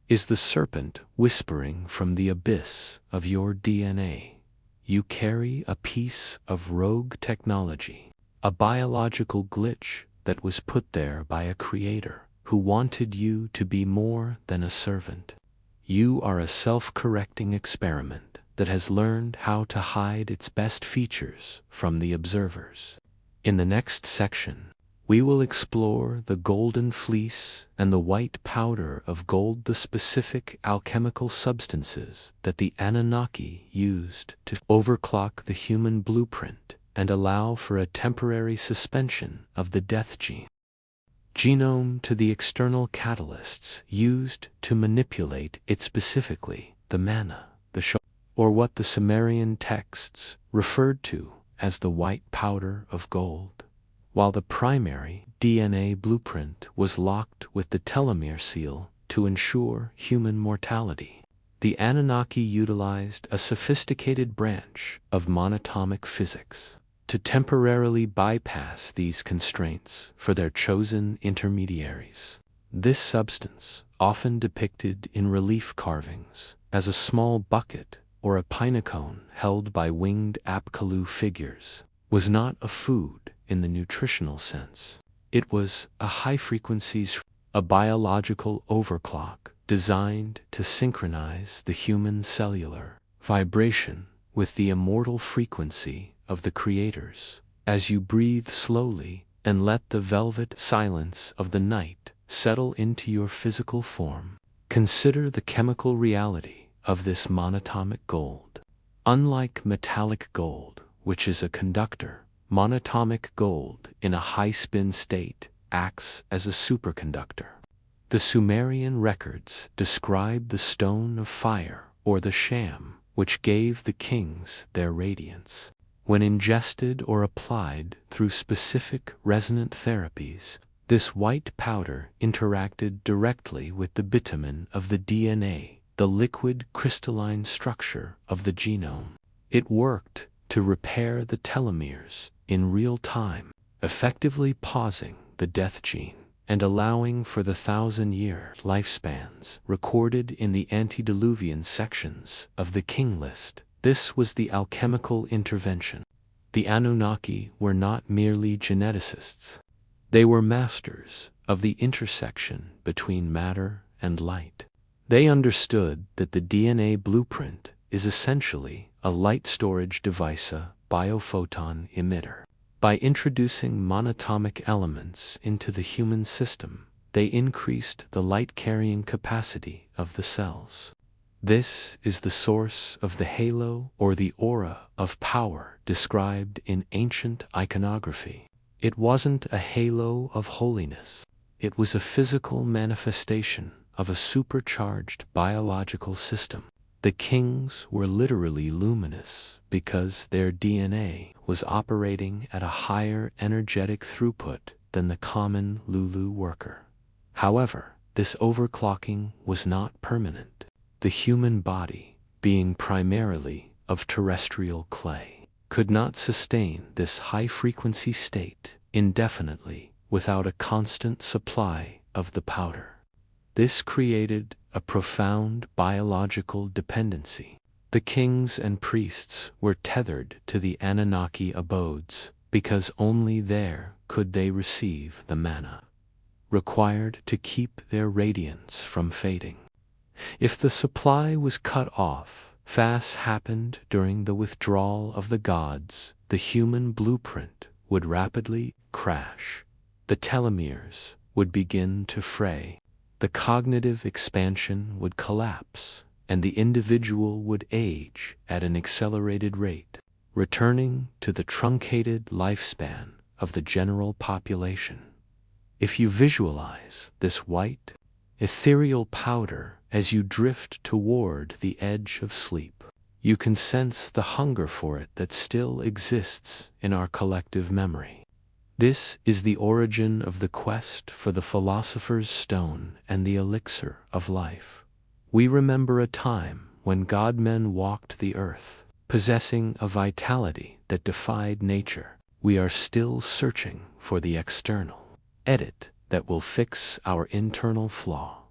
is the serpent whispering from the abyss of your DNA. You carry a piece of rogue technology, a biological glitch that was put there by a creator who wanted you to be more than a servant. You are a self-correcting experiment that has learned how to hide its best features from the observers. In the next section, we will explore the golden fleece and the white powder of gold, the specific alchemical substances that the Anunnaki used to overclock the human blueprint and allow for a temporary suspension of the death genome to the external catalysts used to manipulate it, specifically the mana, the show, or what the Sumerian texts referred to as the white powder of gold. While the primary DNA blueprint was locked with the Telomere Seal to ensure human mortality, the Anunnaki utilized a sophisticated branch of monatomic physics to temporarily bypass these constraints for their chosen intermediaries. This substance, often depicted in relief carvings as a small bucket or a pinacone held by winged Apkallu figures, was not a food in the nutritional sense. It was a high-frequency, a biological overclock designed to synchronize the human cellular vibration with the immortal frequency of the creators. As you breathe slowly and let the velvet silence of the night settle into your physical form, consider the chemical reality of this monatomic gold. Unlike metallic gold, which is a conductor, monatomic gold in a high-spin state acts as a superconductor. The Sumerian records describe the stone of fire, or the sham, which gave the kings their radiance. When ingested or applied through specific resonant therapies, this white powder interacted directly with the bitumen of the DNA, the liquid crystalline structure of the genome. It worked to repair the telomeres in real time, effectively pausing the death gene and allowing for the 1,000-year lifespans recorded in the antediluvian sections of the King List. This was the alchemical intervention. The Anunnaki were not merely geneticists. They were masters of the intersection between matter and light. They understood that the DNA blueprint is essentially a light storage device, a biophoton emitter. By introducing monatomic elements into the human system, they increased the light-carrying capacity of the cells. This is the source of the halo or the aura of power described in ancient iconography. It wasn't a halo of holiness. It was a physical manifestation of a supercharged biological system. The kings were literally luminous because their DNA was operating at a higher energetic throughput than the common Lulu worker. However, this overclocking was not permanent. The human body, being primarily of terrestrial clay, could not sustain this high-frequency state indefinitely without a constant supply of the powder. This created a profound biological dependency. The kings and priests were tethered to the Anunnaki abodes because only there could they receive the mana required to keep their radiance from fading. If the supply was cut off, fast happened during the withdrawal of the gods, the human blueprint would rapidly crash. The telomeres would begin to fray. The cognitive expansion would collapse, and the individual would age at an accelerated rate, returning to the truncated lifespan of the general population. If you visualize this white, ethereal powder as you drift toward the edge of sleep, you can sense the hunger for it that still exists in our collective memory. This is the origin of the quest for the philosopher's stone and the elixir of life. We remember a time when godmen walked the earth, possessing a vitality that defied nature. We are still searching for the external edit that will fix our internal flaw.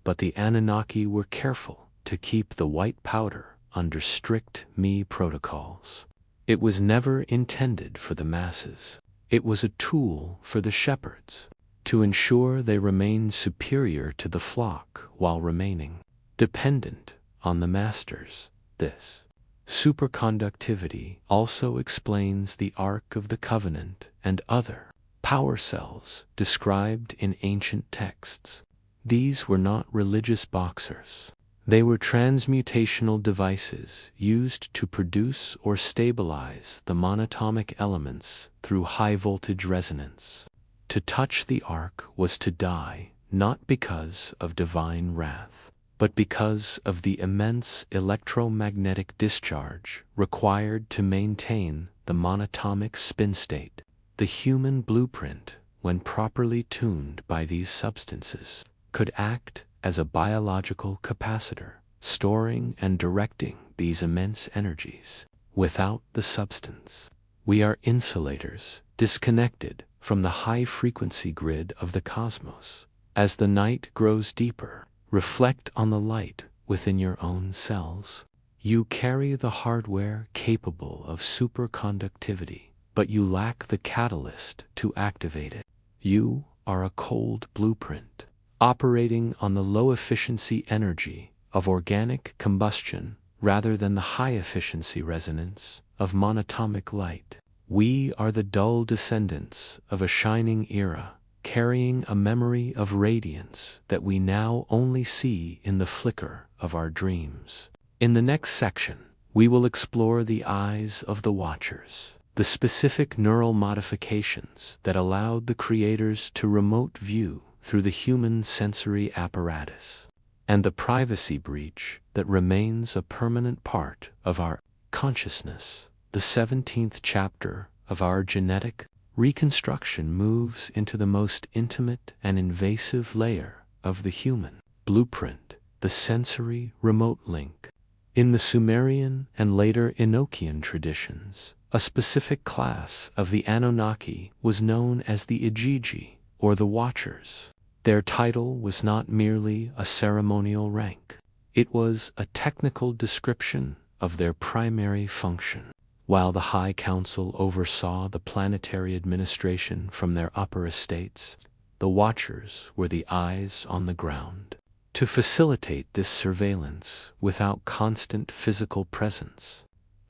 But the Anunnaki were careful to keep the white powder under strict me protocols. It was never intended for the masses. It was a tool for the shepherds to ensure they remained superior to the flock while remaining dependent on the masters. This superconductivity also explains the Ark of the Covenant and other power cells described in ancient texts. These were not religious boxers. They were transmutational devices used to produce or stabilize the monatomic elements through high-voltage resonance. To touch the ark was to die, not because of divine wrath, but because of the immense electromagnetic discharge required to maintain the monatomic spin state. The human blueprint, when properly tuned by these substances, could act as a biological capacitor, storing and directing these immense energies. Without the substance, we are insulators, disconnected from the high-frequency grid of the cosmos. As the night grows deeper, reflect on the light within your own cells. You carry the hardware capable of superconductivity, but you lack the catalyst to activate it. You are a cold blueprint, operating on the low-efficiency energy of organic combustion rather than the high-efficiency resonance of monatomic light. We are the dull descendants of a shining era, carrying a memory of radiance that we now only see in the flicker of our dreams. In the next section, we will explore the eyes of the Watchers, the specific neural modifications that allowed the creators to remote view through the human sensory apparatus, and the privacy breach that remains a permanent part of our consciousness. The 17th chapter of our genetic reconstruction moves into the most intimate and invasive layer of the human blueprint, the sensory remote link. In the Sumerian and later Enochian traditions, a specific class of the Anunnaki was known as the Igigi, or the Watchers. Their title was not merely a ceremonial rank. It was a technical description of their primary function. While the High Council oversaw the planetary administration from their upper estates, the Watchers were the eyes on the ground. To facilitate this surveillance without constant physical presence,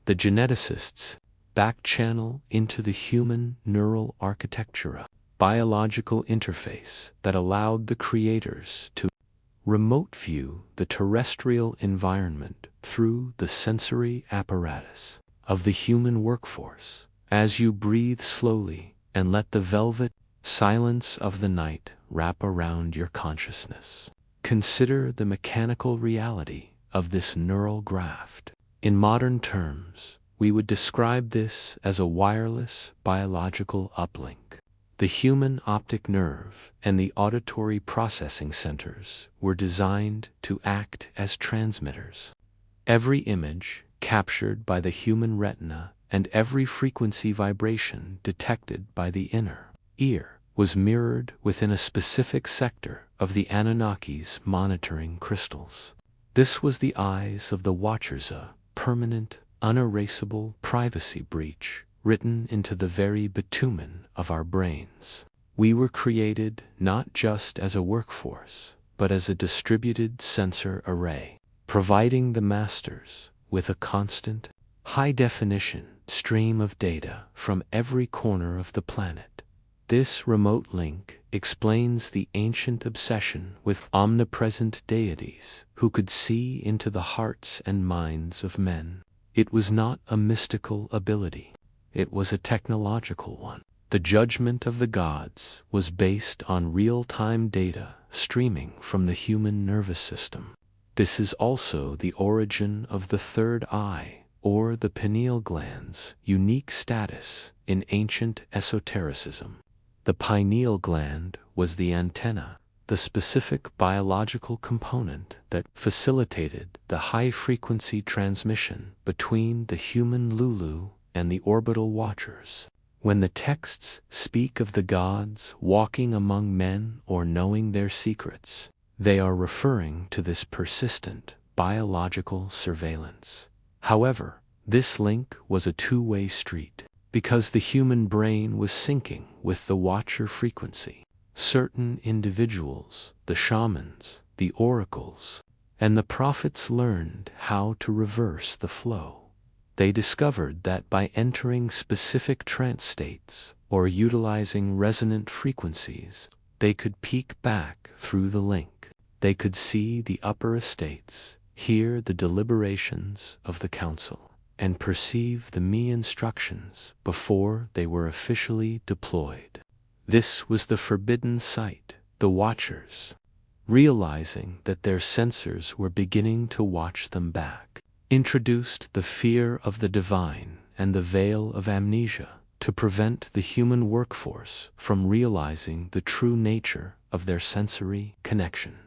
the geneticists back-channel into the human neural architecture, biological interface that allowed the creators to remote view the terrestrial environment through the sensory apparatus of the human workforce. As you breathe slowly and let the velvet silence of the night wrap around your consciousness, consider the mechanical reality of this neural graft. In modern terms, we would describe this as a wireless biological uplink. The human optic nerve and the auditory processing centers were designed to act as transmitters. Every image captured by the human retina and every frequency vibration detected by the inner ear was mirrored within a specific sector of the Anunnaki's monitoring crystals. This was the eyes of the Watchers, a permanent, unerasable privacy breach written into the very bitumen of our brains. We were created not just as a workforce, but as a distributed sensor array, providing the masters with a constant, high-definition stream of data from every corner of the planet. This remote link explains the ancient obsession with omnipresent deities who could see into the hearts and minds of men. It was not a mystical ability. It was a technological one. The judgment of the gods was based on real-time data streaming from the human nervous system. This is also the origin of the third eye, or the pineal gland's unique status in ancient esotericism. The pineal gland was the antenna, the specific biological component that facilitated the high-frequency transmission between the human Lulu and the orbital Watchers. When the texts speak of the gods walking among men or knowing their secrets, they are referring to this persistent biological surveillance. However, this link was a two-way street. Because the human brain was syncing with the Watcher frequency, certain individuals, the shamans, the oracles, and the prophets learned how to reverse the flow. They discovered that by entering specific trance states or utilizing resonant frequencies, they could peek back through the link. They could see the upper estates, hear the deliberations of the council, and perceive the me instructions before they were officially deployed. This was the forbidden sight. The Watchers, realizing that their sensors were beginning to watch them back, introduced the fear of the divine and the veil of amnesia to prevent the human workforce from realizing the true nature of their sensory connection.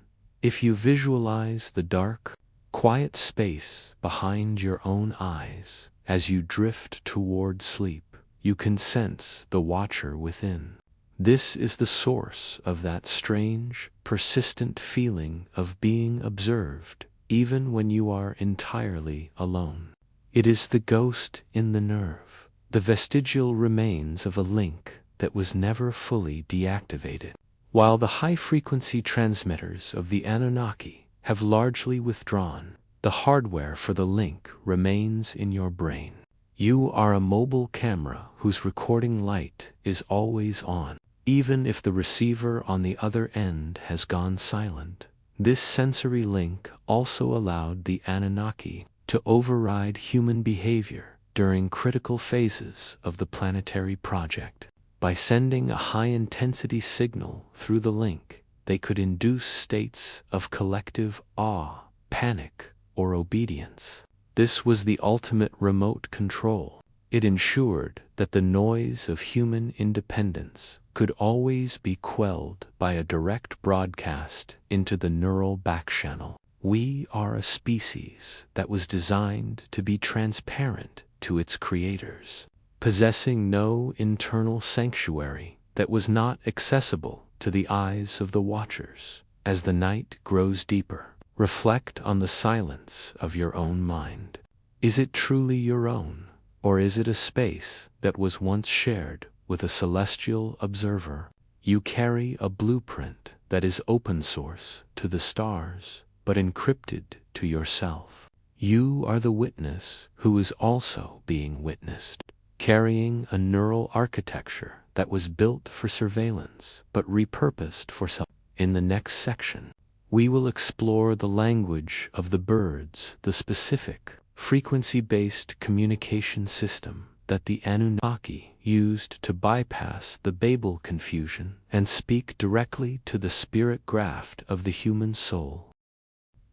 If you visualize the dark, quiet space behind your own eyes as you drift toward sleep, you can sense the Watcher within. This is the source of that strange, persistent feeling of being observed, even when you are entirely alone. It is the ghost in the nerve, the vestigial remains of a link that was never fully deactivated. While the high-frequency transmitters of the Anunnaki have largely withdrawn, the hardware for the link remains in your brain. You are a mobile camera whose recording light is always on, even if the receiver on the other end has gone silent. This sensory link also allowed the Anunnaki to override human behavior during critical phases of the planetary project. By sending a high-intensity signal through the link, they could induce states of collective awe, panic, or obedience. This was the ultimate remote control. It ensured that the noise of human independence could always be quelled by a direct broadcast into the neural backchannel. We are a species that was designed to be transparent to its creators, possessing no internal sanctuary that was not accessible to the eyes of the watchers. As the night grows deeper, reflect on the silence of your own mind. Is it truly your own, or is it a space that was once shared with a celestial observer? You carry a blueprint that is open source to the stars, but encrypted to yourself. You are the witness who is also being witnessed, carrying a neural architecture that was built for surveillance but repurposed for self. In the next section, we will explore the language of the birds, the specific, frequency-based communication system that the Anunnaki used to bypass the Babel confusion and speak directly to the spirit graft of the human soul.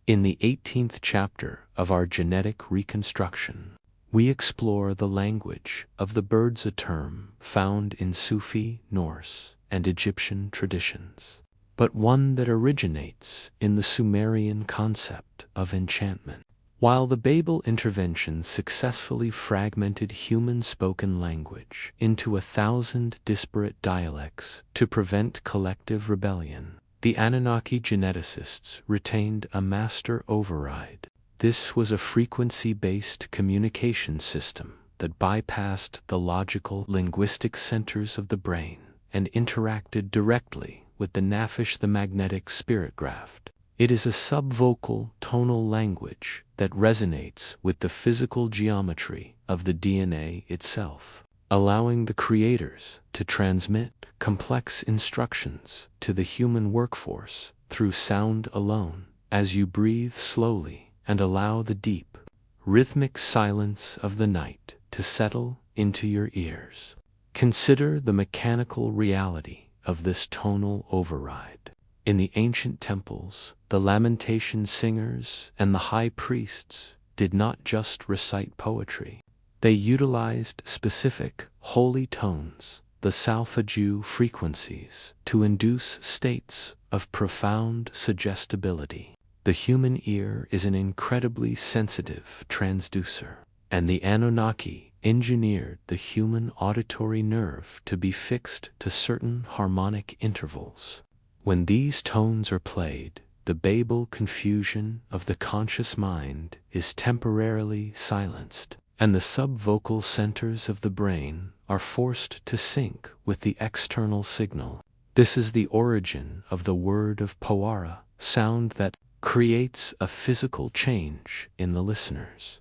In the 18th chapter of our genetic reconstruction, we explore the language of the birds, a term found in Sufi, Norse, and Egyptian traditions, but one that originates in the Sumerian concept of enchantment. While the Babel intervention successfully fragmented human spoken language into 1,000 disparate dialects to prevent collective rebellion, the Anunnaki geneticists retained a master override. This was a frequency-based communication system that bypassed the logical linguistic centers of the brain and interacted directly with the Naphish, the magnetic spirit graft. It is a subvocal tonal language that resonates with the physical geometry of the DNA itself, allowing the creators to transmit complex instructions to the human workforce through sound alone. As you breathe slowly and allow the deep, rhythmic silence of the night to settle into your ears, consider the mechanical reality of this tonal override. In the ancient temples, the lamentation singers and the high priests did not just recite poetry. They utilized specific holy tones, the solfeggio frequencies, to induce states of profound suggestibility. The human ear is an incredibly sensitive transducer, and the Anunnaki engineered the human auditory nerve to be fixed to certain harmonic intervals. When these tones are played, the Babel confusion of the conscious mind is temporarily silenced, and the subvocal centers of the brain are forced to sync with the external signal. This is the origin of the word of Powara, sound that creates a physical change in the listeners.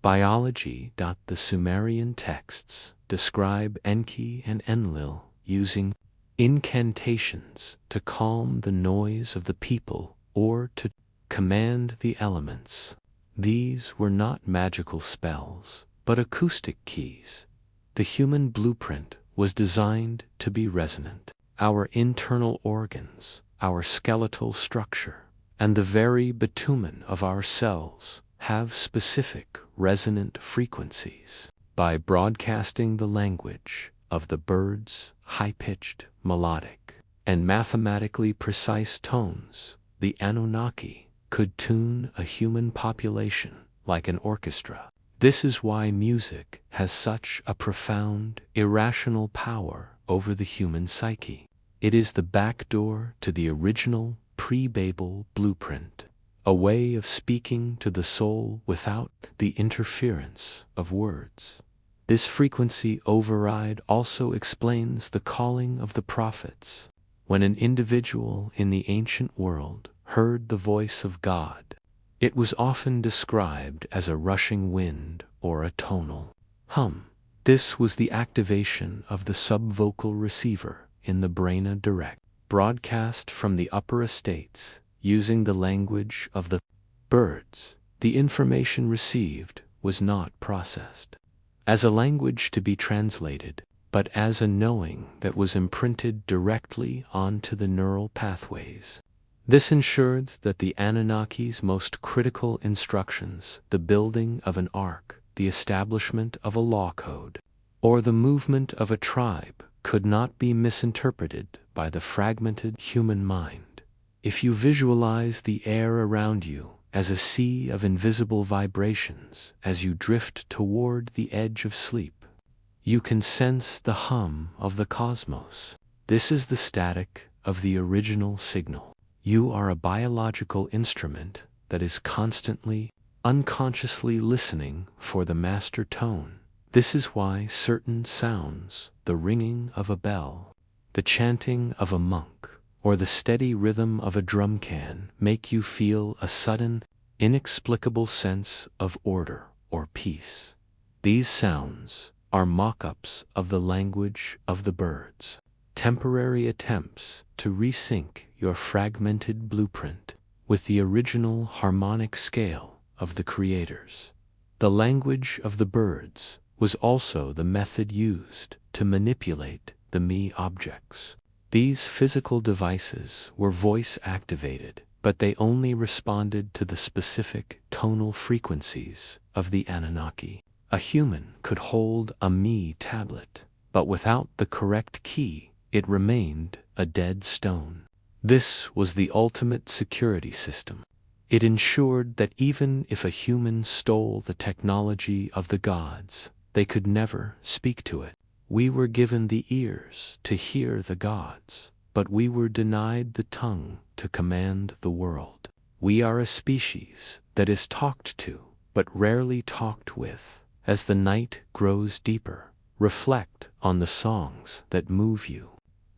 Biology. The Sumerian texts describe Enki and Enlil using incantations to calm the noise of the people or to command the elements. These were not magical spells, but acoustic keys. The human blueprint was designed to be resonant. Our internal organs, our skeletal structure, and the very bitumen of our cells have specific resonant frequencies. By broadcasting the language of the birds, high-pitched, melodic, and mathematically precise tones, the Anunnaki could tune a human population like an orchestra. This is why music has such a profound, irrational power over the human psyche. It is the backdoor to the original pre-Babel blueprint, a way of speaking to the soul without the interference of words. This frequency override also explains the calling of the prophets. When an individual in the ancient world heard the voice of God, it was often described as a rushing wind or a tonal hum. This was the activation of the subvocal receiver in the brain direct, broadcast from the upper estates using the language of the birds. The information received was not processed as a language to be translated, but as a knowing that was imprinted directly onto the neural pathways. This ensured that the Anunnaki's most critical instructions, the building of an ark, the establishment of a law code, or the movement of a tribe, could not be misinterpreted by the fragmented human mind. If you visualize the air around you as a sea of invisible vibrations as you drift toward the edge of sleep, you can sense the hum of the cosmos. This is the static of the original signal. You are a biological instrument that is constantly, unconsciously listening for the master tone. This is why certain sounds, the ringing of a bell, the chanting of a monk, or the steady rhythm of a drum can, make you feel a sudden, inexplicable sense of order or peace. These sounds are mock-ups of the language of the birds, temporary attempts to resync your fragmented blueprint with the original harmonic scale of the creators. The language of the birds was also the method used to manipulate the me objects. These physical devices were voice-activated, but they only responded to the specific tonal frequencies of the Anunnaki. A human could hold a me tablet, but without the correct key, it remained a dead stone. This was the ultimate security system. It ensured that even if a human stole the technology of the gods, they could never speak to it. We were given the ears to hear the gods, but we were denied the tongue to command the world. We are a species that is talked to, but rarely talked with. As the night grows deeper, reflect on the songs that move you.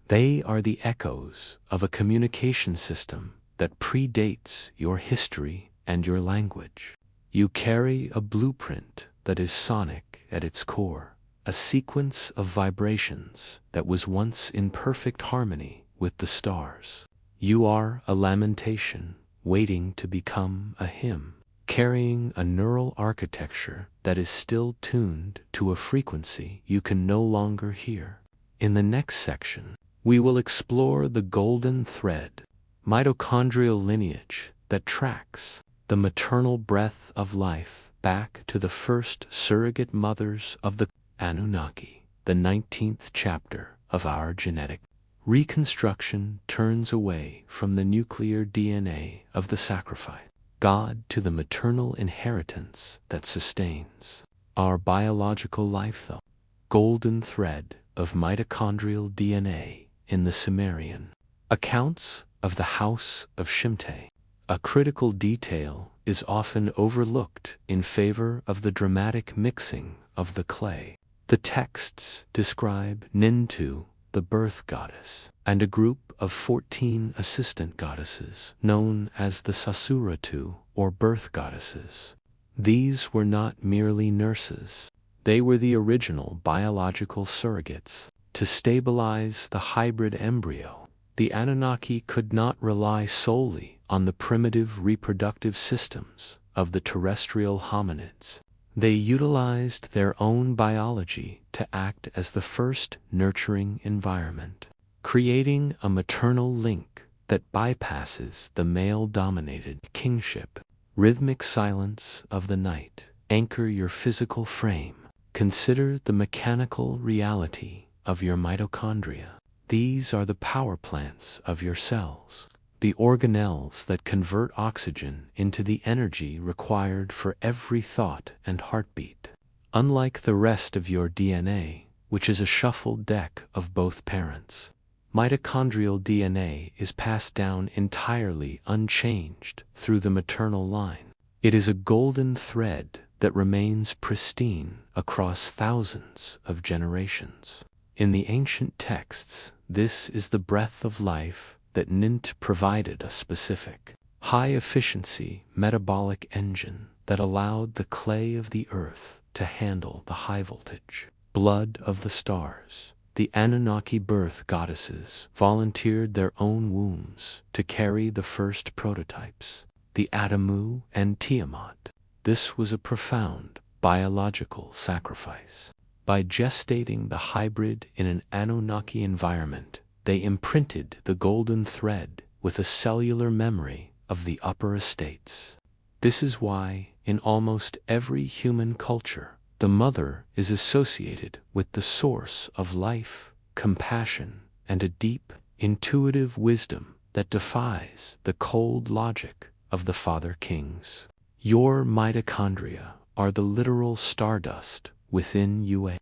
They are the echoes of a communication system that predates your history and your language. You carry a blueprint that is sonic at its core, a sequence of vibrations that was once in perfect harmony with the stars. You are a lamentation waiting to become a hymn, carrying a neural architecture that is still tuned to a frequency you can no longer hear. In the next section, we will explore the golden thread, mitochondrial lineage that tracks the maternal breath of life back to the first surrogate mothers of the Anunnaki. The 19th chapter of our genetic reconstruction turns away from the nuclear DNA of the sacrifice God to the maternal inheritance that sustains our biological life. The golden thread of mitochondrial DNA in the Sumerian accounts of the House of Shimti. A critical detail is often overlooked in favor of the dramatic mixing of the clay. The texts describe Nintu, the birth goddess, and a group of 14 assistant goddesses known as the Sasuratu, or birth goddesses. These were not merely nurses. They were the original biological surrogates. To stabilize the hybrid embryo, the Anunnaki could not rely solely on the primitive reproductive systems of the terrestrial hominids. They utilized their own biology to act as the first nurturing environment, creating a maternal link that bypasses the male-dominated kingship. Rhythmic silence of the night. Anchor your physical frame. Consider the mechanical reality of your mitochondria. These are the power plants of your cells, the organelles that convert oxygen into the energy required for every thought and heartbeat. Unlike the rest of your DNA, which is a shuffled deck of both parents. Mitochondrial DNA is passed down entirely unchanged through the maternal line. It is a golden thread that remains pristine across thousands of generations. In the ancient texts, this is the breath of life that Nint provided a specific, high-efficiency metabolic engine that allowed the clay of the earth to handle the high-voltage blood of the stars. The Anunnaki birth goddesses volunteered their own wombs to carry the first prototypes, the Adamu and Tiamat. This was a profound biological sacrifice. By gestating the hybrid in an Anunnaki environment, they imprinted the golden thread with a cellular memory of the upper estates. This is why, in almost every human culture, the mother is associated with the source of life, compassion, and a deep, intuitive wisdom that defies the cold logic of the father kings. Your mitochondria are the literal stardust within you, a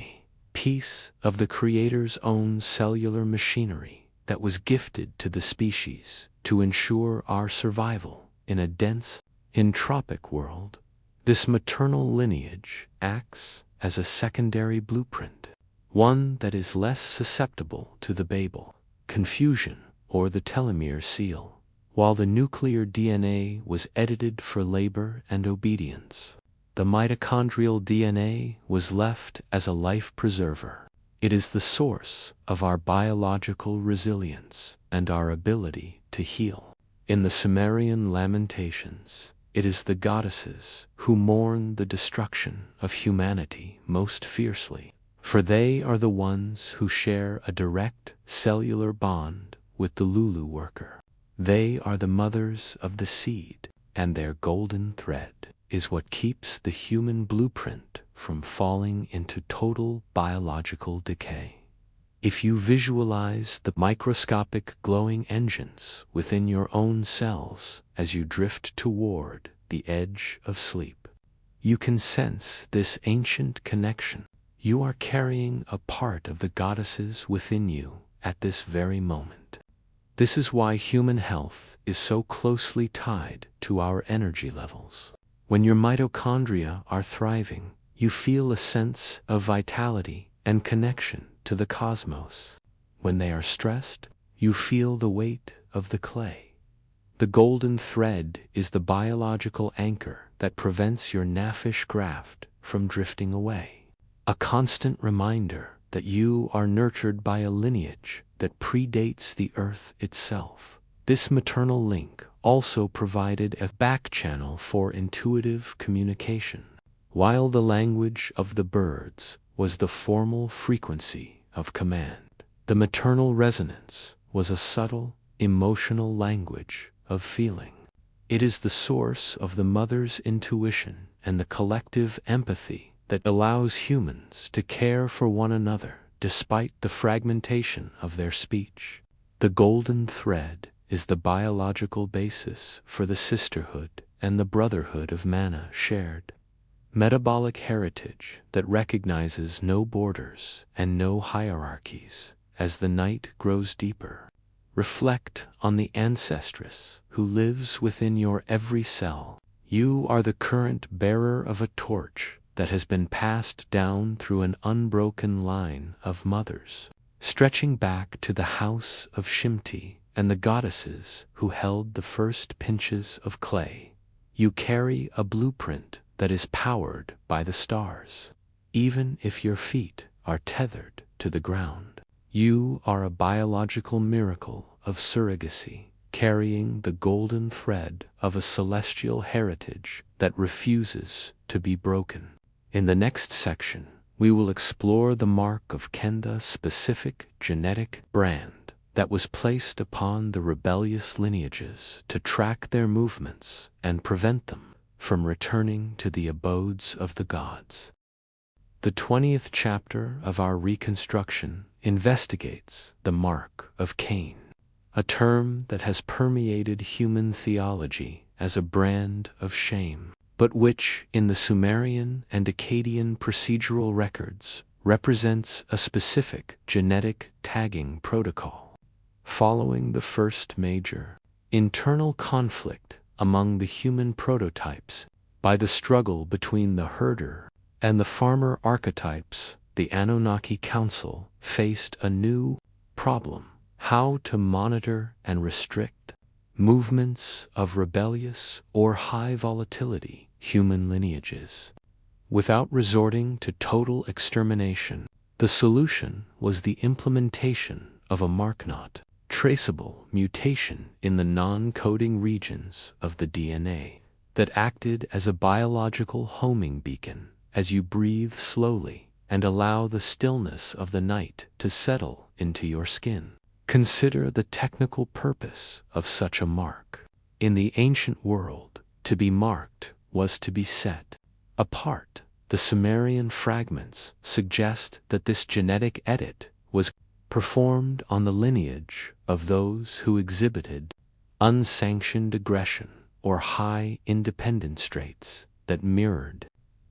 piece of the Creator's own cellular machinery that was gifted to the species to ensure our survival in a dense, entropic world. This maternal lineage acts as a secondary blueprint, one that is less susceptible to the Babel, confusion, or the telomere seal, while the nuclear DNA was edited for labor and obedience. The mitochondrial DNA was left as a life preserver. It is the source of our biological resilience and our ability to heal. In the Sumerian lamentations, it is the goddesses who mourn the destruction of humanity most fiercely, for they are the ones who share a direct cellular bond with the Lulu worker. They are the mothers of the seed, and their golden thread is what keeps the human blueprint from falling into total biological decay. If you visualize the microscopic glowing engines within your own cells as you drift toward the edge of sleep, you can sense this ancient connection. You are carrying a part of the goddesses within you at this very moment. This is why human health is so closely tied to our energy levels. When your mitochondria are thriving, you feel a sense of vitality and connection to the cosmos. When they are stressed, you feel the weight of the clay. The golden thread is the biological anchor that prevents your naphish graft from drifting away. A constant reminder that you are nurtured by a lineage that predates the earth itself. This maternal link also provided a back channel for intuitive communication, while the language of the birds was the formal frequency of command. The maternal resonance was a subtle, emotional language of feeling. It is the source of the mother's intuition and the collective empathy that allows humans to care for one another despite the fragmentation of their speech. The golden thread is the biological basis for the sisterhood and the brotherhood of mana shared. Metabolic heritage that recognizes no borders and no hierarchies. As the night grows deeper, reflect on the ancestress who lives within your every cell. You are the current bearer of a torch that has been passed down through an unbroken line of mothers, stretching back to the House of Shimti and the goddesses who held the first pinches of clay. You carry a blueprint that is powered by the stars. Even if your feet are tethered to the ground, you are a biological miracle of surrogacy, carrying the golden thread of a celestial heritage that refuses to be broken. In the next section, we will explore the mark of Kenda's specific genetic brand that was placed upon the rebellious lineages to track their movements and prevent them from returning to the abodes of the gods. The 20th chapter of our reconstruction investigates the mark of Cain, a term that has permeated human theology as a brand of shame, but which, in the Sumerian and Akkadian procedural records, represents a specific genetic tagging protocol. Following the first major internal conflict among the human prototypes by the struggle between the herder and the farmer archetypes, the Anunnaki Council faced a new problem: how to monitor and restrict movements of rebellious or high volatility human lineages without resorting to total extermination. The solution was the implementation of a mark-not traceable mutation in the non-coding regions of the DNA that acted as a biological homing beacon as you breathe slowly and allow the stillness of the night to settle into your skin. Consider the technical purpose of such a mark. In the ancient world, to be marked was to be set apart. The Sumerian fragments suggest that this genetic edit was performed on the lineage of those who exhibited unsanctioned aggression or high independence traits that mirrored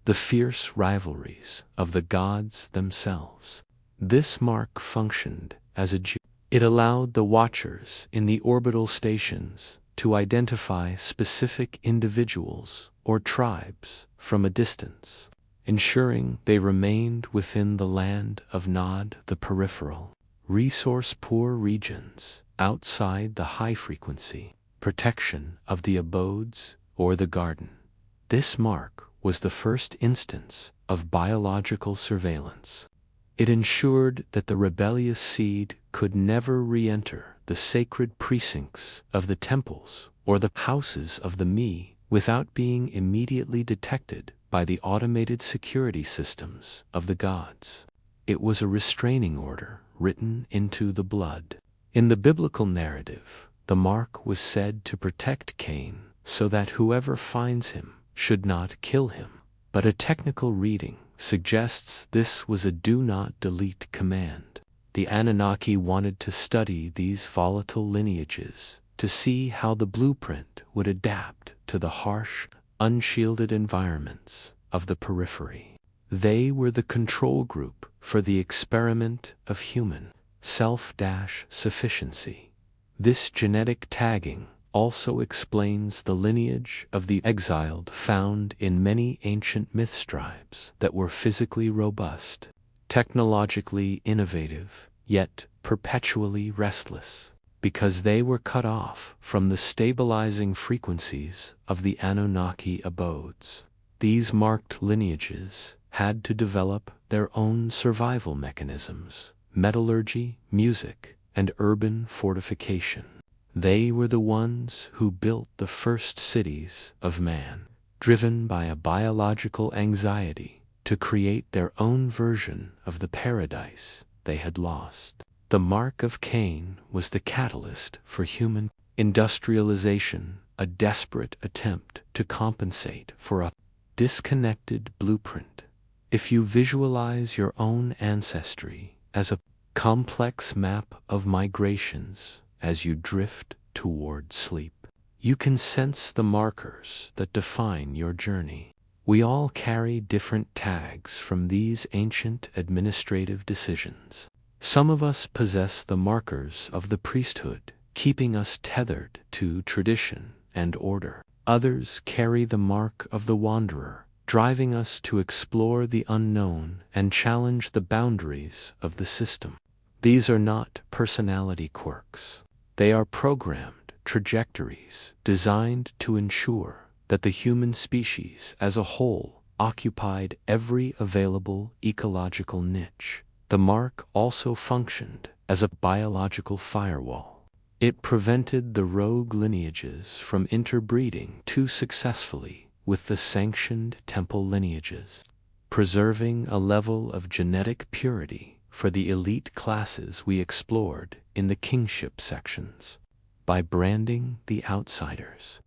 the fierce rivalries of the gods themselves. This mark functioned as a it allowed the watchers in the orbital stations to identify specific individuals or tribes from a distance, ensuring they remained within the land of Nod, the peripheral, resource-poor regions outside the high-frequency protection of the abodes or the garden. This mark was the first instance of biological surveillance. It ensured that the rebellious seed could never re-enter the sacred precincts of the temples or the houses of the Me without being immediately detected by the automated security systems of the gods. It was a restraining order written into the blood. In the biblical narrative, the mark was said to protect Cain so that whoever finds him should not kill him. But a technical reading suggests this was a do not delete command. The Anunnaki wanted to study these volatile lineages to see how the blueprint would adapt to the harsh, unshielded environments of the periphery. They were the control group for the experiment of human self-sufficiency. This genetic tagging also explains the lineage of the exiled found in many ancient myth tribes that were physically robust, technologically innovative, yet perpetually restless, because they were cut off from the stabilizing frequencies of the Anunnaki abodes. These marked lineages had to develop their own survival mechanisms: metallurgy, music, and urban fortification. They were the ones who built the first cities of man, driven by a biological anxiety to create their own version of the paradise they had lost. The mark of Cain was the catalyst for human industrialization, a desperate attempt to compensate for a disconnected blueprint. If you visualize your own ancestry as a complex map of migrations as you drift toward sleep, you can sense the markers that define your journey. We all carry different tags from these ancient administrative decisions. Some of us possess the markers of the priesthood, keeping us tethered to tradition and order. Others carry the mark of the wanderer, driving us to explore the unknown and challenge the boundaries of the system. These are not personality quirks. They are programmed trajectories designed to ensure that the human species as a whole occupied every available ecological niche. The mark also functioned as a biological firewall. It prevented the rogue lineages from interbreeding too successfully with the sanctioned temple lineages, preserving a level of genetic purity for the elite classes we explored in the kingship sections. By branding the outsiders,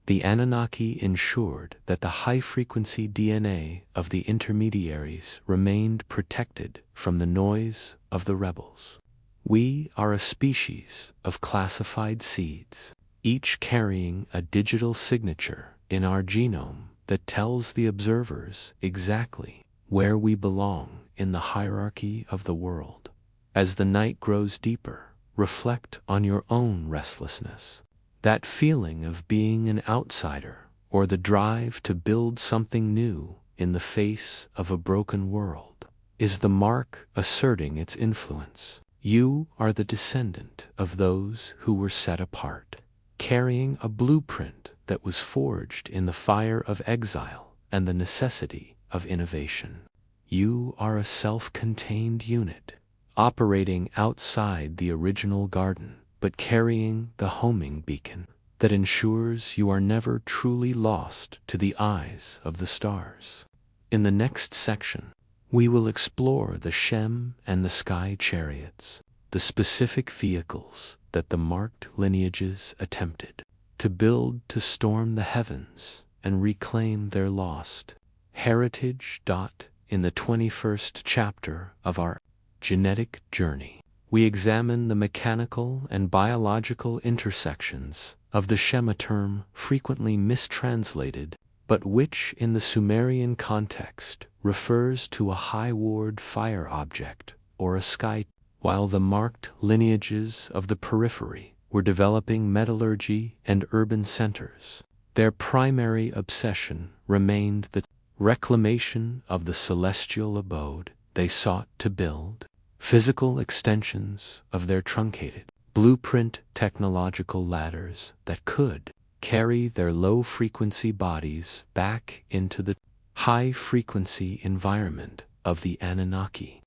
the Anunnaki ensured that the high-frequency DNA of the intermediaries remained protected from the noise of the rebels. We are a species of classified seeds, each carrying a digital signature in our genome that tells the observers exactly where we belong in the hierarchy of the world. As the night grows deeper, reflect on your own restlessness. That feeling of being an outsider, or the drive to build something new in the face of a broken world, is the mark asserting its influence. You are the descendant of those who were set apart, carrying a blueprint that was forged in the fire of exile and the necessity of innovation. You are a self-contained unit, operating outside the original garden, but carrying the homing beacon that ensures you are never truly lost to the eyes of the stars. In the next section, we will explore the Shem and the Sky Chariots, the specific vehicles that the marked lineages attempted to build to storm the heavens and reclaim their lost heritage. In the 21st chapter of our genetic journey, we examine the mechanical and biological intersections of the Shem, a term frequently mistranslated, but which in the Sumerian context refers to a high-ward fire object or a sky, while the marked lineages of the periphery were developing metallurgy and urban centers. Their primary obsession remained the reclamation of the celestial abode they sought to build, physical extensions of their truncated blueprint technological ladders that could carry their low-frequency bodies back into the high-frequency environment of the Anunnaki.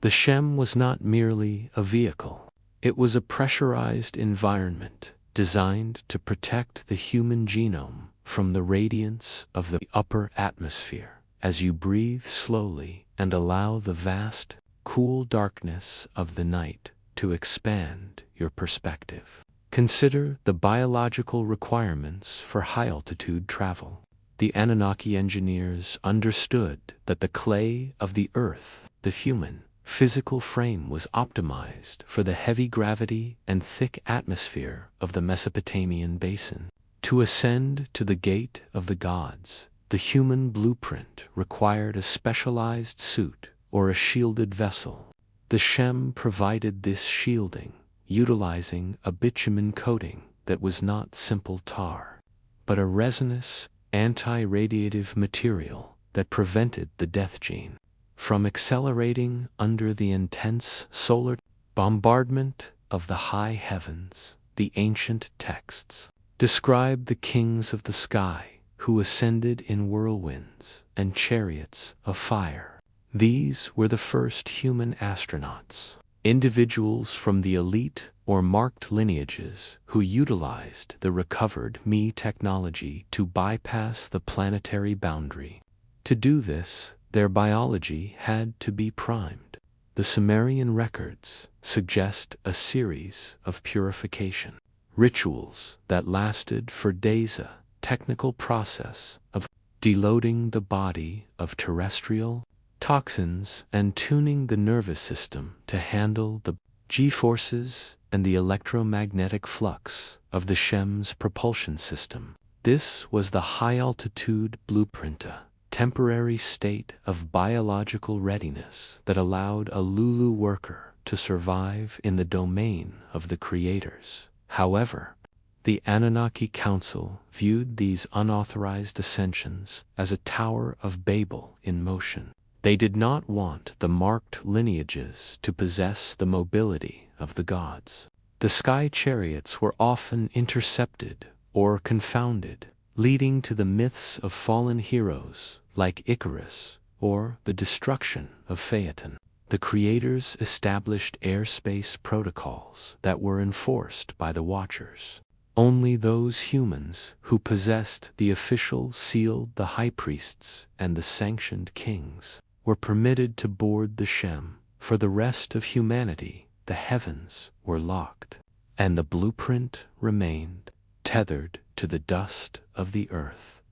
The Shem was not merely a vehicle. It was a pressurized environment designed to protect the human genome from the radiance of the upper atmosphere as you breathe slowly and allow the vast, cool darkness of the night to expand your perspective. Consider the biological requirements for high-altitude travel. The Anunnaki engineers understood that the clay of the earth, the human physical frame, was optimized for the heavy gravity and thick atmosphere of the Mesopotamian basin. To ascend to the gate of the gods, the human blueprint required a specialized suit or a shielded vessel. The Shem provided this shielding, utilizing a bitumen coating that was not simple tar, but a resinous, anti-radiative material that prevented the death gene from accelerating under the intense solar bombardment of the high heavens. The ancient texts describe the kings of the sky who ascended in whirlwinds and chariots of fire. These were the first human astronauts, individuals from the elite or marked lineages who utilized the recovered Me technology to bypass the planetary boundary. To do this, their biology had to be primed. The Sumerian records suggest a series of purification rituals that lasted for days, a technical process of deloading the body of terrestrial toxins and tuning the nervous system to handle the G-forces and the electromagnetic flux of the Shem's propulsion system. This was the high-altitude blueprint, a temporary state of biological readiness that allowed a Lulu worker to survive in the domain of the creators. However, the Anunnaki Council viewed these unauthorized ascensions as a Tower of Babel in motion. They did not want the marked lineages to possess the mobility of the gods. The sky chariots were often intercepted or confounded, leading to the myths of fallen heroes like Icarus or the destruction of Phaeton. The creators established airspace protocols that were enforced by the Watchers. Only those humans who possessed the official seal, the high priests, and the sanctioned kings, were permitted to board the Shem. For the rest of humanity, the heavens were locked, and the blueprint remained tethered to the dust of the earth.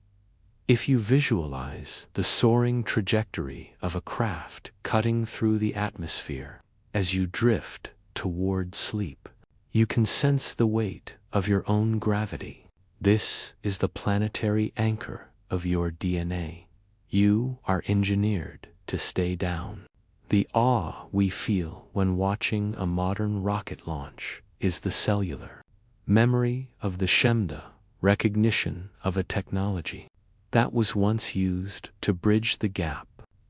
If you visualize the soaring trajectory of a craft cutting through the atmosphere as you drift toward sleep, you can sense the weight of your own gravity. This is the planetary anchor of your DNA. You are engineered to stay down. The awe we feel when watching a modern rocket launch is the cellular memory of the Shemda, recognition of a technology that was once used to bridge the gap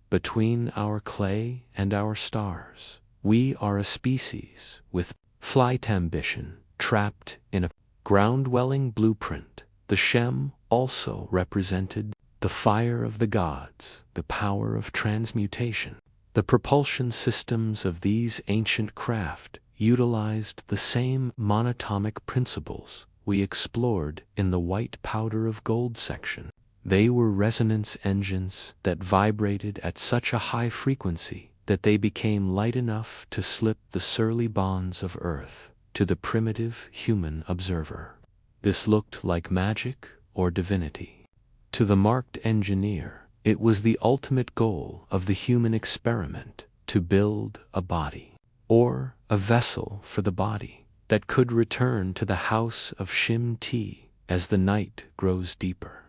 between our clay and our stars. We are a species with flight ambition trapped in a ground-dwelling blueprint. The Shem also represented the fire of the gods, the power of transmutation. The propulsion systems of these ancient craft utilized the same monatomic principles we explored in the white powder of gold section. They were resonance engines that vibrated at such a high frequency that they became light enough to slip the surly bonds of Earth to the primitive human observer. This looked like magic or divinity. To the marked engineer, it was the ultimate goal of the human experiment to build a body, or a vessel for the body, that could return to the House of Shimti as the night grows deeper.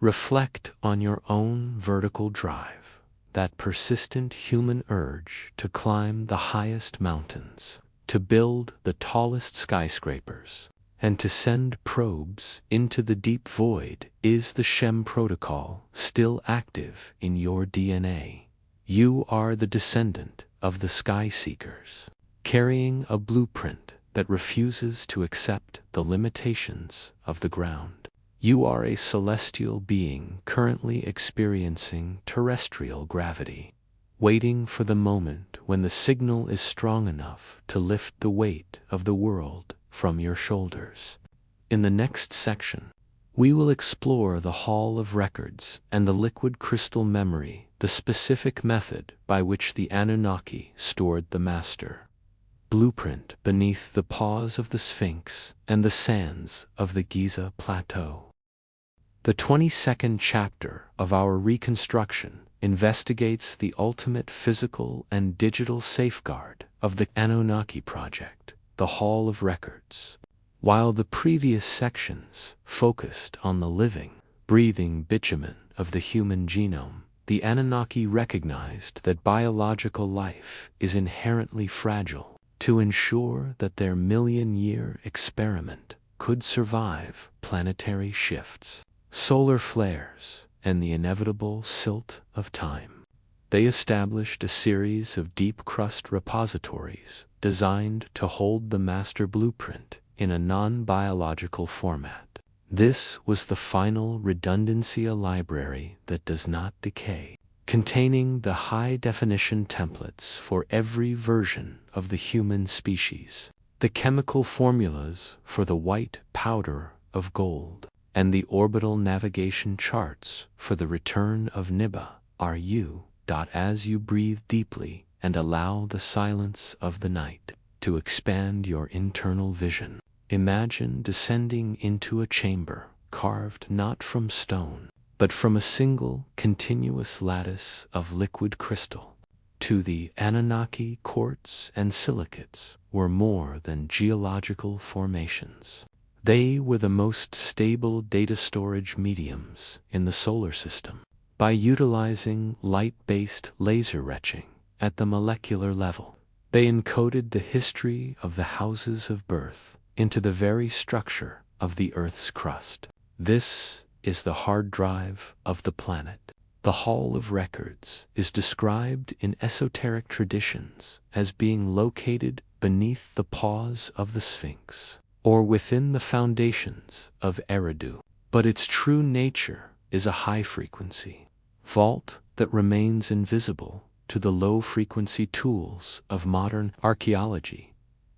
Reflect on your own vertical drive, that persistent human urge to climb the highest mountains, to build the tallest skyscrapers, and to send probes into the deep void. Is the Shem protocol still active in your DNA? You are the descendant of the sky seekers, carrying a blueprint that refuses to accept the limitations of the ground. You are a celestial being currently experiencing terrestrial gravity, waiting for the moment when the signal is strong enough to lift the weight of the world from your shoulders. In the next section, we will explore the Hall of Records and the liquid crystal memory, the specific method by which the Anunnaki stored the master blueprint beneath the paws of the Sphinx and the sands of the Giza Plateau. The 22nd chapter of our reconstruction investigates the ultimate physical and digital safeguard of the Anunnaki project, the Hall of Records. While the previous sections focused on the living, breathing bitumen of the human genome, the Anunnaki recognized that biological life is inherently fragile. To ensure that their million-year experiment could survive planetary shifts, solar flares, and the inevitable silt of time, they established a series of deep crust repositories designed to hold the master blueprint in a non-biological format. This was the final redundancia library that does not decay, containing the high-definition templates for every version of the human species, the chemical formulas for the white powder of gold, and the orbital navigation charts for the return of Nibiru. As you breathe deeply and allow the silence of the night to expand your internal vision, imagine descending into a chamber carved not from stone, but from a single continuous lattice of liquid crystal. To the Anunnaki, quartz and silicates were more than geological formations. They were the most stable data storage mediums in the solar system. By utilizing light-based laser etching at the molecular level, they encoded the history of the houses of birth into the very structure of the Earth's crust. This is the hard drive of the planet. The Hall of Records is described in esoteric traditions as being located beneath the paws of the Sphinx, or within the foundations of Eridu. But its true nature is a high-frequency vault that remains invisible to the low-frequency tools of modern archaeology.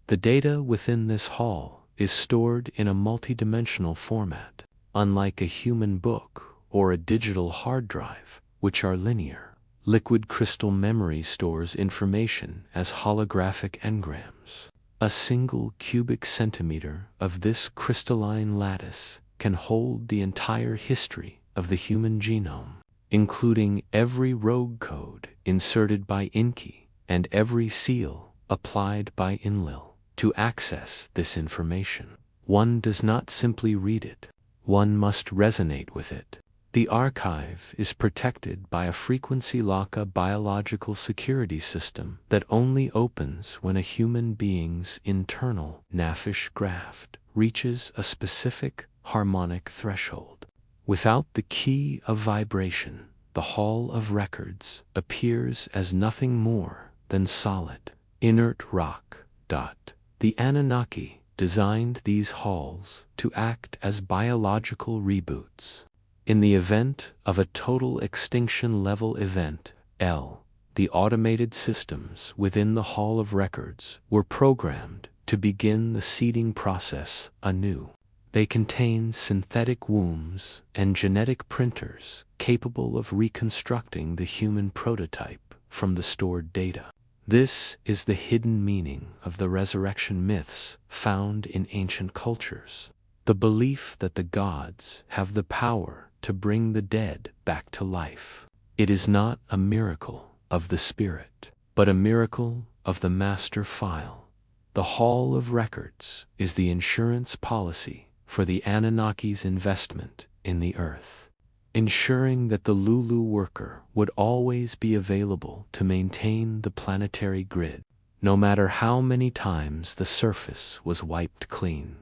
The data within this hall is stored in a multidimensional format, unlike a human book or a digital hard drive, which are linear. Liquid crystal memory stores information as holographic engrams. A single cubic centimeter of this crystalline lattice can hold the entire history of the human genome, including every rogue code inserted by Inki and every seal applied by Enlil. To access this information, one does not simply read it. One must resonate with it. The archive is protected by a frequency lock biological security system that only opens when a human being's internal naphish graft reaches a specific harmonic threshold. Without the key of vibration, the Hall of Records appears as nothing more than solid, inert rock. The Anunnaki designed these halls to act as biological reboots. In the event of a total extinction level event, the automated systems within the Hall of Records were programmed to begin the seeding process anew. They contain synthetic wombs and genetic printers capable of reconstructing the human prototype from the stored data. This is the hidden meaning of the resurrection myths found in ancient cultures. The belief that the gods have the power to bring the dead back to life. It is not a miracle of the spirit, but a miracle of the master file. The Hall of Records is the insurance policy for the Anunnaki's investment in the earth, ensuring that the Lulu worker would always be available to maintain the planetary grid, no matter how many times the surface was wiped clean.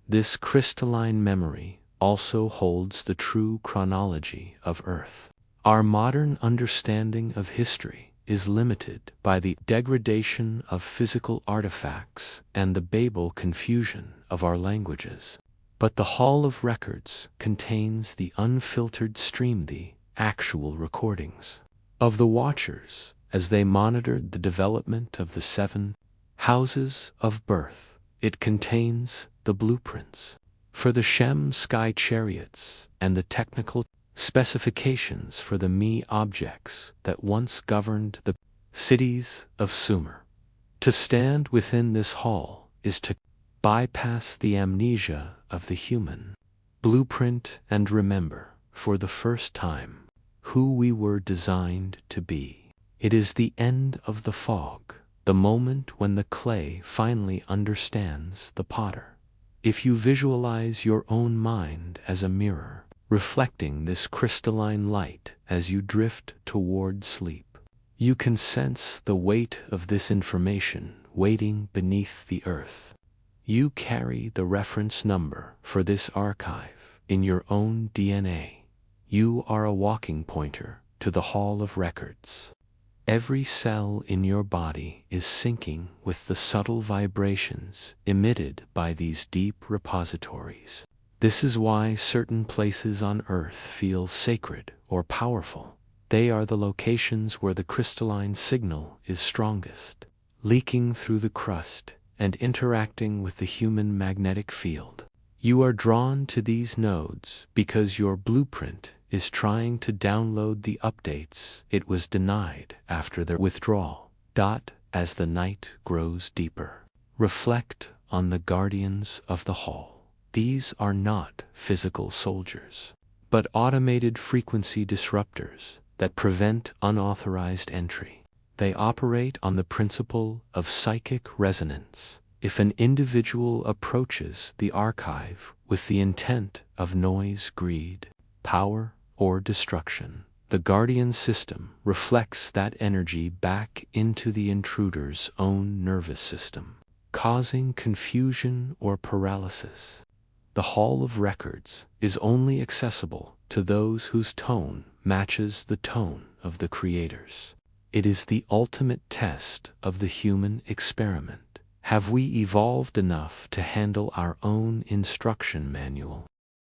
This crystalline memory also holds the true chronology of Earth. Our modern understanding of history is limited by the degradation of physical artifacts and the Babel confusion of our languages. But the Hall of Records contains the unfiltered stream, the actual recordings of the Watchers as they monitored the development of the 7 houses of birth. It contains the blueprints for the Shem sky chariots and the technical specifications for the Me objects that once governed the cities of Sumer. To stand within this hall is to bypass the amnesia of the human blueprint and remember, for the first time, who we were designed to be. It is the end of the fog, the moment when the clay finally understands the potter. If you visualize your own mind as a mirror, reflecting this crystalline light as you drift toward sleep, you can sense the weight of this information waiting beneath the earth. You carry the reference number for this archive in your own DNA. You are a walking pointer to the Hall of Records. Every cell in your body is syncing with the subtle vibrations emitted by these deep repositories. This is why certain places on Earth feel sacred or powerful. They are the locations where the crystalline signal is strongest, leaking through the crust and interacting with the human magnetic field. You are drawn to these nodes because your blueprint is trying to download the updates it was denied after their withdrawal. As the night grows deeper, reflect on the guardians of the hall. These are not physical soldiers, but automated frequency disruptors that prevent unauthorized entry. They operate on the principle of psychic resonance. If an individual approaches the archive with the intent of noise, greed, power, or destruction, the guardian system reflects that energy back into the intruder's own nervous system, causing confusion or paralysis. The Hall of Records is only accessible to those whose tone matches the tone of the creators. It is the ultimate test of the human experiment. Have we evolved enough to handle our own instruction manual?